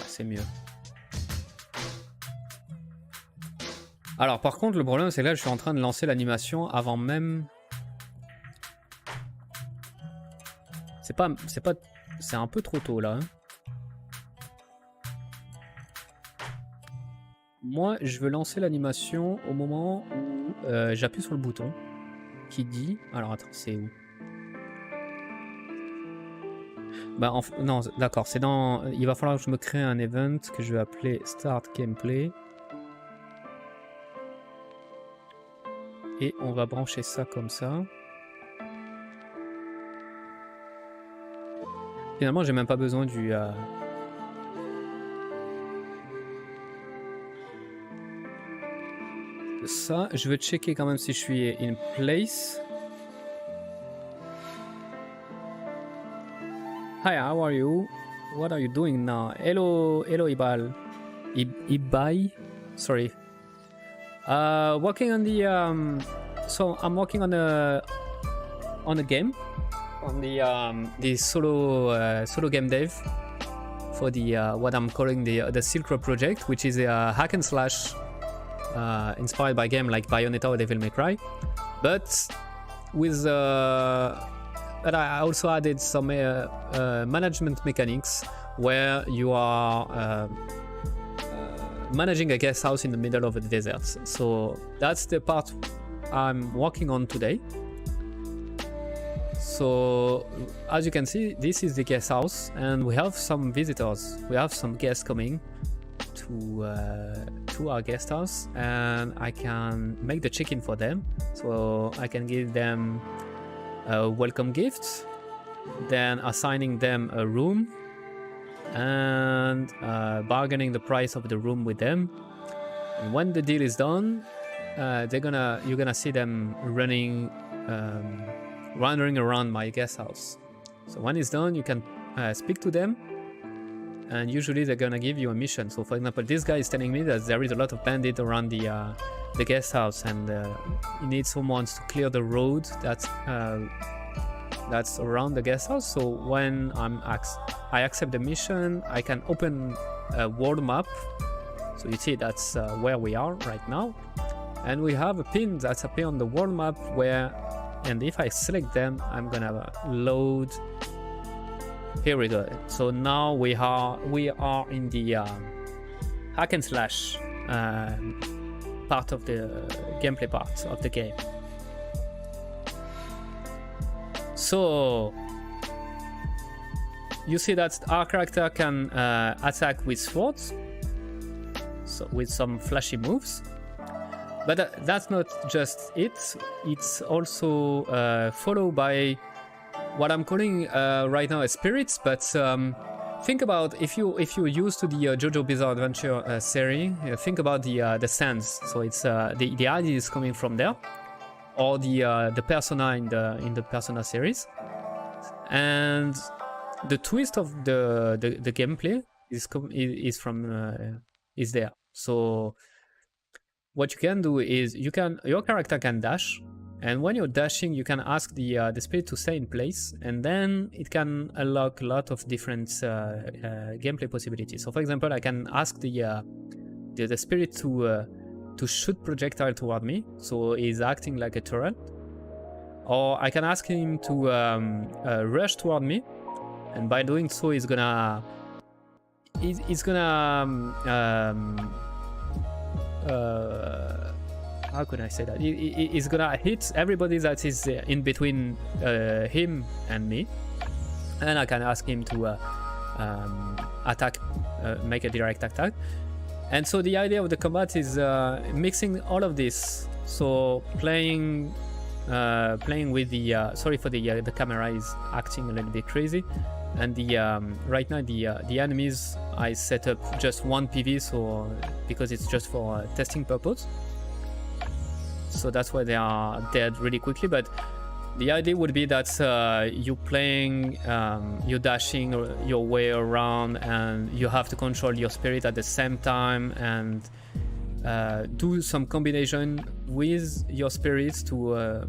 C'est mieux. Alors par contre le problème c'est que là je suis en train de lancer l'animation avant même. C'est un peu trop tôt là. Hein. Moi je veux lancer l'animation au moment où j'appuie sur le bouton qui dit. Alors attends, c'est où? Bah, non, d'accord, c'est dans... Il va falloir que je me crée un event que je vais appeler Start Gameplay. Et on va brancher ça comme ça. Finalement, j'ai même pas besoin du... Ça, je veux checker quand même si je suis in place. Hi, how are you? What are you doing now? Hello, hello, Ibal. Ibai? Sorry. Working on the so I'm working on a game, on the solo game dev for the what I'm calling the SILKROAD project, which is a hack and slash inspired by game like Bayonetta or Devil May Cry, but with but I also added some management mechanics where you are managing a guest house in the middle of the desert. So that's the part I'm working on today. So as you can see, this is the guest house and we have some visitors. We have some guests coming to our guest house and I can make the check-in for them. So I can give them a welcome gift, then assigning them a room and bargaining the price of the room with them. And when the deal is done, you're gonna see them wandering around my guest house. So when it's done, you can speak to them, and usually they're gonna give you a mission. So for example, this guy is telling me that there is a lot of bandits around the guest house, and he needs someone to clear the road that's around the guest house. So when I accept the mission, I can open a world map. So you see that's where we are right now, and we have a pin that's appear on the world map where, and if I select them, I'm gonna load. Here we go. So now we are in the hack and slash part of the gameplay part of the game. So you see that our character can attack with swords, so with some flashy moves. But that's not just it. It's also followed by what I'm calling right now is spirits, but think about if you're used to the JoJo Bizarre Adventure series, think about the sands. So it's the idea is coming from there, or the persona in the Persona series, and the twist of the gameplay is there. So what you can do is your character can dash, and when you're dashing, you can ask the spirit to stay in place, and then it can unlock a lot of different gameplay possibilities. So, for example, I can ask the spirit to shoot projectile toward me, so he's acting like a turret, or I can ask him to rush toward me, and by doing so, he's gonna how can I say that? He's gonna hit everybody that is in between him and me, and I can ask him to attack, make a direct attack. And so the idea of the combat is mixing all of this. So playing with the sorry for the camera is acting a little bit crazy, and the right now the enemies I set up just one PV, so because it's just for testing purpose. So that's why they are dead really quickly. But the idea would be that you're playing, you're dashing your way around, and you have to control your spirit at the same time, and do some combination with your spirits to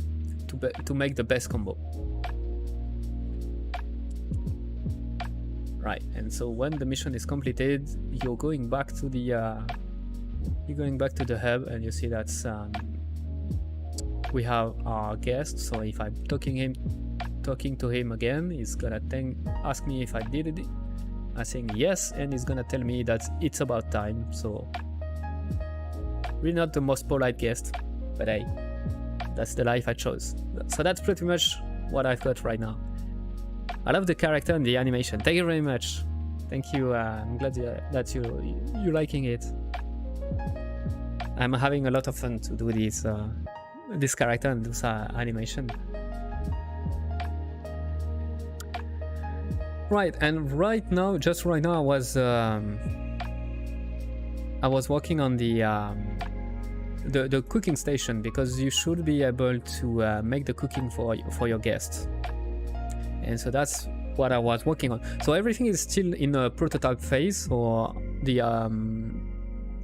make the best combo. Right, and so when the mission is completed, you're going back to the hub, and you see that we have our guest. So if I'm talking to him again, he's gonna ask me if I did it. I'm saying yes, and he's gonna tell me that it's about time. So really not the most polite guest, but hey, that's the life I chose. So that's pretty much what I've got right now. I love the character and the animation. Thank you very much. Thank you. I'm glad that you're liking it. I'm having a lot of fun to do this character and this animation. Right, and just right now, I was working on the cooking station, because you should be able to make the cooking for your guests. And so that's what I was working on. So everything is still in a prototype phase. Or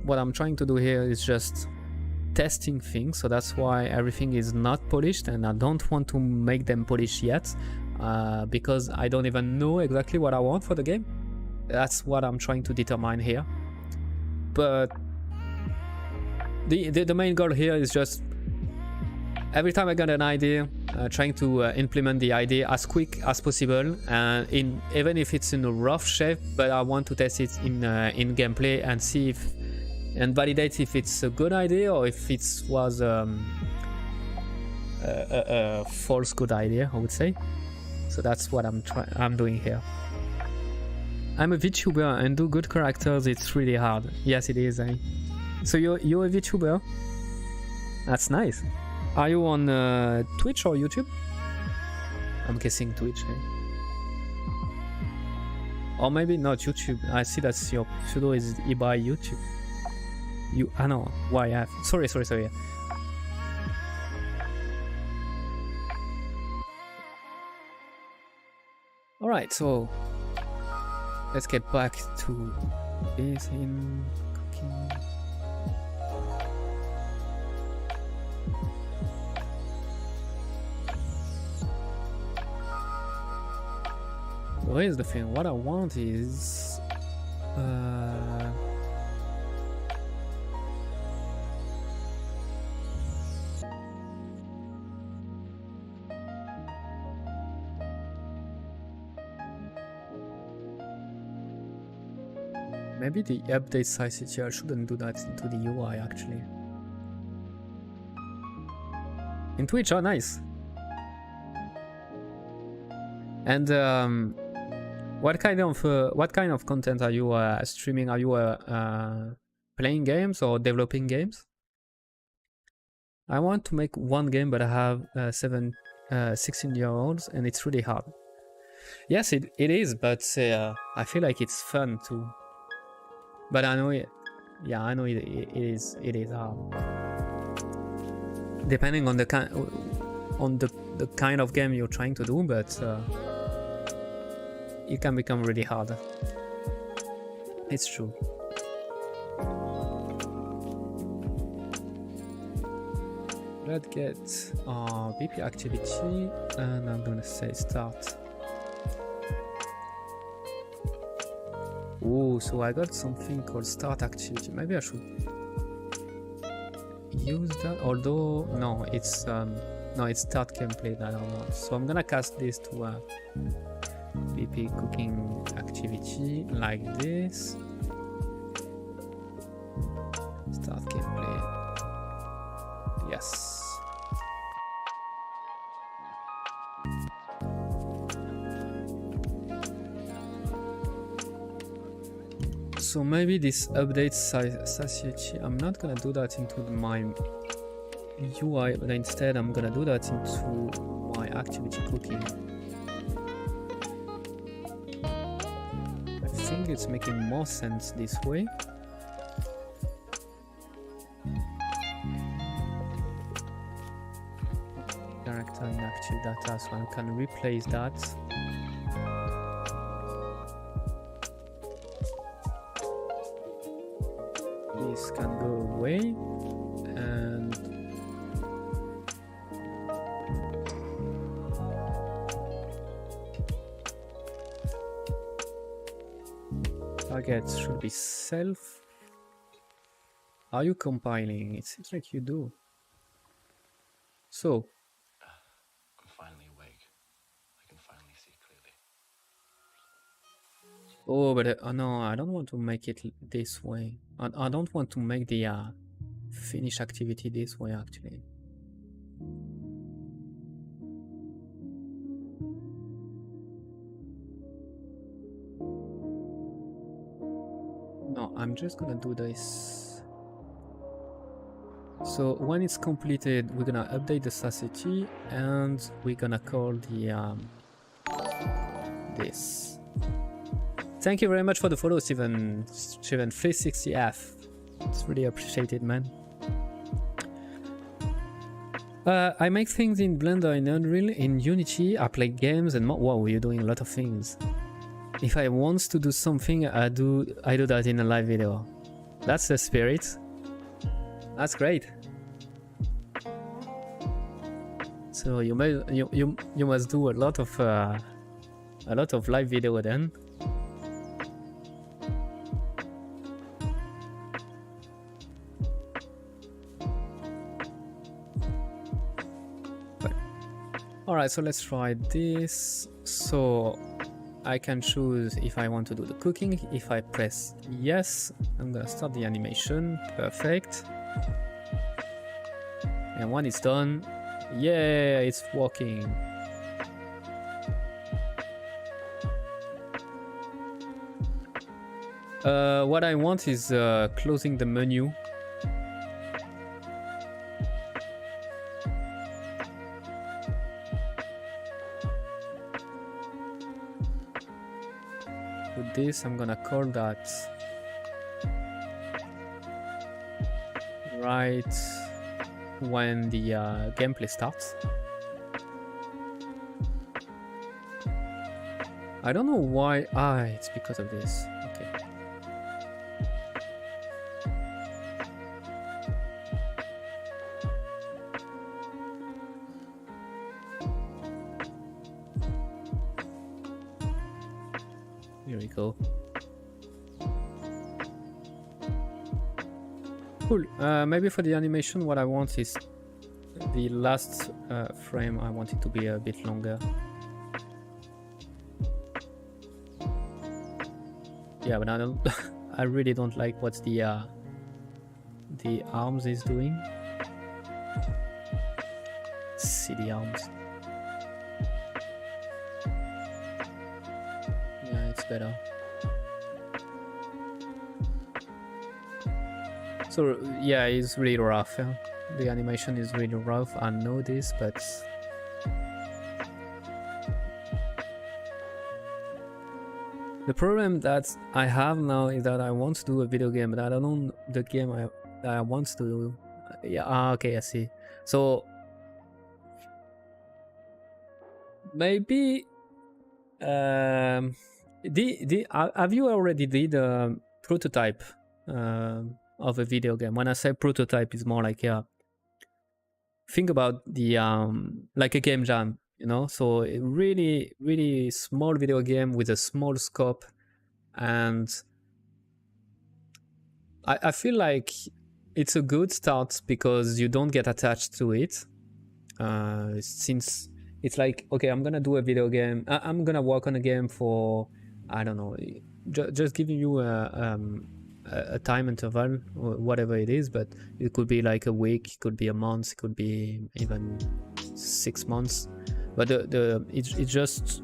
what I'm trying to do here is just testing things. So that's why everything is not polished, and I don't want to make them polished yet, because I don't even know exactly what I want for the game. That's what I'm trying to determine here. But the main goal here is just every time I got an idea, trying to implement the idea as quick as possible, even if it's in a rough shape, but I want to test it in gameplay and see and validate if it's a good idea or if it was a false good idea, I would say. So that's what I'm doing here. I'm a VTuber, and do good characters, it's really hard. Yes, it is. So you're a VTuber? That's nice. Are you on Twitch or YouTube? I'm guessing Twitch. Or maybe not YouTube. I see that your pseudo is by YouTube. I know why I have. Sorry. Alright, so let's get back to this in cooking. So here's the thing, what I want is maybe the update size here shouldn't do that into the UI actually. In Twitch, oh nice. And what kind of content are you streaming? Are you playing games or developing games? I want to make one game, but I have 16-year-olds, and it's really hard. Yes, it is, but I feel like it's fun too. But I know it. Yeah, I know it is hard. Depending on the kind of game you're trying to do, but it can become really hard. It's true. Let's get BP activity, and I'm gonna say start. Oh, so I got something called start activity. Maybe I should use that. Although no, it's start gameplay. I don't know. So I'm gonna cast this to BP cooking activity like this. Start gameplay. Yes. So maybe this updates satiety. I'm not gonna do that into my UI, but instead I'm gonna do that into my activity cooking. I think it's making more sense this way. Character inactive data, so I can replace that. This can go away, and target should be self. Are you compiling? It seems like you do. So I'm finally awake. I can finally see clearly. oh, but no, I don't want to make it this way. I don't want to make the finish activity this way, actually. No, I'm just gonna do this. So when it's completed, we're gonna update the satiety, and we're gonna call the this. Thank you very much for the follow, Steven 360F. It's really appreciated, man. I make things in Blender, in Unreal, in Unity. I play games and more. Wow, you're doing a lot of things. If I want to do something, I do that in a live video. That's the spirit. That's great. So you must do a lot of live video then. Alright, so let's try this. So I can choose if I want to do the cooking. If I press yes, I'm gonna start the animation. Perfect. And when it's done, yeah, it's working. What I want is closing the menu. With this, I'm gonna call that right when the gameplay starts. I don't know why. It's because of this. Okay. Here we go. Cool. Maybe for the animation, what I want is the last frame. I want it to be a bit longer. Yeah, but I don't. I really don't like what the arms is doing. Silly arms. Yeah, it's better. So yeah, it's really rough. Yeah? The animation is really rough. I know this, but The problem that I have now is that I want to do a video game, but I don't know the game that I want to do. Yeah, okay, I see. So maybe have you already did a prototype of a video game? When I say prototype, it's more like think about the like a game jam, you know, so a really small video game with a small scope. And I feel like it's a good start because you don't get attached to it, since it's like, okay, I'm gonna do a video game, I'm gonna work on a game for, I don't know, just giving you a time interval, or whatever it is, but it could be like a week, it could be a month, it could be even 6 months. But it's just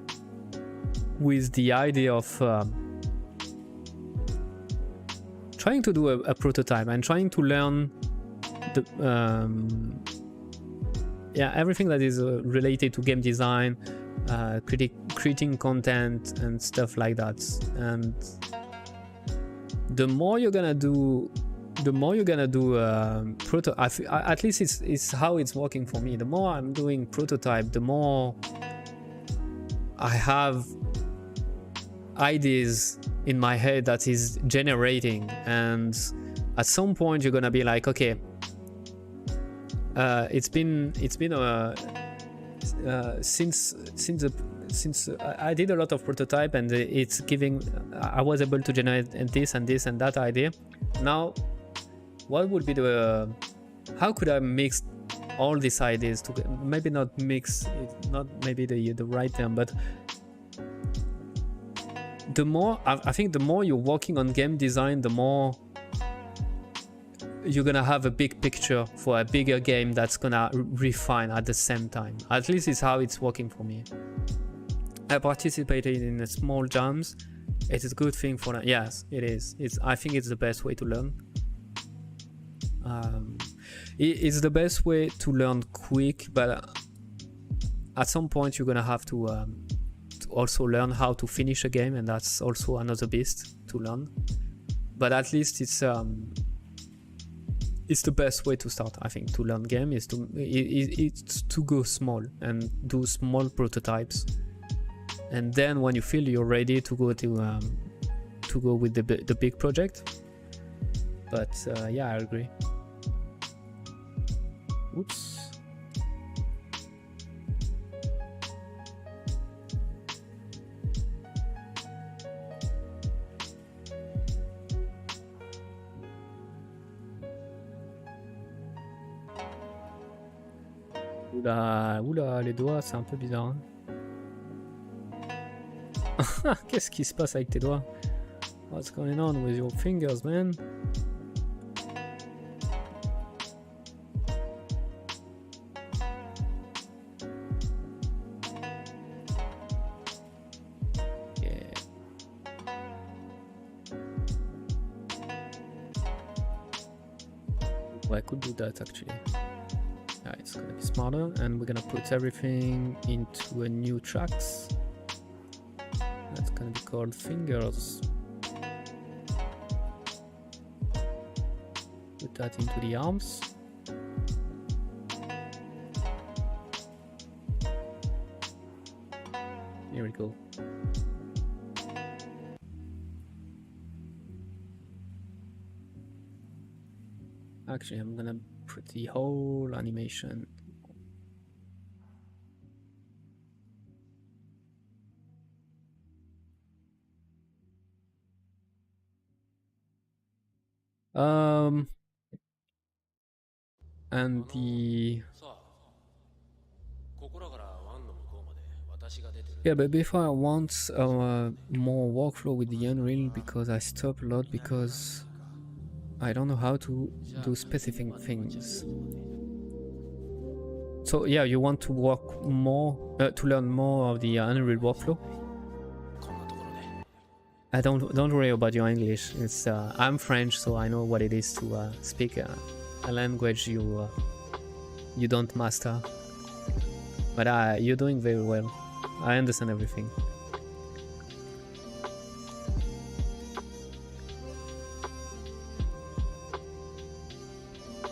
with the idea of trying to do a prototype and trying to learn the everything that is related to game design, creating content and stuff like that. And the more you're gonna do prototype, at least it's how it's working for me. The more I'm doing prototype, the more I have ideas in my head that is generating, and at some point you're gonna be like, okay, it's been since I did a lot of prototype, and it's giving, I was able to generate this and this and that idea. Now what would be how could I mix all these ideas together? Maybe not mix, it's not maybe the right term, but the more I think the more you're working on game design, the more you're gonna have a big picture for a bigger game that's gonna refine at the same time. At least it's how it's working for me. I participated in the small jams. It is a good thing for that. Yes, it is. I think it's the best way to learn. It's the best way to learn quick, but at some point you're gonna have to also learn how to finish a game, and that's also another beast to learn. But at least it's the best way to start, I think, to learn game is to go small and do small prototypes, and then when you feel you're ready to go with the big project. But yeah, I agree. Oops. Oula, les doigts, c'est un peu bizarre. Hein. Qu'est-ce qui se passe avec tes doigts? What's going on with your fingers, man? Yeah. Well, I could do that actually. It's gonna be smarter, and we're gonna put everything into a new tracks. That's gonna be called fingers. Put that into the arms. Here we go. Actually, I'm gonna put the whole animation. And the but before I want more workflow with the Unreal, because I stop a lot because I don't know how to do specific things. So yeah, you want to work more, to learn more of the Unreal workflow. I don't worry about your English. It's I'm French, so I know what it is to speak a language you don't master. But you're doing very well. I understand everything.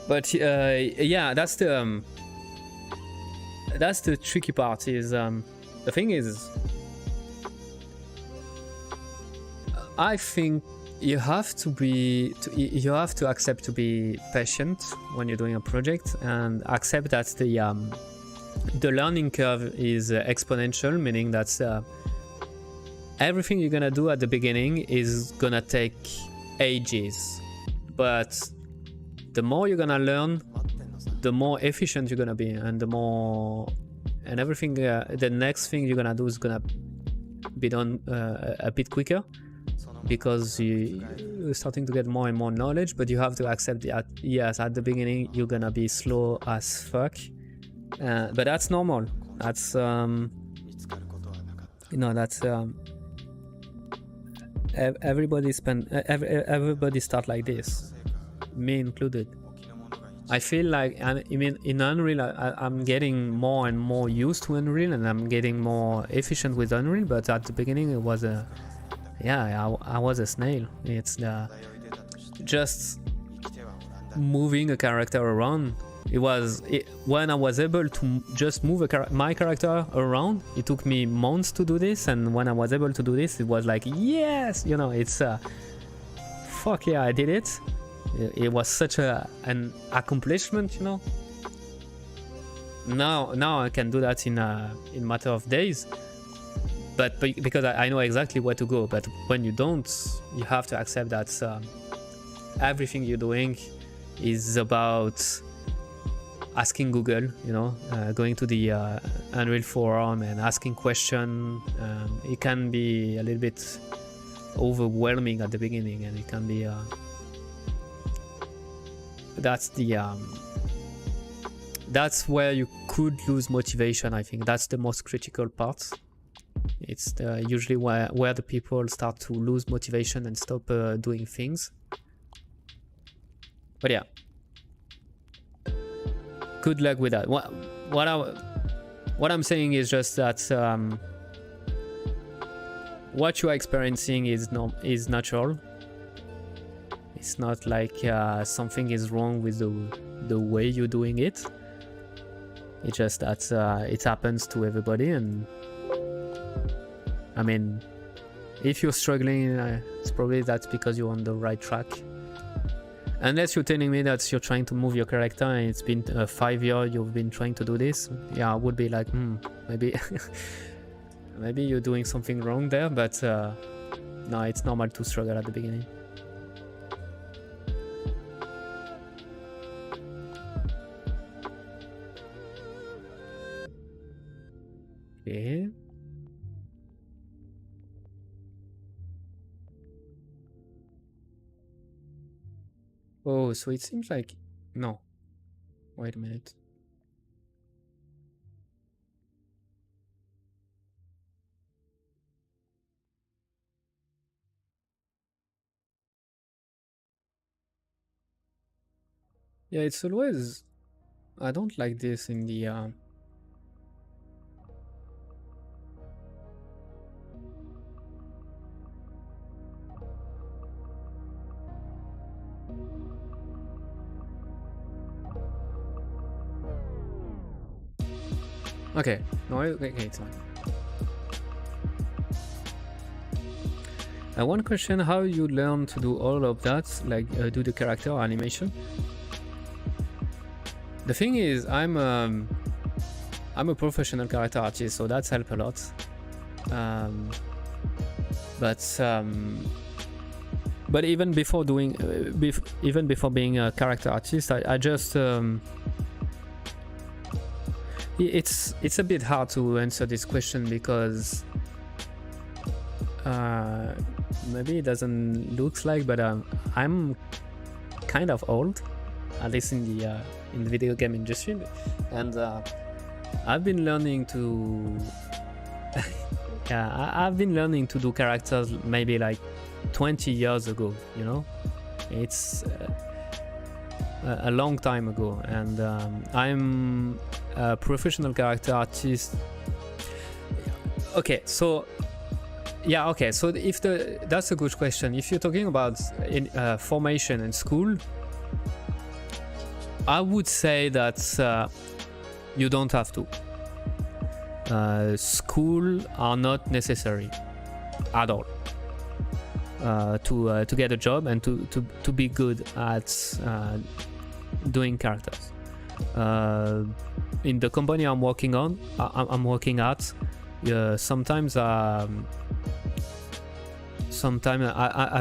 But yeah, that's the tricky part. Is the thing is, I think you have to accept to be patient when you're doing a project, and accept that the learning curve is exponential, meaning that everything you're gonna do at the beginning is gonna take ages, but the more you're gonna learn, the more efficient you're gonna be, and the more and everything the next thing you're gonna do is gonna be done a bit quicker, because you're starting to get more and more knowledge. But you have to accept that yes, at the beginning you're gonna be slow as fuck, but that's normal. That's that's everybody start like this, me included. I feel like, in Unreal, I'm getting more and more used to Unreal, and I'm getting more efficient with Unreal. But at the beginning, it was I was a snail. It's just moving a character around. When I was able to just move my character around, it took me months to do this, and when I was able to do this, it was like, yes, it's fuck yeah, I did it. It was such an accomplishment, Now I can do that in matter of days, but because I know exactly where to go. But when you don't, you have to accept that everything you're doing is about asking Google, going to the Unreal forum and asking questions. It can be a little bit overwhelming at the beginning, and it can be that's where you could lose motivation. I think that's the most critical part. It's usually where the people start to lose motivation and stop doing things. But yeah, good luck with that. What I'm saying is just that what you are experiencing is natural. It's not like something is wrong with the way you're doing it. It's just that it happens to everybody, and if you're struggling, it's probably that's because you're on the right track. Unless you're telling me that you're trying to move your character and it's been 5 years you've been trying to do this, yeah, I would be like, maybe maybe you're doing something wrong there. But no, it's normal to struggle at the beginning. Okay. Oh, so it seems like... No. Wait a minute. Yeah, it's always... I don't like this in the... Okay, no, okay, it's fine. One question: how you learn to do all of that, like do the character animation? The thing is, I'm a professional character artist, so that's helped a lot. But even before doing, even before being a character artist, I just it's a bit hard to answer this question because maybe it doesn't look like, but I'm kind of old, at least in the video game industry, and I've been learning to I've been learning to do characters maybe like 20 years ago, it's a long time ago, and I'm a professional character artist. Okay, so yeah, okay, so if that's a good question. If you're talking about formation in school, I would say that you don't have to. School are not necessary at all to get a job and to be good at doing characters. In the company I'm working at, sometimes I've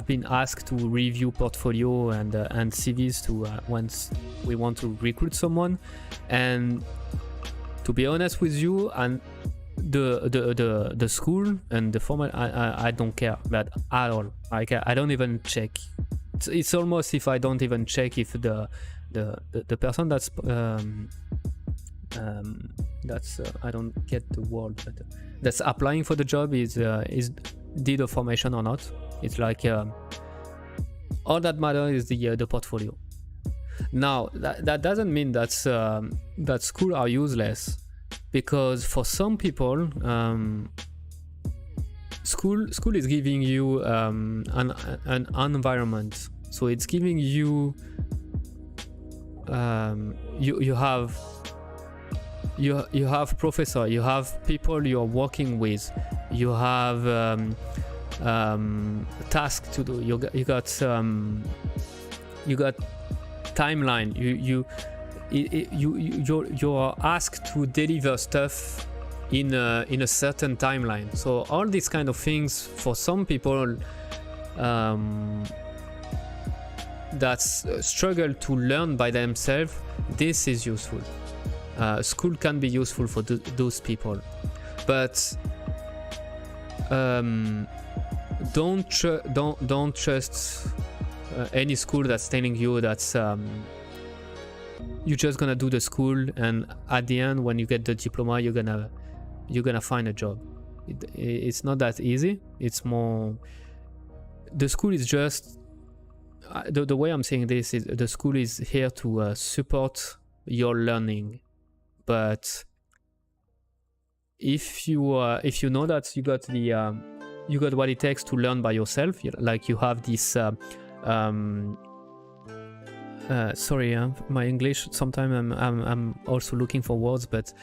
been asked to review portfolio and CVs to once we want to recruit someone, and to be honest with you, and the school and the format, I don't care about at all. I don't even check. It's almost if I don't even check if the person that's I don't get the word, but that's applying for the job is did a formation or not. It's like all that matters is the portfolio. Now that doesn't mean that school are useless, because for some people school is giving you an environment. So it's giving you you have professor, you have people you're working with, you have tasks to do, you got timeline, you're asked to deliver stuff in a certain timeline. So all these kind of things, for some people that struggle to learn by themselves, this is useful. School can be useful for those people, but don't trust any school that's telling you that you're just gonna do the school and at the end when you get the diploma you're gonna find a job. It's not that easy. It's more, the school is just the way I'm saying this is the school is here to support your learning, but if you know that you got what it takes to learn by yourself, like you have this sorry, my English sometimes I'm also looking for words, but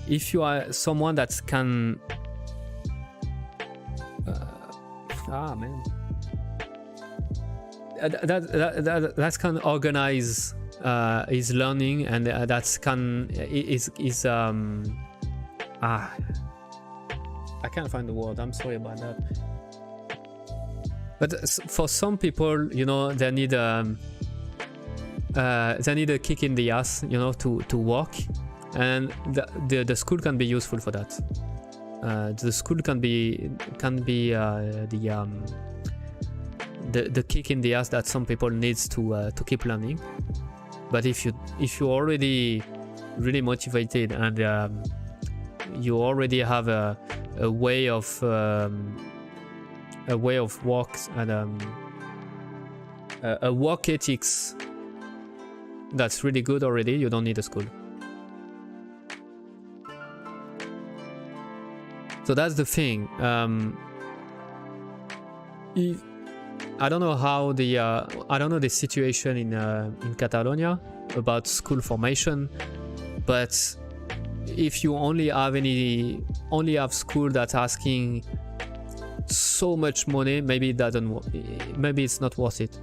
if you are someone that can that can organize his learning, and that can I can't find the word, I'm sorry about that. But for some people, they need a kick in the ass, to work, and the school can be useful for that. The school can be the kick in the ass that some people needs to keep learning. But if you're already really motivated and you already have a way of work and a work ethics that's really good already, you don't need a school. So that's the thing. I don't know how the situation in Catalonia about school formation, but if you only have school that's asking so much money, maybe it's not worth it.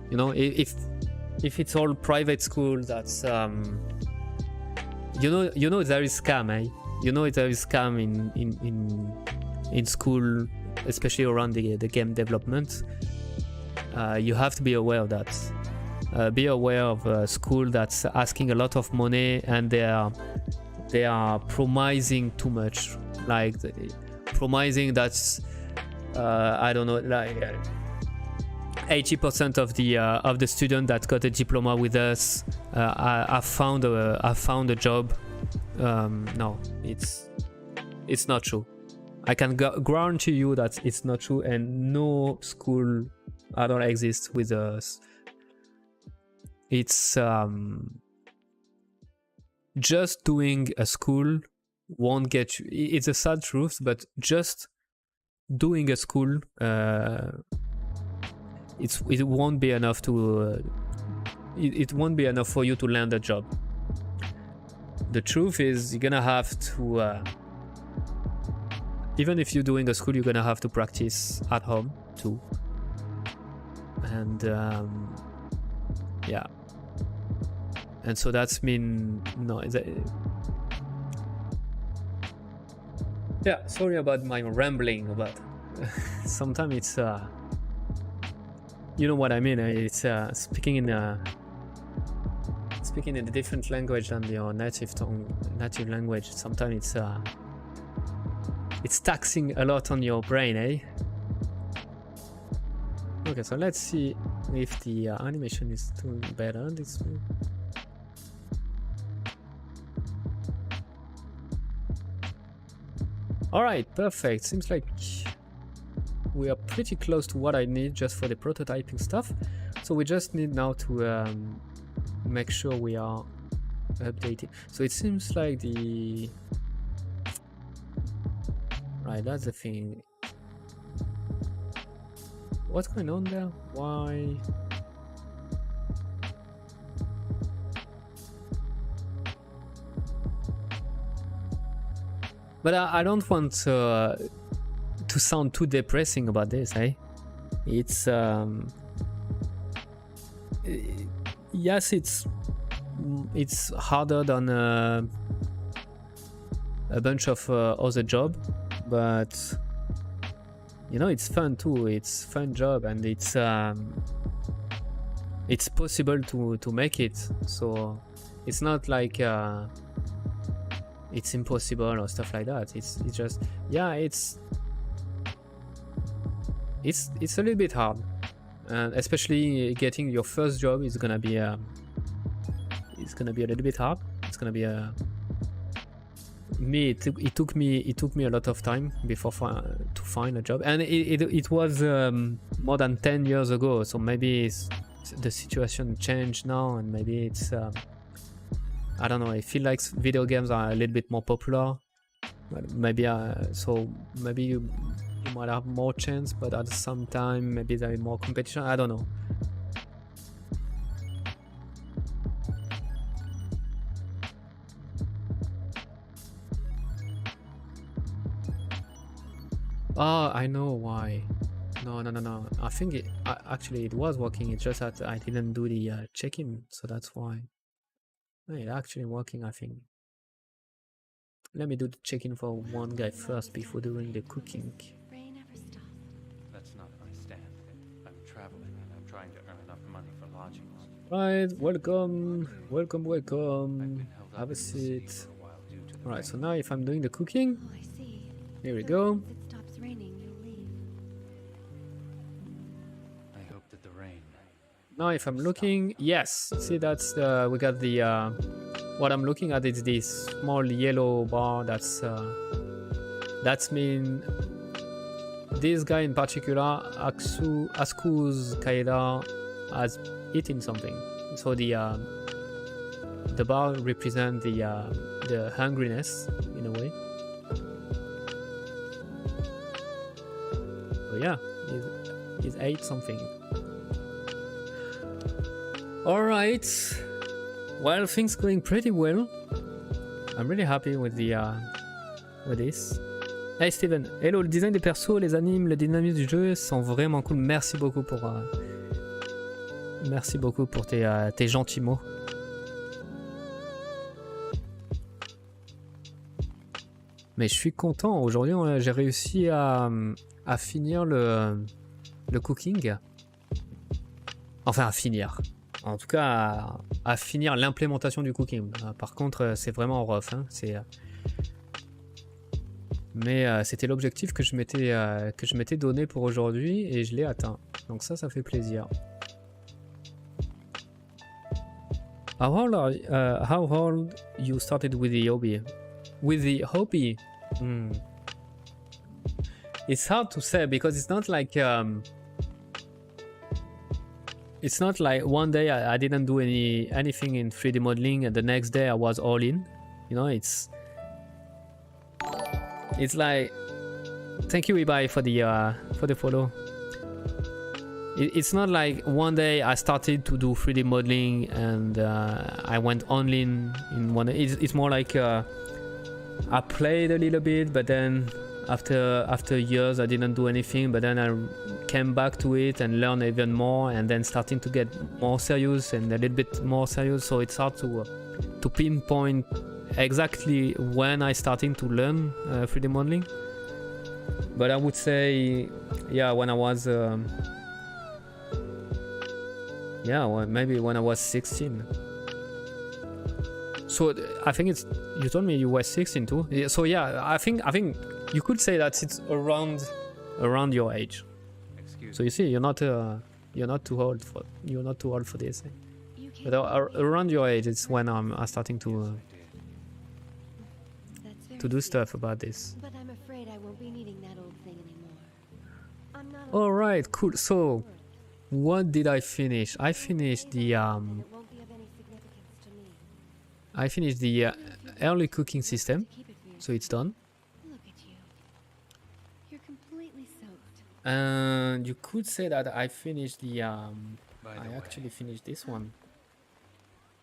If it's all private school, that's there is scam, eh? There is scam in school, especially around the game development. You have to be aware of that. Be aware of a school that's asking a lot of money and they are promising too much, like promising that's I don't know, like 80% of the student that got a diploma with us have found a job. No, it's not true. I can guarantee you that it's not true, and no school at all exists with us. It's just doing a school won't get you. It's a sad truth, but just doing a school, it won't be enough to it won't be enough for you to land a job. The truth is, you're gonna have to, even if you're doing a school, you're gonna have to practice at home too. And yeah, and so that's mean no. Yeah, sorry about my rambling, but sometimes it's you know what I mean. It's speaking in a different language than your native language. Sometimes it's taxing a lot on your brain, eh? Okay, so let's see if the animation is doing better this way. All right, perfect. Seems like we are pretty close to what I need just for the prototyping stuff. So we just need now to make sure we are updated. So it seems like the... Right, that's the thing. What's going on there? Why? But I don't want to sound too depressing about this, eh? It's yes, it's harder than a bunch of other job, but you know, it's fun too. It's fun job, and it's possible to make it. So it's not like it's impossible or stuff like that. It's just, yeah, it's a little bit hard, and especially getting your first job is gonna be a little bit hard. It's gonna be it took me a lot of time before to find a job, and it was more than 10 years ago. So maybe the situation changed now, and maybe it's I don't know. I feel like video games are a little bit more popular. Maybe so maybe you might have more chance, but at the same time maybe there is more competition. I don't know. Oh, I know why. No. I think actually it was working. It's just that I didn't do the check-in, so that's why. It's actually working, I think. Let me do the check-in for one guy first before doing the cooking. That's not my stand. I'm traveling and I'm trying to earn enough money for lodgings. Right, welcome. Have a seat. Alright, so now if I'm doing the cooking, here we go. I hope that the rain. Now if I'm looking, yes, see that's we got the what I'm looking at is this small yellow bar. That's mean this guy in particular, Askus Kaeda, has eaten something. So the bar represents the hungriness in a way. So yeah, he's ate something. Alright, well, things going pretty well. I'm really happy with this. Hey Steven, hello, le design des persos, les animes, le dynamisme du jeu sont vraiment cool. Merci beaucoup pour tes gentils mots. Mais je suis content, aujourd'hui j'ai réussi à finir le cooking. Enfin à finir. En tout cas, à finir l'implémentation du cooking. Par contre, c'est vraiment rough. Hein. Mais c'était l'objectif que je m'étais donné pour aujourd'hui et je l'ai atteint. Donc ça fait plaisir. How old you started with the hobby? With the hobby? It's hard to say because it's not like one day I didn't do anything in 3D modeling and the next day I was all in. You know, it's like, thank you Ibai for the follow. it's not like one day I started to do 3D modeling and I went only in one. It's more like I played a little bit, but then after years I didn't do anything, but then I came back to it and learned even more, and then starting to get more serious and a little bit more serious. So it's hard to pinpoint exactly when I started to learn 3D modeling. But I would say, yeah, when I was well, maybe when I was 16. So I think it's, you told me you were 16 too. Yeah, so yeah, I think you could say that it's around your age. So you see, you're not too old for this. But around your age, it's when I'm starting to do stuff about this. But I'm afraid I won't be needing that old thing anymore. I'm not. All right, cool. So, what did I finish? I finished the It won't be of any significance to me. I finished the early cooking system, Keep it for yourself. so it's done. Look at you. You're completely soaked. And you could say that I finished the By the I way, actually finished this one.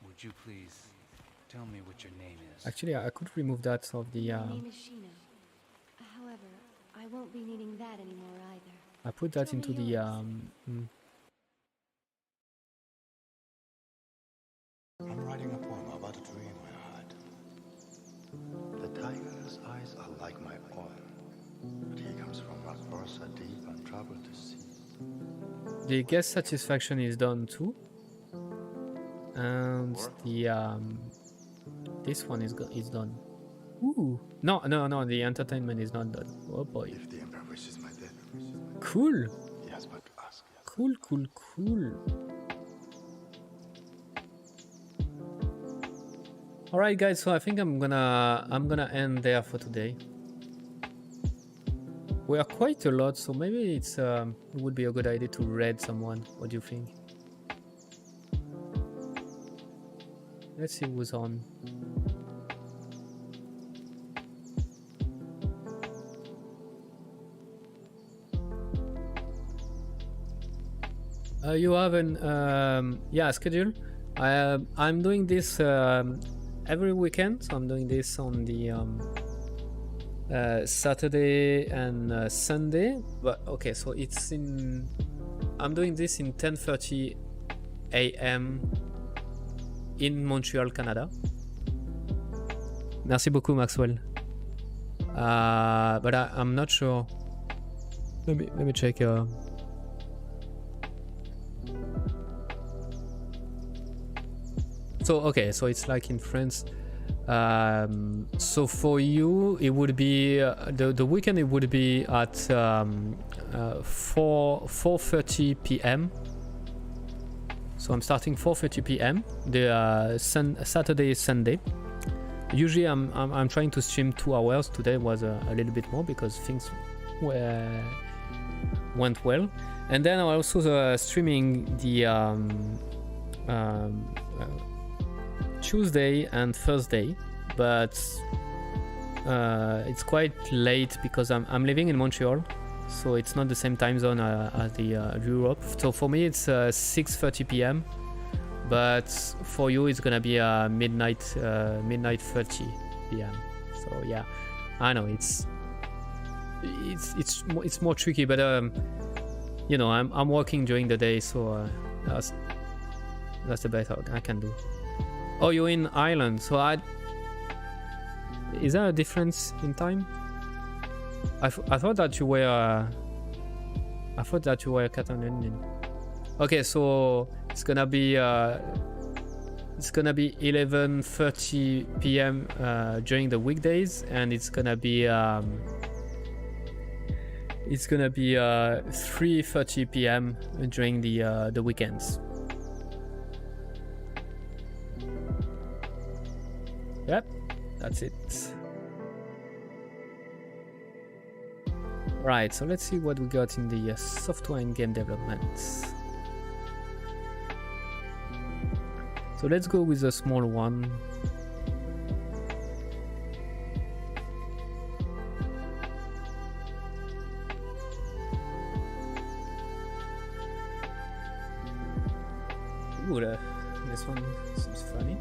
would you please tell me what your name is? Actually, I could remove that of the My name is Sheena. However, I won't be needing that anymore either. I put that Tell me into the yours. I'm writing a poem about a dream I had. The tiger's eyes are like my own, but he comes from Barbarossa deep and traveled the sea. the guest satisfaction is done too, and the this one is done. Ooh, no, the entertainment is not done. Oh boy, If the emperor wishes my death, cool. he has but to ask. Cool. All right, guys. So I think I'm gonna end there for today. We are quite a lot, so maybe it would be a good idea to raid someone. What do you think? Let's see who's on. You have an schedule. I'm doing this every weekend. So I'm doing this on the Saturday and Sunday. But okay, so it's in. I'm doing this in 10:30 a.m. in Montreal, Canada. Merci beaucoup, Maxwell. But I'm not sure. Let me check. So okay, so it's like in France. So for you, it would be the weekend. It would be at 4:30 p.m. So I'm starting 4:30 p.m. the Saturday, Sunday. Usually I'm trying to stream 2 hours. Today was a little bit more because things went well. And then I'm also streaming the Tuesday and Thursday, but it's quite late because I'm living in Montreal, so it's not the same time zone as the Europe. So for me it's 6:30 p.m. but for you it's gonna be midnight 30 p.m. So yeah, I know it's more tricky, but you know, I'm working during the day, so that's the best I can do. Oh, you're in Ireland, so is there a difference in time? I thought that you were Catalonian. Okay, so it's gonna be 11:30 p.m. During the weekdays, and it's gonna be 3:30 p.m. during the weekends. Yep, that's it. Right, so let's see what we got in the software and game development. So let's go with a small one. Ooh, this one seems funny.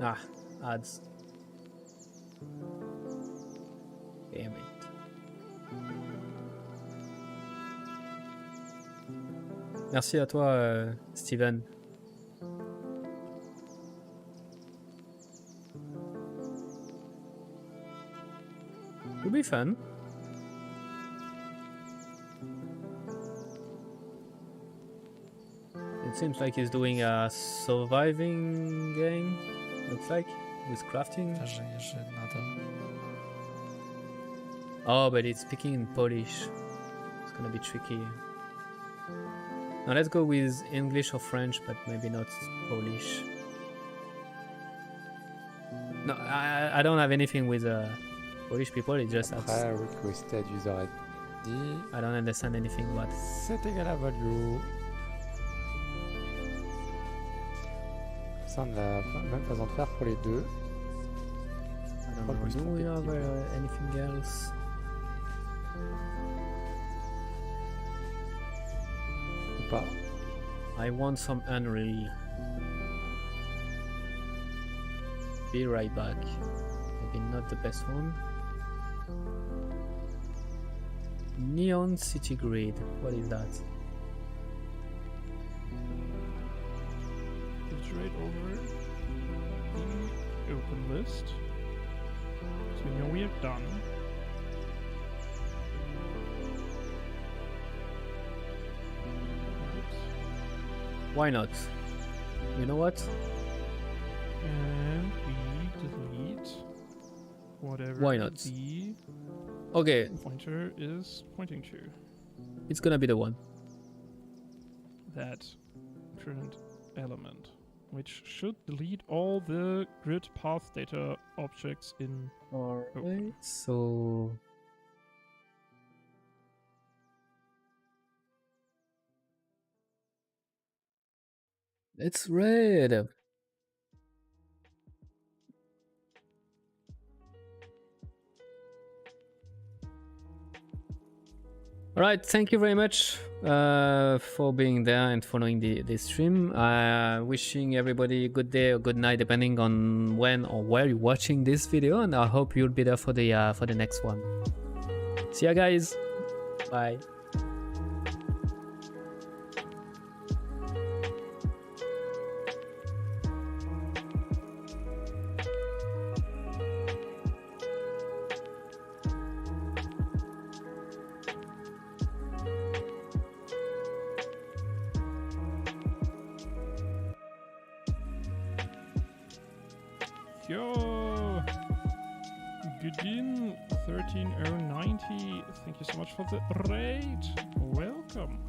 Ah, ads. Damn it. Merci à toi, Steven. It'll be fun. It seems like he's doing a surviving game. Looks like with crafting. Wrażenie, że nadal. Oh, but it's speaking in Polish. It's gonna be tricky. Now let's go with English or French, but maybe not Polish. No, I don't have anything with Polish people. It's just that Après, requested user ID. I don't understand anything about. C'est égal à value. Ça, on n'a même pas besoin de faire pour les deux. I don't Pas know. plus Do we have trompé. anything else? Ou pas. I want some Unreal. Be right back. Maybe not the best one. Neon City Grid. What is that? Iterate over the open list. So now we are done. Oops. Why not? You know what? And we delete whatever Why not? the Okay, pointer is pointing to. it's gonna be the one. That current element, which should delete all the grid path data objects in. Alright, so it's red. Alright, thank you very much for being there and following the stream. Wishing everybody a good day or good night depending on when or where you're watching this video, and I hope you'll be there for the next one. See ya guys. Bye. Yo! Gudin 13090, thank you so much for the raid. Welcome.